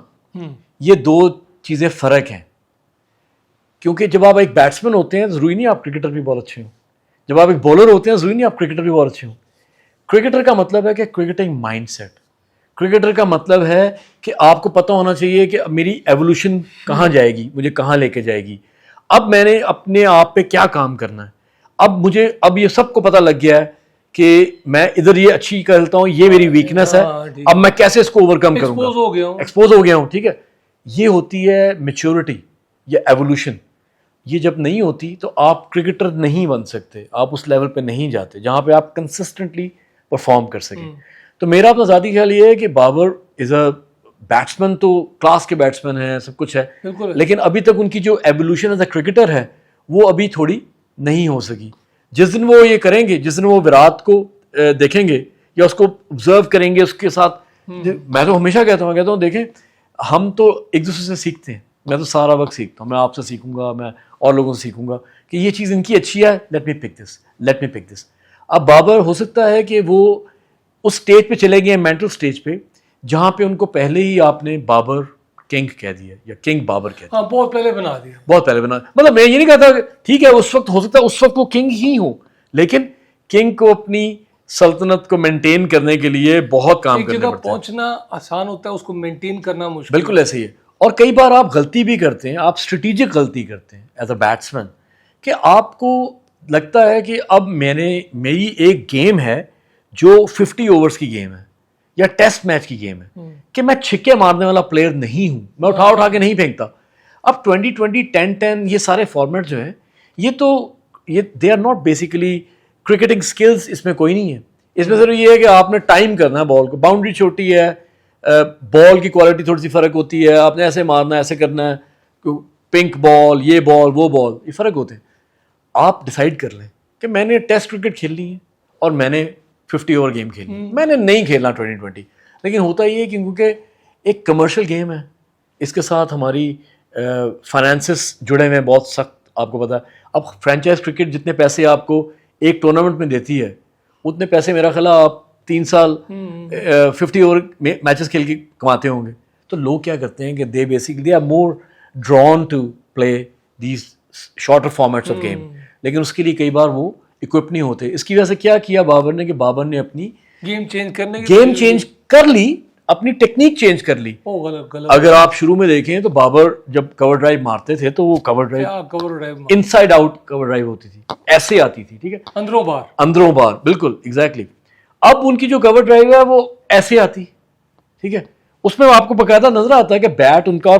یہ دو چیزیں فرق ہیں. کیونکہ جب آپ ایک بیٹسمین ہوتے ہیں ضروری نہیں آپ کرکٹر بھی بہت اچھے ہوں, جب آپ ایک بولر ہوتے ہیں ضروری نہیں آپ کرکٹر بھی بہت اچھے ہوں. کرکٹر کا مطلب ہے کہ کرکٹنگ مائنڈ سیٹ, کرکٹر کا مطلب ہے کہ آپ کو پتہ ہونا چاہیے کہ میری ایوولوشن کہاں جائے گی, مجھے کہاں لے کے جائے گی, اب میں نے اپنے آپ پہ کیا کام کرنا ہے. اب یہ سب کو پتہ لگ گیا ہے کہ میں ادھر یہ اچھی کرتا ہوں, یہ میری ویکنس ہے, اب میں کیسے اس کو اوور کم کروں گا, ایکسپوز ہو گیا ہوں. ٹھیک ہے, یہ ہوتی ہے میچورٹی یا ایوولوشن. یہ جب نہیں ہوتی تو آپ کرکٹر نہیں بن سکتے, آپ اس لیول پہ نہیں جاتے جہاں پہ آپ کنسسٹنٹلی پرفارم کر سکیں. تو میرا اپنا ذاتی خیال یہ ہے کہ بابر از اے بیٹسمین, تو کلاس کے بیٹسمین ہیں, سب کچھ ہے, لیکن ابھی تک ان کی جو ایوولوشن ایز اے کرکٹر ہے وہ ابھی تھوڑی نہیں ہو سکی. جس دن وہ یہ کریں گے, جس دن وہ وراٹ کو دیکھیں گے یا اس کو آبزرو کریں گے, اس کے ساتھ میں تو ہمیشہ کہتا ہوں دیکھیں ہم تو ایک دوسرے سے سیکھتے ہیں, میں تو سارا وقت سیکھتا ہوں, میں آپ سے سیکھوں گا, میں اور لوگوں سے سیکھوں گا کہ یہ چیز ان کی اچھی ہے, لیٹ می پک دس. اب بابر ہو سکتا ہے کہ وہ اس سٹیج پہ چلے گئے, مینٹل سٹیج پہ, جہاں پہ ان کو پہلے ہی آپ نے بابر کنگ کہہ دیا یا کنگ بابر کہہ دیا, بہت پہلے بنا دیا, مطلب میں یہ نہیں کہتا ٹھیک ہے اس وقت ہو سکتا ہے اس وقت وہ کنگ ہی ہوں, لیکن کنگ کو اپنی سلطنت کو مینٹین کرنے کے لیے بہت کام کرنا پڑتا ہے. پہنچنا آسان ہوتا ہے, اس کو مینٹین کرنا مشکل. بالکل ایسے ہی ہے. اور کئی بار آپ غلطی بھی کرتے ہیں, آپ اسٹریٹجک غلطی کرتے ہیں ایز اے بیٹسمین, کہ آپ کو لگتا ہے کہ اب میری ایک گیم ہے جو 50 اوورز کی گیم ہے یا ٹیسٹ میچ کی گیم ہے, کہ میں چھکے مارنے والا پلیئر نہیں ہوں, میں اٹھا کے نہیں پھینکتا. اب 20-20 10-10 یہ سارے فارمیٹ جو ہیں یہ they are not basically cricketing skills, اس میں کوئی نہیں ہے. اس میں صرف یہ ہے کہ آپ نے ٹائم کرنا ہے بال کو, باؤنڈری چھوٹی ہے, بال کی کوالٹی تھوڑی سی فرق ہوتی ہے, آپ نے ایسے مارنا ہے, ایسے کرنا ہے, پنک بال, یہ بال, وہ بال, یہ فرق ہوتے ہیں. آپ ڈیسائیڈ کر لیں کہ میں نے ٹیسٹ کرکٹ کھیلنی ہے اور میں نے 50 اوور گیم کھیلنی ہے, میں نے نہیں کھیلنا 20-20. لیکن ہوتا یہ ہے کہ کیونکہ ایک کمرشل گیم ہے, اس کے ساتھ ہماری فائنینسز جڑے ہوئے ہیں بہت سخت, آپ کو پتا ہے. اب فرینچائز کرکٹ جتنے پیسے آپ کو ایک ٹورنامنٹ میں دیتی ہے اتنے پیسے میرا خیال آپ 3 سال 50 اوور میچز کھیل کے کماتے ہوں گے. تو لوگ کیا کرتے ہیں کہ they basically they are more drawn to play these shorter formats of game, لیکن اس کے لیے کئی بار وہ اکوپ نہیں ہوتے. اس کی وجہ سے کیا کیا بابر نے کہ بابر نے اپنی گیم چینج کر لی, اپنی ٹیکنیک چینج کر لی. اگر آپ شروع میں دیکھیں تو بابر جب کور ڈرائیو مارتے تھے تو وہ کور ڈرائیو ان سائڈ آؤٹ کور ڈرائیو ہوتی تھی, ایسے آتی تھی, ٹھیک ہے, اندروں بار, بالکل ایگزیکٹلی. اب ان کی جو کور ڈرائیو ہے وہ ایسے آتی, ٹھیک ہے, اس میں آپ کو باقاعدہ نظر آتا ہے کہ بیٹ ان کا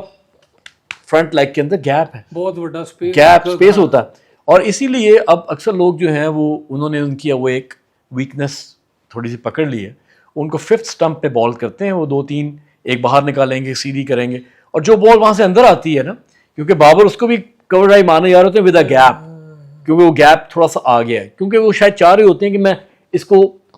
فرنٹ لیگ کے اندر گیپ ہے, بہت بڑا اسپیس ہوتا ہے. اور اسی لیے اب اکثر لوگ جو ہیں انہوں نے ان کی وہ ایک ویکنس تھوڑی سی پکڑ لی ہے, ان کو 5th اسٹمپ پہ بال کرتے ہیں, وہ 2-3 ایک باہر نکالیں گے, سیدھی کریں گے, اور جو بال وہاں سے اندر آتی ہے نا, کیونکہ بابر اس کو بھی کور ڈرائیو مارنے جا رہے ہوتے ہیں ود اے گیپ, کیونکہ وہ گیپ تھوڑا سا آ گیا ہے, کیونکہ وہ شاید چاہ رہے ہوتے ہیں کہ میں اس کو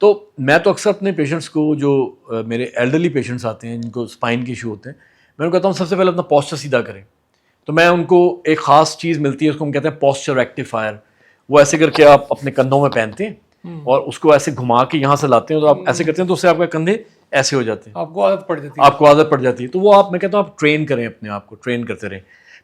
تو میں تو اکثر اپنے پیشنٹس کو جو میرے ایلڈرلی پیشنٹس آتے ہیں جن کو اسپائن کے ایشو ہوتے ہیں, میں ان کو کہتا ہوں سب سے پہلے اپنا پوسچر سیدھا کریں. تو میں ان کو ایک خاص چیز ملتی ہے, اس کو ہم کہتے ہیں پوسچر ریکٹیفائر. وہ ایسے کر کے آپ اپنے کندھوں میں پہنتے ہیں اور اس کو ایسے گھما کے یہاں سے لاتے ہیں, تو آپ ایسے کرتے ہیں تو اس سے آپ کے کندھے ایسے ہو جاتے ہیں, آپ کو عادت پڑ جاتی ہے. آپ کو عادت پڑ جاتی ہے. تو وہ میں کہتا ہوں آپ ٹرین کریں, اپنے آپ کو ٹرین کرتے رہیں.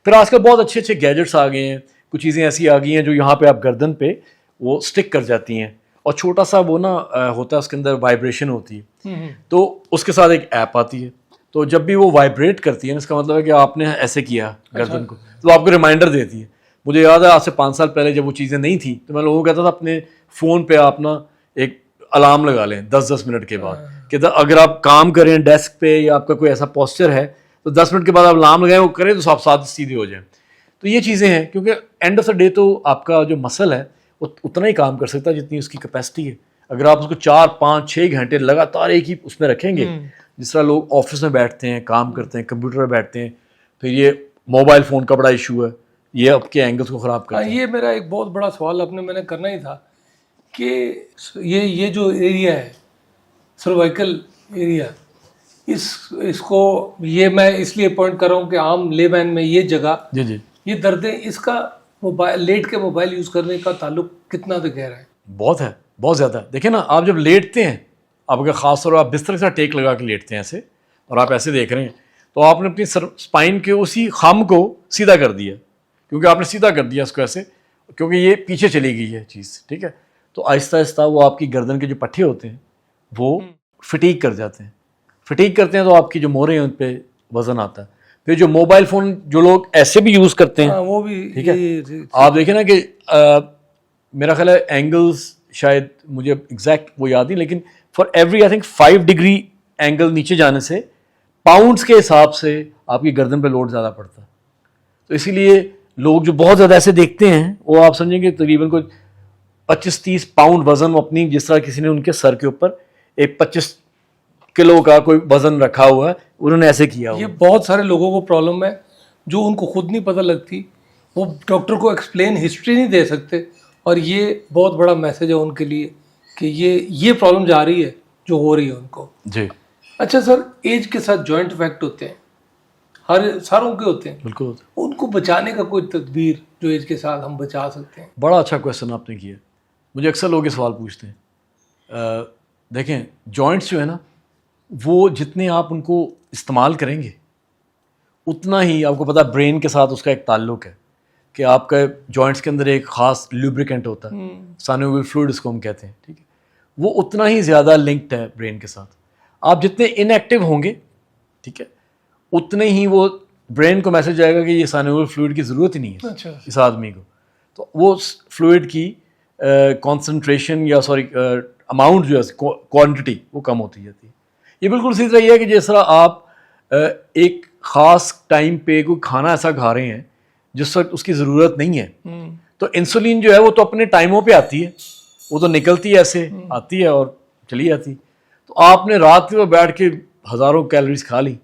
پھر آج کل بہت اچھے اچھے گیجٹس آ گئے ہیں, کچھ چیزیں ایسی آ گئی ہیں جو یہاں پہ آپ گردن پہ وہ اسٹک کر جاتی ہیں, اور چھوٹا سا وہ نا ہوتا ہے اس کے اندر وائبریشن ہوتی ہے, تو اس کے ساتھ ایک ایپ آتی ہے. تو جب بھی وہ وائبریٹ کرتی ہے اس کا مطلب ہے کہ آپ نے ایسے کیا گردن کو, تو آپ کو ریمائنڈر دیتی ہے. مجھے یاد ہے آج سے 5 سال پہلے جب وہ چیزیں نہیں تھیں تو میں لوگوں کو کہتا تھا اپنے فون پہ آپ نا ایک الارم لگا لیں 10-10 منٹ کے بعد, کہ اگر آپ کام کریں ڈیسک پہ یا آپ کا کوئی ایسا پوسچر ہے تو 10 منٹ کے بعد آپ الارم لگائیں, وہ کریں تو آپ ساتھ سیدھے ہو جائیں. تو یہ چیزیں ہیں, کیونکہ اینڈ آف دا ڈے تو آپ کا جو مسل ہے وہ اتنا ہی کام کر سکتا ہے جتنی اس کی کیپیسٹی ہے. اگر آپ اس کو 4-5-6 گھنٹے لگاتار ایک ہی اس میں رکھیں گے, جس طرح لوگ آفس میں بیٹھتے ہیں, کام کرتے ہیں, کمپیوٹر پہ بیٹھتے ہیں, پھر یہ موبائل فون کا بڑا ایشو ہے, یہ آپ کے اینگلس کو خراب کرتا ہے. یہ میرا ایک بہت بڑا سوال میں نے کرنا ہی تھا کہ یہ جو ایریا ہے سروائیکل ایریا, اس کو یہ میں اس لیے پوائنٹ کر رہا ہوں کہ عام لے مین میں یہ جگہ جی یہ دردیں, اس کا لیٹ کے موبائل یوز کرنے کا تعلق کتنا تو گہرا ہے؟ بہت ہے, بہت زیادہ ہے. دیکھیں نا, آپ جب لیٹتے ہیں, آپ اگر خاص طور پر آپ بستر کے ساتھ ٹیک لگا کے لیٹتے ہیں ایسے, اور آپ ایسے دیکھ رہے ہیں, تو آپ نے اپنی اسپائن کے اسی خم کو سیدھا کر دیا, کیونکہ آپ نے سیدھا کر دیا اس کو ایسے, کیونکہ یہ پیچھے چلی گئی ہے چیز, ٹھیک ہے. تو آہستہ آہستہ وہ آپ کی گردن کے جو پٹھے ہوتے ہیں وہ فٹیگ کر جاتے ہیں. فٹیگ کرتے ہیں تو آپ کی جو موہرے ہیں ان پہ وزن آتا ہے. پھر جو موبائل فون جو لوگ ایسے بھی یوز کرتے ہیں, وہ بھی ٹھیک ہے, آپ دیکھیں نا کہ میرا خیال ہے اینگلز شاید مجھے ایگزیکٹ وہ یاد نہیں, لیکن for every I think 5 degree angle نیچے جانے سے پاؤنڈس کے حساب سے آپ کی گردن پہ لوڈ زیادہ پڑتا ہے. تو اسی لیے لوگ جو بہت زیادہ ایسے دیکھتے ہیں وہ آپ سمجھیں کہ تقریباً کوئی 25-30 پاؤنڈ وزن اپنی, جس طرح کسی نے ان کے سر کے اوپر ایک 25 کلو کا کوئی وزن رکھا ہوا ہے, انہوں نے ایسے کیا ہوا. یہ بہت سارے لوگوں کو پرابلم ہے جو ان کو خود نہیں پتہ لگتی, وہ ڈاکٹر کو ایکسپلین ہسٹری نہیں دے سکتے, اور یہ بہت بڑا میسج ہے ان کے لیے کہ یہ پرابلم جا رہی ہے جو ہو رہی ہے ان کو. جی اچھا سر, ایج کے ساتھ جوائنٹ افیکٹ ہوتے ہیں, ساروں کے ہوتے ہیں, بالکل. ان کو بچانے کا کوئی تدبیر جو ایج کے ساتھ ہم بچا سکتے ہیں؟ بڑا اچھا کویشچن آپ نے کیا. مجھے اکثر لوگ یہ سوال پوچھتے ہیں. دیکھیں, جوائنٹس جو ہے نا, وہ جتنے آپ ان کو استعمال کریں گے اتنا ہی آپ کو پتا برین کے ساتھ اس کا ایک تعلق ہے کہ آپ کا جوائنٹس کے اندر ایک خاص لیوبریکنٹ ہوتا ہے, سائنوویل فلوئڈ اس کو ہم کہتے ہیں, ٹھیک ہے, وہ اتنا ہی زیادہ لنکڈ ہے برین کے ساتھ. آپ جتنے ان ایکٹیو ہوں گے, ٹھیک ہے, اتنے ہی وہ برین کو میسج آئے گا کہ یہ سائنوویل فلوئڈ کی ضرورت ہی نہیں ہے اس آدمی کو. تو وہ فلوئڈ کی کانسنٹریشن یا اماؤنٹ جو ہے کوانٹٹی وہ کم ہوتی جاتی ہے. یہ بالکل اسی طرح یہ ہے کہ جس طرح آپ ایک خاص ٹائم پہ کوئی کھانا ایسا کھا رہے ہیں جس وقت اس کی ضرورت نہیں ہے, تو انسولین جو ہے وہ تو اپنے ٹائموں پہ آتی ہے, وہ تو نکلتی ہے ایسے آتی ہے اور چلی جاتی. تو آپ نے رات کو بیٹھ کے ہزاروں کیلوریز کھا لی,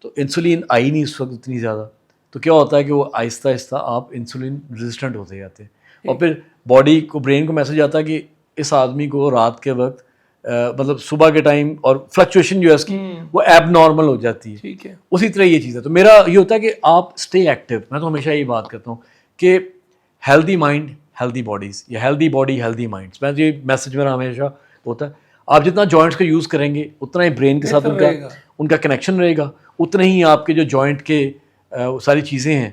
تو انسولین آئی نہیں اس وقت اتنی زیادہ, تو کیا ہوتا ہے کہ وہ آہستہ آہستہ آپ انسولین ریزسٹنٹ ہوتے جاتے ہیں, اور پھر باڈی کو برین کو میسج آتا ہے کہ اس آدمی کو رات کے وقت مطلب صبح کے ٹائم اور فلکچویشن جو ہے اس کی وہ ایب نارمل ہو جاتی ہے. ٹھیک ہے, اسی طرح یہ چیز ہے. تو میرا یہ ہوتا ہے کہ آپ اسٹے ایکٹیو. میں تو ہمیشہ یہ بات کرتا ہوں کہ ہیلدی مائنڈ ہیلدی باڈیز, یا ہیلدی باڈی ہیلدی مائنڈس. میں یہ میسج میرا ہمیشہ ہوتا ہے. آپ جتنا جوائنٹس کا یوز کریں گے اتنا ہی برین کے ساتھ ان کا کنیکشن رہے گا, اتنے ہی آپ کے جو جوائنٹ کے ساری چیزیں ہیں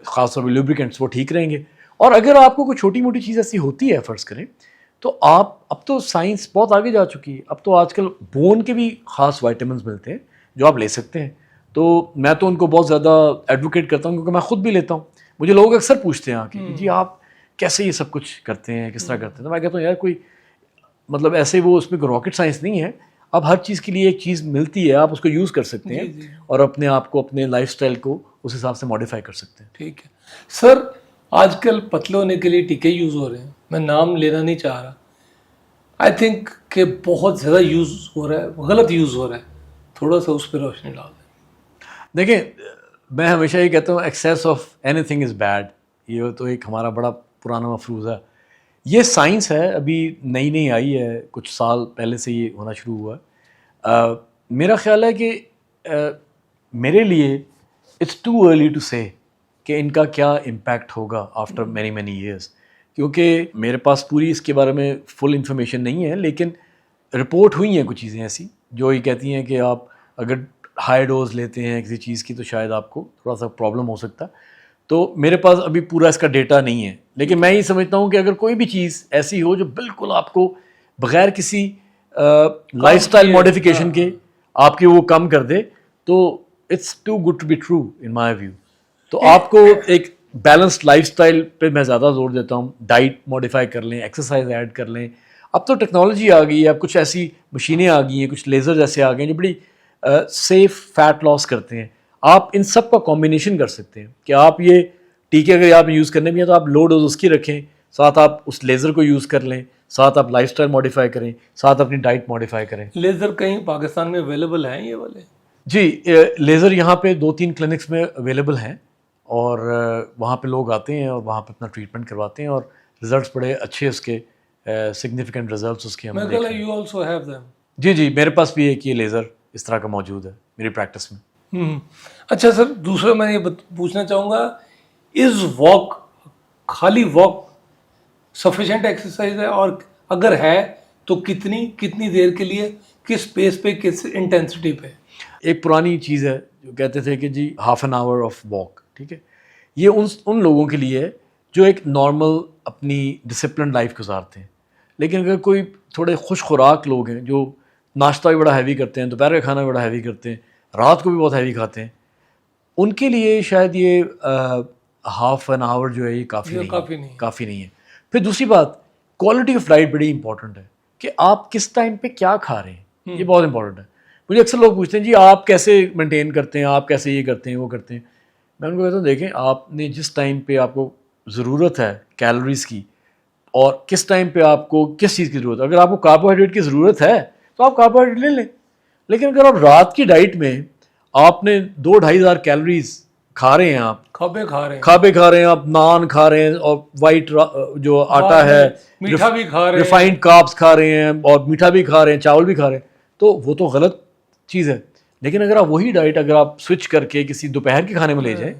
خاص طور پہ لیوبریکنٹس وہ ٹھیک رہیں گے. اور اگر آپ کو کوئی چھوٹی موٹی چیز ایسی ہوتی ہے فرض کریں, تو آپ اب تو سائنس بہت آگے جا چکی ہے, اب تو آج کل بون کے بھی خاص وائٹامنس ملتے ہیں جو آپ لے سکتے ہیں. تو میں تو ان کو بہت زیادہ ایڈوکیٹ کرتا ہوں, کیونکہ میں خود بھی لیتا ہوں. مجھے لوگ اکثر پوچھتے ہیں آ کے کہ جی آپ کیسے یہ سب کچھ کرتے ہیں, کس طرح کرتے ہیں. تو میں کہتا ہوں یار کوئی مطلب ایسے وہ اس میں کوئی راکٹ سائنس نہیں ہے. اب ہر چیز کے لیے ایک چیز ملتی ہے, آپ اس کو یوز کر سکتے ہیں اور اپنے آپ کو اپنے لائف اسٹائل کو اس حساب سے ماڈیفائی کر سکتے ہیں. ٹھیک ہے سر, آج کل پتلے ہونے کے لیے ٹیکے یوز ہو رہے ہیں, میں نام لینا نہیں چاہ رہا, آئی تھنک کہ بہت زیادہ یوز ہو رہا ہے, غلط یوز ہو رہا ہے, تھوڑا سا اس پہ روشنی ڈال دیں. دیکھیں, میں ہمیشہ یہ کہتا ہوں access of any thing is bad. یہ تو ایک ہمارا بڑا پرانا مفروض ہے یہ سائنس ہے، ابھی نئی نئی آئی ہے، کچھ سال پہلے سے یہ ہونا شروع ہوا ہے. میرا خیال ہے کہ میرے لیے اٹس ٹو ارلی ٹو سے کہ ان کا کیا امپیکٹ ہوگا آفٹر مینی مینی ایئرس، کیونکہ میرے پاس پوری اس کے بارے میں فل انفارمیشن نہیں ہے، لیکن رپورٹ ہوئی ہیں کچھ چیزیں ایسی جو یہ کہتی ہیں کہ آپ اگر ہائی ڈوز لیتے ہیں کسی چیز کی تو شاید آپ کو تھوڑا سا پرابلم ہو سکتا ہے. تو میرے پاس ابھی پورا اس کا ڈیٹا نہیں ہے، لیکن میں یہ سمجھتا ہوں کہ اگر کوئی بھی چیز ایسی ہو جو بالکل آپ کو بغیر کسی لائف اسٹائل ماڈیفیکیشن کے آپ کی وہ کم کر دے تو it's too good to be true in my view. تو آپ کو ایک بیلنسڈ لائف اسٹائل پہ میں زیادہ زور دیتا ہوں، ڈائٹ ماڈیفائی کر لیں، ایکسرسائز ایڈ کر لیں. اب تو ٹیکنالوجی آ گئی ہے، اب کچھ ایسی مشینیں آ گئی ہیں، کچھ لیزرز ایسے آ گئے ہیں جو بڑی سیف فیٹ لاس کرتے ہیں. آپ ان سب کا کمبینیشن کر سکتے ہیں کہ آپ یہ ٹیکے اگر آپ یوز کرنے بھی ہیں تو آپ لو ڈوز اس کی رکھیں، ساتھ آپ اس لیزر کو یوز کر لیں، ساتھ آپ لائف اسٹائل ماڈیفائی کریں، ساتھ اپنی ڈائٹ ماڈیفائی کریں. لیزر کہیں پاکستان میں اویلیبل ہیں یہ والے؟ جی لیزر یہاں پہ 2-3 کلینکس میں اویلیبل ہیں، اور وہاں پہ لوگ آتے ہیں اور وہاں پہ اپنا ٹریٹمنٹ کرواتے ہیں، اور ریزلٹس بڑے اچھے اس کے سگنیفیکنٹ ریزلٹس اس کے ہم دیکھ رہے ہیں. You also have them? جی میرے پاس بھی ایک یہ لیزر اس طرح کا موجود ہے میری پریکٹس میں. اچھا سر، دوسرا میں یہ پوچھنا چاہوں گا، از واک، خالی واک سفیشینٹ ایکسرسائز ہے، اور اگر ہے تو کتنی دیر کے لیے، کس پیس پہ، کس انٹینسٹی پہ؟ ایک پرانی چیز ہے جو کہتے تھے کہ جی half an hour of walk, ٹھیک ہے، یہ ان لوگوں کے لیے ہے جو ایک نارمل اپنی ڈسپلن لائف گزارتے ہیں. لیکن اگر کوئی تھوڑے خوش خوراک لوگ ہیں جو ناشتہ بھی بڑا ہیوی کرتے ہیں، دوپہر کا کھانا بھی بڑا ہیوی کرتے ہیں، رات کو بھی بہت ہیوی کھاتے ہیں، ان کے لیے شاید یہ ہاف این آور جو ہے یہ کافی نہیں ہے. پھر دوسری بات، کوالٹی آف لائف بڑی امپورٹنٹ ہے کہ آپ کس ٹائم پہ کیا کھا رہے ہیں، یہ بہت امپورٹنٹ ہے. مجھے اکثر لوگ پوچھتے ہیں جی آپ کیسے مینٹین کرتے ہیں، آپ کیسے یہ کرتے ہیں وہ کرتے ہیں. میں ان کو کہتا ہوں دیکھیں، آپ نے جس ٹائم پہ آپ کو ضرورت ہے کیلوریز کی، اور کس ٹائم پہ آپ کو کس چیز کی ضرورت ہے. اگر آپ کو کاربوہائیڈریٹ کی ضرورت ہے تو آپ کاربوہائیڈریٹ لے لیں، لیکن اگر آپ رات کی ڈائٹ میں آپ نے 2-2.5 ہزار کیلوریز کھا رہے ہیں، آپ کھابے کھا رہے ہیں، آپ نان کھا رہے ہیں، اور وائٹ جو آٹا ہے، میٹھا بھی کھا رہے ہیں، ریفائنڈ کاربس کھا رہے ہیں، اور میٹھا بھی کھا رہے ہیں، چاول بھی کھا رہے ہیں، تو وہ تو غلط چیز ہے. لیکن اگر آپ وہی ڈائٹ اگر آپ سوئچ کر کے کسی دوپہر کے کھانے میں لے جائیں،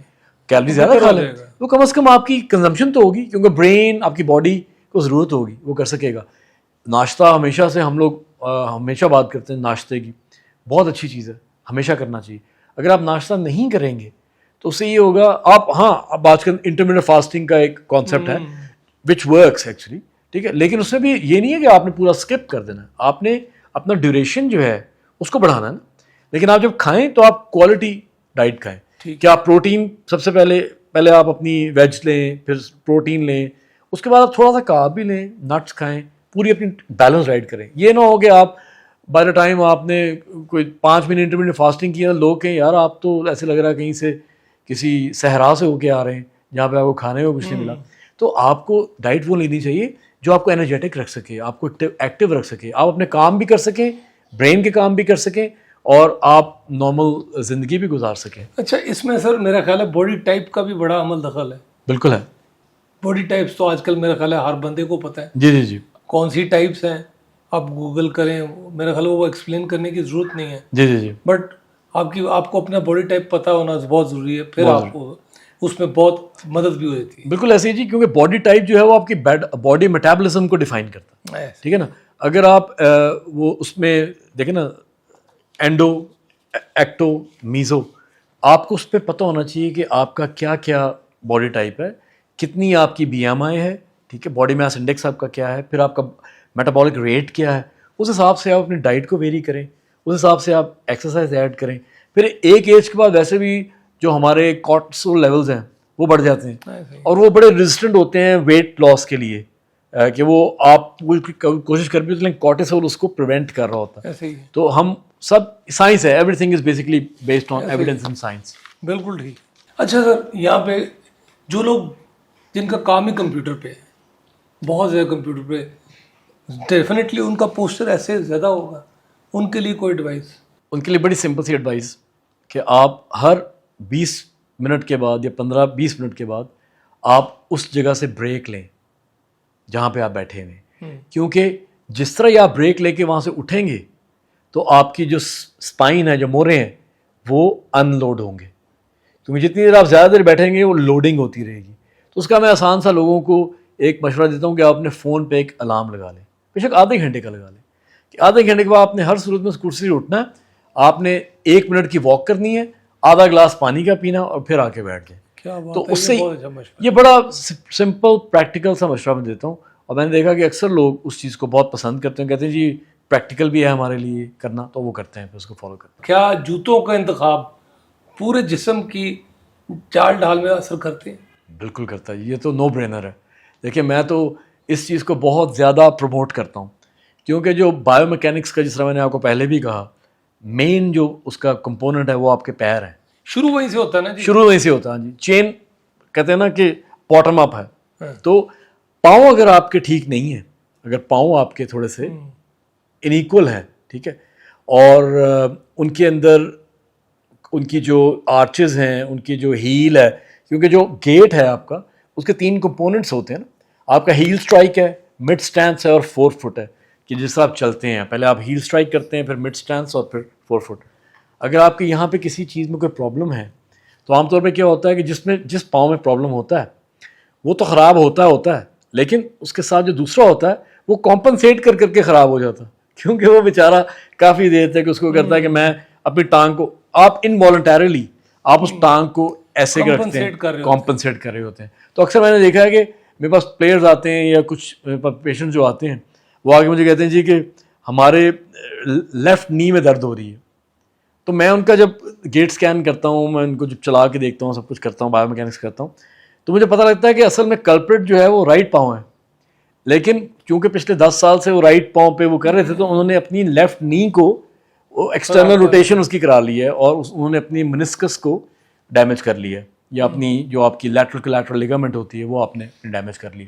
کیلوری زیادہ کھا لیں، تو کم از کم آپ کی کنزمپشن تو ہوگی، کیونکہ برین آپ کی باڈی کو ضرورت ہوگی، وہ کر سکے گا. ناشتہ ہمیشہ سے ہم لوگ ہمیشہ بات کرتے ہیں ناشتے کی، بہت اچھی چیز ہے، ہمیشہ کرنا چاہیے. اگر آپ ناشتہ نہیں کریں گے تو اس سے یہ ہوگا، اب آج کل انٹرمیڈیٹ فاسٹنگ کا ایک کانسیپٹ ہے وچ ورکس ایکچولی، ٹھیک ہے، لیکن اس میں بھی یہ نہیں ہے کہ آپ نے پورا اسکپ کر دینا ہے، آپ نے اپنا ڈیوریشن جو ہے اس کو بڑھانا ہے نا. لیکن آپ جب کھائیں تو آپ کوالٹی ڈائٹ کھائیں، کہ آپ پروٹین سب سے پہلے آپ اپنی ویج لیں، پھر پروٹین لیں، اس کے بعد آپ تھوڑا سا کارب بھی لیں، نٹس کھائیں، پوری اپنی بیلنس ڈائٹ کریں. یہ نہ ہو کہ آپ بائی دا ٹائم آپ نے کوئی 5 منٹ انٹرمیڈیٹ فاسٹنگ کیا، لوگ کہیں یار آپ تو ایسے لگ رہا ہے کہیں سے کسی صحرا سے ہو کے آ رہے ہیں جہاں پہ آپ کو کھانے کو کچھ نہیں ملا. تو آپ کو ڈائٹ وہ لینی چاہیے جو آپ کو انرجیٹک رکھ سکے، آپ کو ایکٹیو رکھ سکے، آپ اپنے کام بھی کر سکیں، برین کے کام بھی کر سکیں، اور آپ نارمل زندگی بھی گزار سکیں. اچھا، اس میں سر میرا خیال ہے باڈی ٹائپ کا بھی بڑا عمل دخل ہے. بالکل ہے. باڈی ٹائپس تو آج کل میرا خیال ہے ہر بندے کو پتہ ہے. جی کون سی ٹائپس ہیں آپ گوگل کریں، میرا خیال ہے وہ ایکسپلین کرنے کی ضرورت نہیں ہے. جی بٹ آپ کو اپنا باڈی ٹائپ پتہ ہونا بہت ضروری ہے، پھر آپ کو اس میں بہت مدد بھی ہو جاتی ہے. بالکل ایسے ہی جی، کیونکہ باڈی ٹائپ جو ہے وہ آپ کی باڈی میٹابولزم کو ڈیفائن کرتا ہے، ٹھیک ہے نا. اگر آپ وہ اس میں دیکھیں نا، اینڈو، ایکٹو، میزو، آپ کو اس پہ پتہ ہونا چاہیے کہ آپ کا کیا کیا باڈی ٹائپ ہے، کتنی آپ کی BMI ہے، ٹھیک ہے، باڈی ماس انڈیکس آپ کا کیا ہے، پھر آپ کا میٹابولک ریٹ کیا ہے. اس حساب سے آپ اپنی ڈائٹ کو ویری کریں، اس حساب سے آپ ایکسرسائز ایڈ کریں. پھر ایک ایج کے بعد ویسے بھی جو ہمارے کورٹیسول لیولز ہیں وہ بڑھ جاتے ہیں، اور وہ بڑے ریزسٹنٹ ہوتے ہیں ویٹ لاس کے لیے، کہ وہ آپ کوشش کر بھی لیکن کورٹیسول اس کو پریونٹ کر رہا ہوتا ہے. تو ہم سب سائنس ہے، every thing is basically based on evidence and science. بالکل ٹھیک. اچھا سر، یہاں پہ جو لوگ جن کا کام ہی کمپیوٹر پہ ہے، بہت زیادہ کمپیوٹر پہ، ڈیفینیٹلی ان کا پوسچر ایسے زیادہ ہوگا، ان کے لیے کوئی ایڈوائس؟ ان کے لیے بڑی سمپل سی ایڈوائس کہ آپ ہر 20 منٹ کے بعد یا 15-20 منٹ کے بعد آپ اس جگہ سے بریک لیں جہاں پہ آپ بیٹھے ہوئے، کیونکہ جس طرح ہی آپ بریک لے کے وہاں سے اٹھیں گے تو آپ کی جو اسپائن ہے، جو موڑے ہیں، وہ ان لوڈ ہوں گے، کیونکہ جتنی دیر آپ زیادہ دیر بیٹھیں گے وہ لوڈنگ ہوتی رہے گی. تو اس کا میں آسان سا لوگوں کو ایک مشورہ دیتا ہوں کہ آپ اپنے فون پہ ایک الارم لگا لیں، بے شک آدھے گھنٹے کا لگا لیں، کہ آدھے گھنٹے کے بعد آپ نے ہر صورت میں اس کرسی سے اٹھنا ہے، آپ نے 1 منٹ کی واک کرنی ہے، آدھا گلاس پانی کا پینا اور پھر آ کے بیٹھ جائیں. تو اس سے یہ بڑا سمپل پریکٹیکل سا مشورہ میں دیتا ہوں، اور میں نے دیکھا کہ اکثر لوگ اس چیز کو بہت پسند کرتے ہیں، کہتے ہیں جی پریکٹیکل بھی ہے ہمارے لیے کرنا، تو وہ کرتے ہیں، پھر اس کو فالو کرتے ہیں. کیا جوتوں کا انتخاب پورے جسم کی چال ڈھال میں اثر کرتے ہیں؟ بالکل کرتا ہے، یہ تو نو برینر ہے. دیکھیں میں تو اس چیز کو بہت زیادہ پروموٹ کرتا ہوں، کیونکہ جو بایو میکینکس کا، جس طرح میں نے آپ کو پہلے بھی کہا، مین جو اس کا کمپوننٹ ہے وہ آپ کے پیر ہیں. شروع وہیں سے ہوتا ہے نا جی؟ شروع وہیں سے ہوتا ہے جی. چین کہتے ہیں نا کہ باٹم اپ ہے. تو پاؤں اگر آپ کے ٹھیک نہیں ہیں، اگر پاؤں آپ کے تھوڑے سے انیکول ہیں، ٹھیک ہے، اور ان کے اندر ان کی جو آرچز ہیں، ان کی جو ہیل ہے، کیونکہ جو گیٹ ہے آپ کا اس کے 3 کمپوننٹس ہوتے ہیں نا. آپ کا ہیل سٹرائک ہے، مڈ سٹینس ہے اور 4 فٹ ہے، کہ جس طرح آپ چلتے ہیں پہلے آپ ہیل سٹرائک کرتے ہیں، پھر مڈ سٹینس اور پھر 4 فٹ. اگر آپ کے یہاں پہ کسی چیز میں کوئی پرابلم ہے تو عام طور پہ کیا ہوتا ہے کہ جس پاؤں میں پرابلم ہوتا ہے وہ تو خراب ہوتا ہے، لیکن اس کے ساتھ جو دوسرا ہوتا ہے وہ کمپنسیٹ کر کے خراب ہو جاتا ہے، کیونکہ وہ بیچارہ کافی دیر تک اس کو کرتا ہے کہ میں اپنی ٹانگ کو، آپ انوالنٹیرلی آپ اس ٹانگ کو ایسے رکھتے ہیں، کمپنسیٹ کر رہے ہوتے ہیں. تو اکثر میں نے دیکھا ہے کہ میرے پاس پلیئرز آتے ہیں یا کچھ پیشنٹ جو آتے ہیں، وہ آگے مجھے کہتے ہیں جی کہ ہمارے لیفٹ نی میں درد ہو رہی ہے. تو میں ان کا جب گیٹ سکین کرتا ہوں، میں ان کو جب چلا کے دیکھتا ہوں، سب کچھ کرتا ہوں، بایو میکینکس کرتا ہوں، تو مجھے پتہ لگتا ہے کہ اصل میں کلپریٹ جو ہے وہ رائٹ پاؤں ہے، لیکن کیونکہ پچھلے 10 سال سے وہ رائٹ پاؤں پہ وہ کر رہے تھے، تو انہوں نے اپنی لیفٹ نی کو ایکسٹرنل روٹیشن اس کی کرا لی ہے، اور انہوں نے اپنی منسکس کو ڈیمیج کر لی ہے، یا اپنی جو آپ کی لیٹرل لیگامنٹ ہوتی ہے وہ آپ نے ڈیمیج کر لی.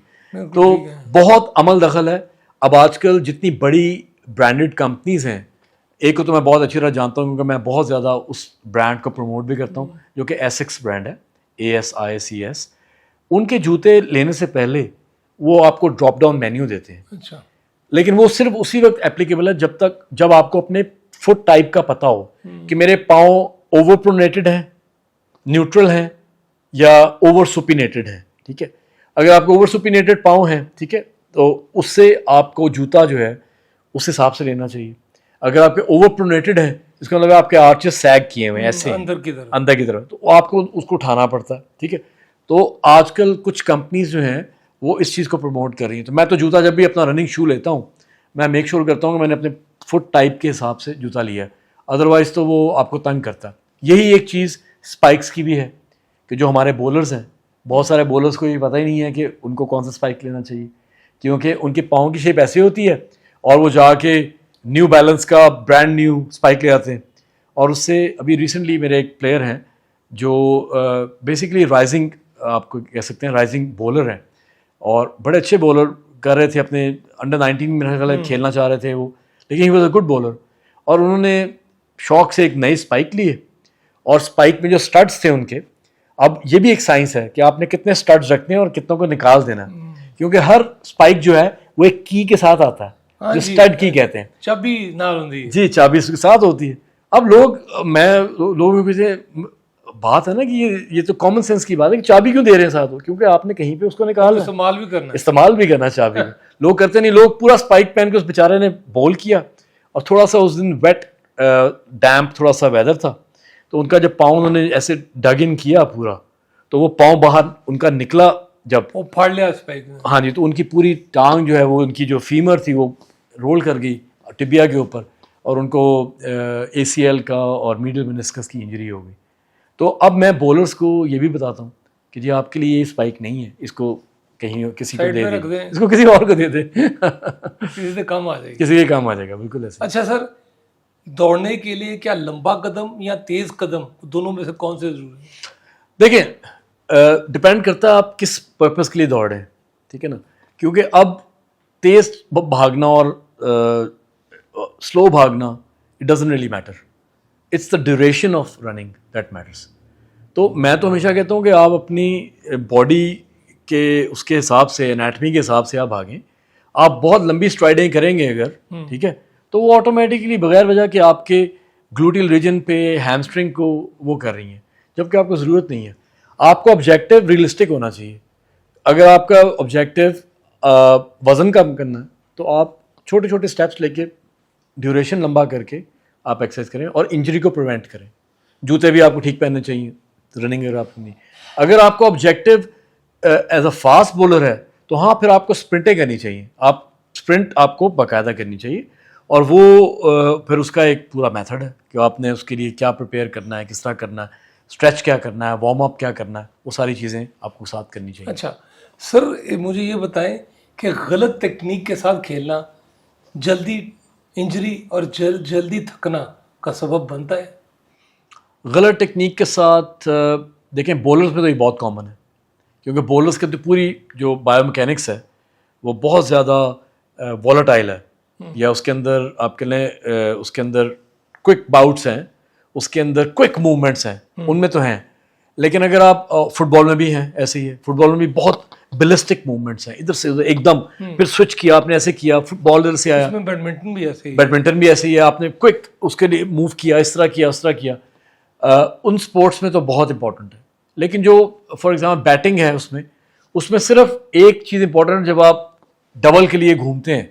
تو بہت عمل دخل ہے. اب آج کل جتنی بڑی برانڈڈ کمپنیز ہیں، ایک کو تو میں بہت اچھی طرح جانتا ہوں کیونکہ میں بہت زیادہ اس برانڈ کو پروموٹ بھی کرتا ہوں، جو کہ ایسکس برانڈ ہے، ASICS. ان کے جوتے لینے سے پہلے وہ آپ کو ڈراپ ڈاؤن مینیو دیتے ہیں. اچھا. لیکن وہ صرف اسی وقت اپلیکیبل ہے جب آپ کو اپنے فٹ ٹائپ کا پتہ ہو کہ میرے پاؤں اوور پرونیٹڈ ہیں، نیوٹرل ہیں، یا اوور سپینیٹڈ ہیں. ٹھیک ہے، اگر آپ کو اوور سپینیٹڈ پاؤں ہیں، ٹھیک ہے، تو اس سے آپ کو جوتا جو ہے اس حساب سے لینا چاہیے. اگر آپ کے اوور پرونیٹڈ ہیں، اس کا مطلب آپ کے آرچز سیگ کیے ہوئے ہیں ایسے اندر کی طرف، تو آپ کو اس کو اٹھانا پڑتا ہے. ٹھیک ہے، تو آج کل کچھ کمپنیز جو ہیں وہ اس چیز کو پروموٹ کر رہی ہیں. تو میں تو جوتا جب بھی اپنا رننگ شو لیتا ہوں، میں میک شور کرتا ہوں کہ میں نے اپنے فٹ ٹائپ کے حساب سے جوتا لیا ہے، ادروائز تو وہ آپ کو تنگ کرتا ہے. یہی ایک چیز اسپائکس کی بھی ہے کہ جو ہمارے بولرز ہیں، بہت سارے بولرز کو یہ پتہ ہی نہیں ہے کہ ان کو کون سا اسپائک لینا چاہیے، کیونکہ ان کے پاؤں کی شیپ ایسی ہوتی ہے اور وہ جا کے نیو بیلنس کا برانڈ نیو اسپائک لے آتے ہیں. اور اس سے ابھی ریسنٹلی میرے ایک پلیئر ہیں جو بیسکلی رائزنگ، آپ کو کہہ سکتے ہیں رائزنگ بولر ہیں، اور بڑے اچھے بولر کر رہے تھے، اپنے انڈر 19 میرا خیال ہے کھیلنا چاہ رہے تھے وہ، لیکن ہی واز اے گڈ بولر. اور انہوں نے شوق سے ایک نئی اسپائک لی ہے، اور اسپائک میں جو اسٹڈس تھے ان کے، اب یہ بھی ایک سائنس ہے کہ آپ نے کتنے اسٹڈس رکھنے ہیں اور کتنوں کو نکال دینا ہے، کیونکہ ہر اسپائک جو ہے وہ ایک کی کے ساتھ آتا ہے، جو اسٹڈ کی کہتے ہیں، چابی نال ہوندی ہے جی چابی اس کے ساتھ ہوتی ہے. اب لوگوں کے پیچھے بات ہے نا کہ یہ تو کامن سینس کی بات ہے کہ چابی کیوں دے رہے ہیں ساتھ ہو، کیونکہ آپ نے کہیں پہ اس کو نکالنا، استعمال بھی کرنا چابی کا. لوگ کرتے نہیں، لوگ پورا اسپائک پہن کے، اس بیچارے نے بول کیا، اور تھوڑا سا اس دن ویٹ ڈیمپ تھوڑا سا ویدر تھا، تو ان کا جب پاؤں انہوں نے ایسے ڈگ ان کیا پورا، تو وہ پاؤں باہر ان کا نکلا، جب وہ پھاڑ لیا اسپائک نے. ہاں جی، تو ان کی پوری ٹانگ جو ہے وہ، ان کی جو فیمر تھی وہ رول کر گئی ٹبیا کے اوپر، اور ان کو ACL کا اور میڈل منسکس کی انجری ہو گئی. تو اب میں بولرز کو یہ بھی بتاتا ہوں کہ جی آپ کے لیے یہ اسپائک نہیں ہے، اس کو کہیں کسی کو دے دیں، اس کو کسی اور کو دے دیں، کسی سے کام آ جائے گا، کسی کے کام آ جائے گا. بالکل ایسے. اچھا سر، دوڑنے کے لیے کیا لمبا قدم یا تیز قدم، دونوں میں سے کون سے ضروری ہے؟ دیکھیں ڈپینڈ کرتا ہے آپ کس پرپز کے لیے دوڑ رہے ہیں. ٹھیک ہے نا، کیونکہ اب تیز بھاگنا اور سلو بھاگنا it doesn't really matter, it's the duration of running that matters. تو میں تو ہمیشہ کہتا ہوں کہ آپ اپنی باڈی کے اس کے حساب سے انیٹمی کے حساب سے آپ بھاگیں, آپ بہت لمبی اسٹرائڈیں کریں گے اگر, ٹھیک ہے, تو وہ آٹومیٹکلی بغیر وجہ کہ آپ کے گلوٹیل ریجن پہ ہیمسٹرنگ کو وہ کر رہی ہیں, جبکہ آپ کو ضرورت نہیں ہے. آپ کو آبجیکٹیو ریئلسٹک ہونا چاہیے. اگر آپ کا آبجیکٹیو وزن کم کرنا ہے تو آپ چھوٹے چھوٹے اسٹیپس لے کے ڈیوریشن لمبا کر کے آپ ایکسرسائز کریں اور انجری کو پریونٹ کریں. جوتے بھی آپ کو ٹھیک پہننے چاہیے, رننگ اگر آپ نہیں. اگر آپ کو objective as a fast bowler ہے تو ہاں پھر آپ کو اسپرنٹیں کرنی چاہیے, آپ اسپرنٹ آپ کو باقاعدہ کرنی چاہیے, اور وہ پھر اس کا ایک پورا میتھڈ ہے کہ آپ نے اس کے لیے کیا پریپیئر کرنا ہے, کس طرح کرنا ہے, اسٹریچ کیا کرنا ہے, وارم اپ کیا کرنا ہے, وہ ساری چیزیں آپ کو ساتھ کرنی چاہیے. اچھا سر, مجھے یہ بتائیں کہ غلط ٹیکنیک کے ساتھ کھیلنا جلدی انجری اور جلدی تھکنا کا سبب بنتا ہے؟ غلط ٹیکنیک کے ساتھ دیکھیں بولرز میں تو یہ بہت کامن ہے, کیونکہ بولرز کے تو پوری جو بایو میکینکس ہے وہ بہت زیادہ والیٹائل ہے, یا اس کے اندر آپ کہہ لیں اس کے اندر کوئک باؤٹس ہیں, اس کے اندر کوئک موومنٹس ہیں, ان میں تو ہیں. لیکن اگر آپ فٹ بال میں بھی ہیں ایسے ہی ہے, فٹ بال میں بھی بہت بلسٹک موومنٹس ہیں, ادھر سے ادھر ایک دم, پھر سوئچ کیا آپ نے ایسے کیا, فٹ بال ادھر سے آیا, بیڈمنٹن بھی ایسے ہی, بیڈمنٹن بھی ایسے ہی ہے, آپ نے کوئک اس کے لیے موو کیا, اس طرح کیا, اس طرح کیا. ان سپورٹس میں تو بہت امپورٹنٹ ہے. لیکن جو فار ایگزامپل بیٹنگ ہے اس میں صرف ایک چیز امپورٹنٹ, جب آپ ڈبل کے لیے گھومتے ہیں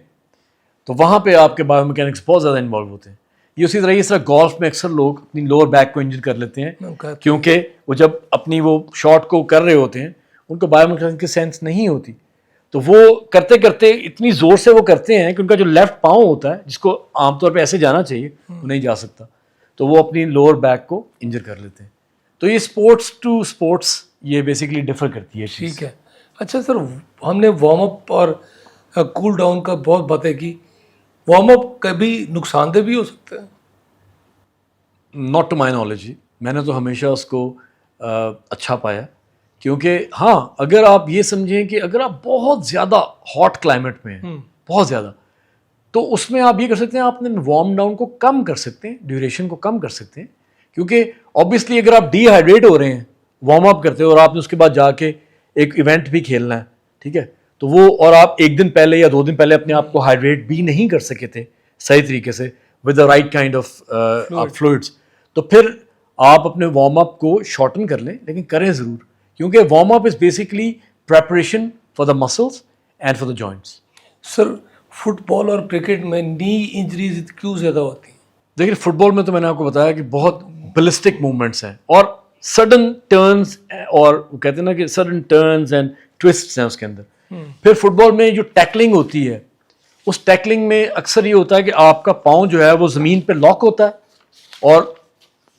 تو وہاں پہ آپ کے بایو میکینکس بہت زیادہ انوالو ہوتے ہیں. یہ اسی طرح گولف میں اکثر لوگ اپنی لوور بیک کو انجر کر لیتے ہیں, کیونکہ وہ جب اپنی وہ شاٹ کو کر رہے ہوتے ہیں ان کو بایو میکینکس کی سینس نہیں ہوتی, تو وہ کرتے کرتے اتنی زور سے وہ کرتے ہیں کہ ان کا جو لیفٹ پاؤں ہوتا ہے, جس کو عام طور پہ ایسے جانا چاہیے, وہ نہیں جا سکتا, تو وہ اپنی لوور بیک کو انجر کر لیتے ہیں. تو یہ اسپورٹس ٹو اسپورٹس یہ بیسیکلی ڈفر کرتی ہے. ٹھیک ہے. اچھا سر, ہم نے وارم اپ اور کول ڈاؤن کا بہت باتیں کی, وارم اپ کبھی نقصان دہ بھی ہو سکتا ہے؟ ناٹ ٹو مائی نالج, میں نے تو ہمیشہ اس کو اچھا پایا, کیونکہ ہاں اگر آپ یہ سمجھیں کہ اگر آپ بہت زیادہ ہاٹ کلائمیٹ میں ہیں, بہت زیادہ, تو اس میں آپ یہ کر سکتے ہیں, آپ نے وارم ڈاؤن کو کم کر سکتے ہیں, ڈیوریشن کو کم کر سکتے ہیں, کیونکہ آبویسلی اگر آپ ڈی ہائیڈریٹ ہو رہے ہیں وارم اپ کرتے ہو اور آپ نے اس کے بعد جا کے ایک ایونٹ بھی کھیلنا ہے, ٹھیک ہے, تو وہ اور آپ ایک دن پہلے یا 2 دن پہلے اپنے آپ کو ہائیڈریٹ بھی نہیں کر سکے تھے صحیح طریقے سے with the right kind of fluids, تو پھر آپ اپنے وارم اپ کو شارٹن کر لیں, لیکن کریں ضرور, کیونکہ warm up is basically preparation for the muscles and for the joints. Sir football اور کرکٹ میں نی انجریز کیوں زیادہ ہوتی ہیں؟ دیکھیے فٹ بال میں تو میں نے آپ کو بتایا کہ بہت بلسٹک موومنٹس ہیں اور سڈن ٹرنز, اور وہ کہتے ہیں نا کہ سڈن ٹرنز اینڈ ٹوسٹس ہیں اس کے اندر. پھر فٹ بال میں جو ٹیکلنگ ہوتی ہے, اس ٹیکلنگ میں اکثر یہ ہوتا ہے کہ آپ کا پاؤں جو ہے وہ زمین پہ لاک ہوتا ہے اور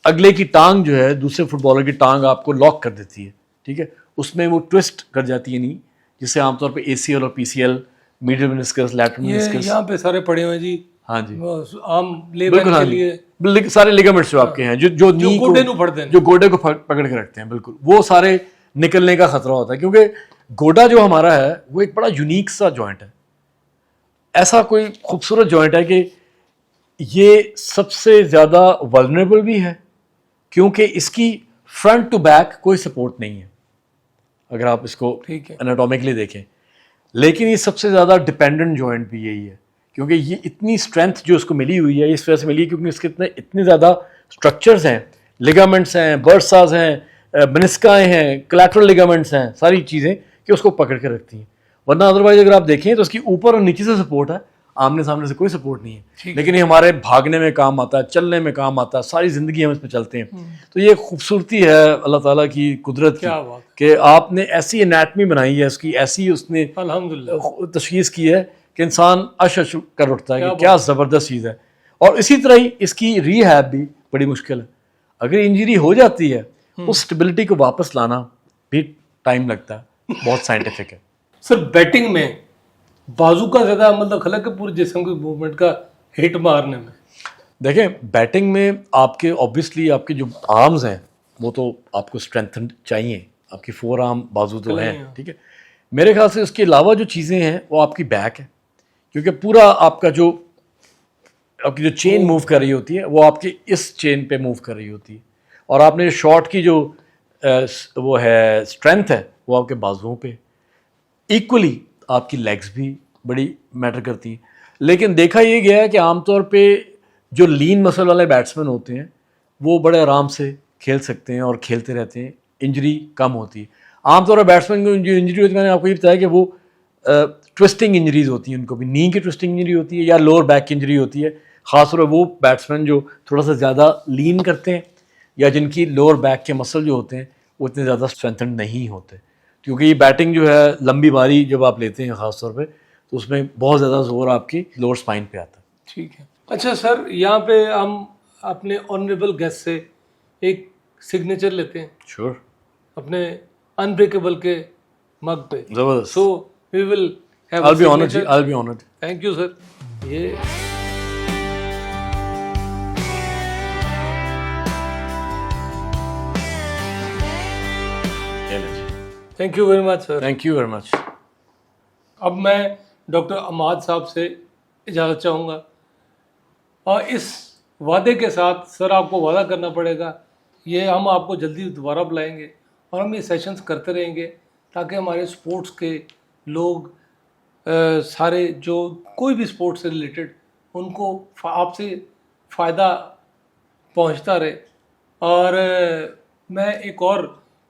اگلے کی ٹانگ جو ہے دوسرے فٹ بالر کی ٹانگ آپ کو لاک کر دیتی ہے, ٹھیک ہے, اس میں وہ ٹوسٹ کر جاتی ہے نہیں, جسے عام طور پہ ACL اور PCL, میڈیل منسکس, لیٹرل منسکس, یہاں پہ سارے پڑے ہوئے جی. ہاں جی, عام لیبر کے لیے سارے لیگامنٹس جو آپ کے ہیں جو گوڈے کو پکڑ کے رکھتے ہیں, بالکل وہ سارے نکلنے کا خطرہ ہوتا ہے, کیونکہ گوڈا جو ہمارا ہے وہ ایک بڑا یونیک سا جوائنٹ ہے, ایسا کوئی خوبصورت جوائنٹ ہے کہ یہ سب سے زیادہ ولنریبل بھی ہے, کیونکہ اس کی فرنٹ ٹو بیک کوئی سپورٹ نہیں ہے اگر آپ اس کو اناٹومیکلی دیکھیں, لیکن یہ سب سے زیادہ ڈپینڈنٹ جوائنٹ بھی یہی ہے, کیونکہ یہ اتنی اسٹرینتھ جو اس کو ملی ہوئی ہے اس وجہ سے ملی ہے کیونکہ اس کے اتنے زیادہ اسٹرکچرز ہیں, لیگامنٹس ہیں, برساز ہیں, منسکائیں ہیں, کلیٹرل لیگامنٹس ہیں, ساری چیزیں کہ اس کو پکڑ کے رکھتی ہیں. ورنہ ادروائز اگر آپ دیکھیں تو اس کی اوپر اور نیچے سے سپورٹ ہے, آمنے سامنے سے کوئی سپورٹ نہیں ہے, لیکن یہ ہمارے بھاگنے میں کام آتا ہے, چلنے میں کام آتا ہے, ساری زندگی ہم اس پہ چلتے ہیں. تو یہ خوبصورتی ہے اللہ تعالیٰ کی قدرت کی کہ آپ نے ایسی انیٹمی بنائی ہے اس کی, ایسی اس نے الحمدللہ تشخیص کی ہے کہ انسان اش کر اٹھتا ہے کہ کیا زبردست چیز ہے. اور اسی طرح ہی اس کی ری ہیب بھی بڑی مشکل ہے, اگر انجری ہو جاتی ہے اس اسٹیبلٹی کو واپس لانا بھی ٹائم لگتا ہے, بہت سائنٹیفک ہے. سر بیٹنگ میں بازو کا زیادہ عمل دخل ہے کہ پورے جسم کے موومنٹ کا ہٹ مارنے میں؟ دیکھیں بیٹنگ میں آپ کے اوبیسلی آپ کے جو آرمز ہیں وہ تو آپ کو اسٹرینتھن چاہیے, آپ کی 4 آرم بازو تو ہیں, ٹھیک ہے. میرے خیال سے اس کے علاوہ جو چیزیں ہیں وہ آپ کی بیک ہے, کیونکہ پورا آپ کا جو آپ کی جو چین موو کر رہی ہوتی ہے وہ آپ کی اس چین پہ موو کر رہی ہوتی ہے, اور آپ نے شاٹ کی جو وہ ہے اسٹرینتھ ہے وہ آپ کے بازوؤں پہ. ایکولی آپ کی لیگس بھی بڑی میٹر کرتی ہیں. لیکن دیکھا یہ گیا ہے کہ عام طور پہ جو لین مسل والے بیٹسمین ہوتے ہیں وہ بڑے آرام سے کھیل سکتے ہیں اور کھیلتے رہتے ہیں, انجری کم ہوتی ہے. عام طور پر بیٹسمین کو جو انجری ہوتی ہے, میں نے آپ کو یہ بتایا کہ وہ ٹوسٹنگ انجریز ہوتی ہیں, ان کو بھی نی کی ٹوسٹنگ انجری ہوتی ہے یا لوور بیک کی انجری ہوتی ہے. خاص طور پر وہ بیٹسمین جو تھوڑا سا زیادہ لین کرتے ہیں یا جن کی لوور بیک کے مسل جو ہوتے ہیں وہ اتنے زیادہ اسٹرینتھنڈ نہیں ہوتے, کیونکہ یہ بیٹنگ جو ہے لمبی باری جب آپ لیتے ہیں خاص طور پہ تو اس میں بہت زیادہ زور آپ کی لوور اسپائن پہ آتا ہے. ٹھیک ہے. اچھا سر, یہاں پہ ہم اپنے آنریبل گیسٹ سے ایک سگنیچر لیتے ہیں شور, اپنے انبریکیبل کے مگ پہ. زبردست. So we will have I'll be honored جی, I'll be honored. Thank you sir. یہ thank you very much sir. Thank you very much. اب میں ڈاکٹر عماد صاحب سے اجازت چاہوں گا, اور اس وعدے کے ساتھ سر آپ کو وعدہ کرنا پڑے گا, یہ ہم آپ کو جلدی دوبارہ بلائیں گے اور ہم یہ سیشنز کرتے رہیں گے تاکہ ہمارے اسپورٹس کے لوگ سارے جو کوئی بھی اسپورٹس سے ریلیٹڈ ان کو آپ سے فائدہ پہنچتا رہے. اور میں ایک اور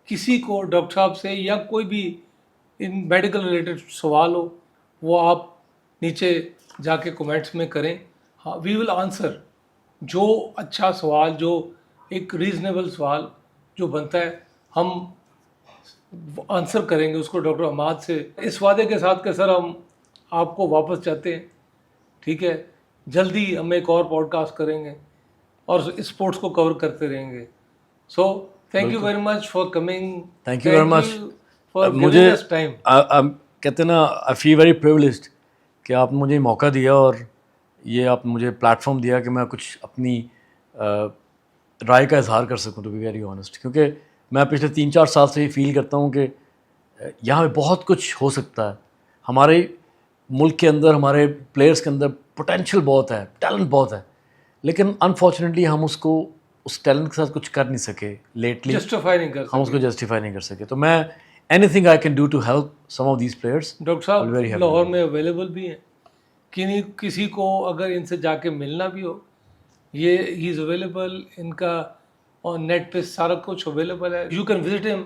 کسی کو ڈاکٹر صاحب سے یا کوئی بھی ان میڈیکل ریلیٹڈ سوال ہو وہ آپ نیچے جا کے کومنٹس میں کریں. ہاں, وی ول آنسر جو اچھا سوال, جو ایک ریزنیبل سوال جو بنتا ہے ہم آنسر کریں گے اس کو ڈاکٹر عماد سے, اس وعدے کے ساتھ کہ سر ہم آپ کو واپس چاہتے ہیں. ٹھیک ہے, جلدی ہم ایک اور پوڈ کاسٹ کریں گے اور اسپورٹس کو کور کرتے رہیں گے. So thank you very much for coming. Thank you very much. For مجھے گیونگ اس ٹائم. کہتے ہیں نا, آئی فیل ویری پریولیجڈ کہ آپ نے مجھے موقع دیا اور یہ آپ نے مجھے پلیٹ فارم دیا کہ میں کچھ اپنی رائے کا اظہار کر سکوں, ٹو بی ویری آنیسٹ. کیونکہ میں پچھلے 3-4 سال سے یہ فیل کرتا ہوں کہ یہاں پہ بہت کچھ ہو سکتا ہے. ہمارے ملک کے اندر, ہمارے پلیئرس کے اندر پوٹینشیل بہت ہے, ٹیلنٹ بہت ہے, لیکن انفارچونیٹلی ہم اس کو اس ٹیلنٹ کے ساتھ کچھ کر نہیں سکے لیٹلی, جسٹیفائی نہیں کر ہم اس کو جسٹیفائی نہیں کر سکے. تو میں anything I can do to help some of these players. Doctor صاحب لاہور میں اویلیبل بھی ہیں, کسی کو اگر ان سے جا کے ملنا بھی ہو, یہ ہی از اویلیبل, ان کا آن نیٹ پہ سارا کچھ اویلیبل ہے, یو کین وزٹ ہم.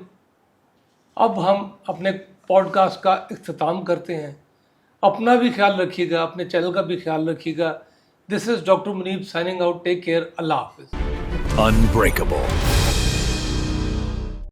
اب ہم اپنے پوڈ کاسٹ کا اختتام کرتے ہیں. اپنا بھی خیال رکھیے گا, اپنے چینل کا بھی خیال رکھیے گا. This is doctor Muneeb signing out. Take care. اللہ حافظ. Unbreakable.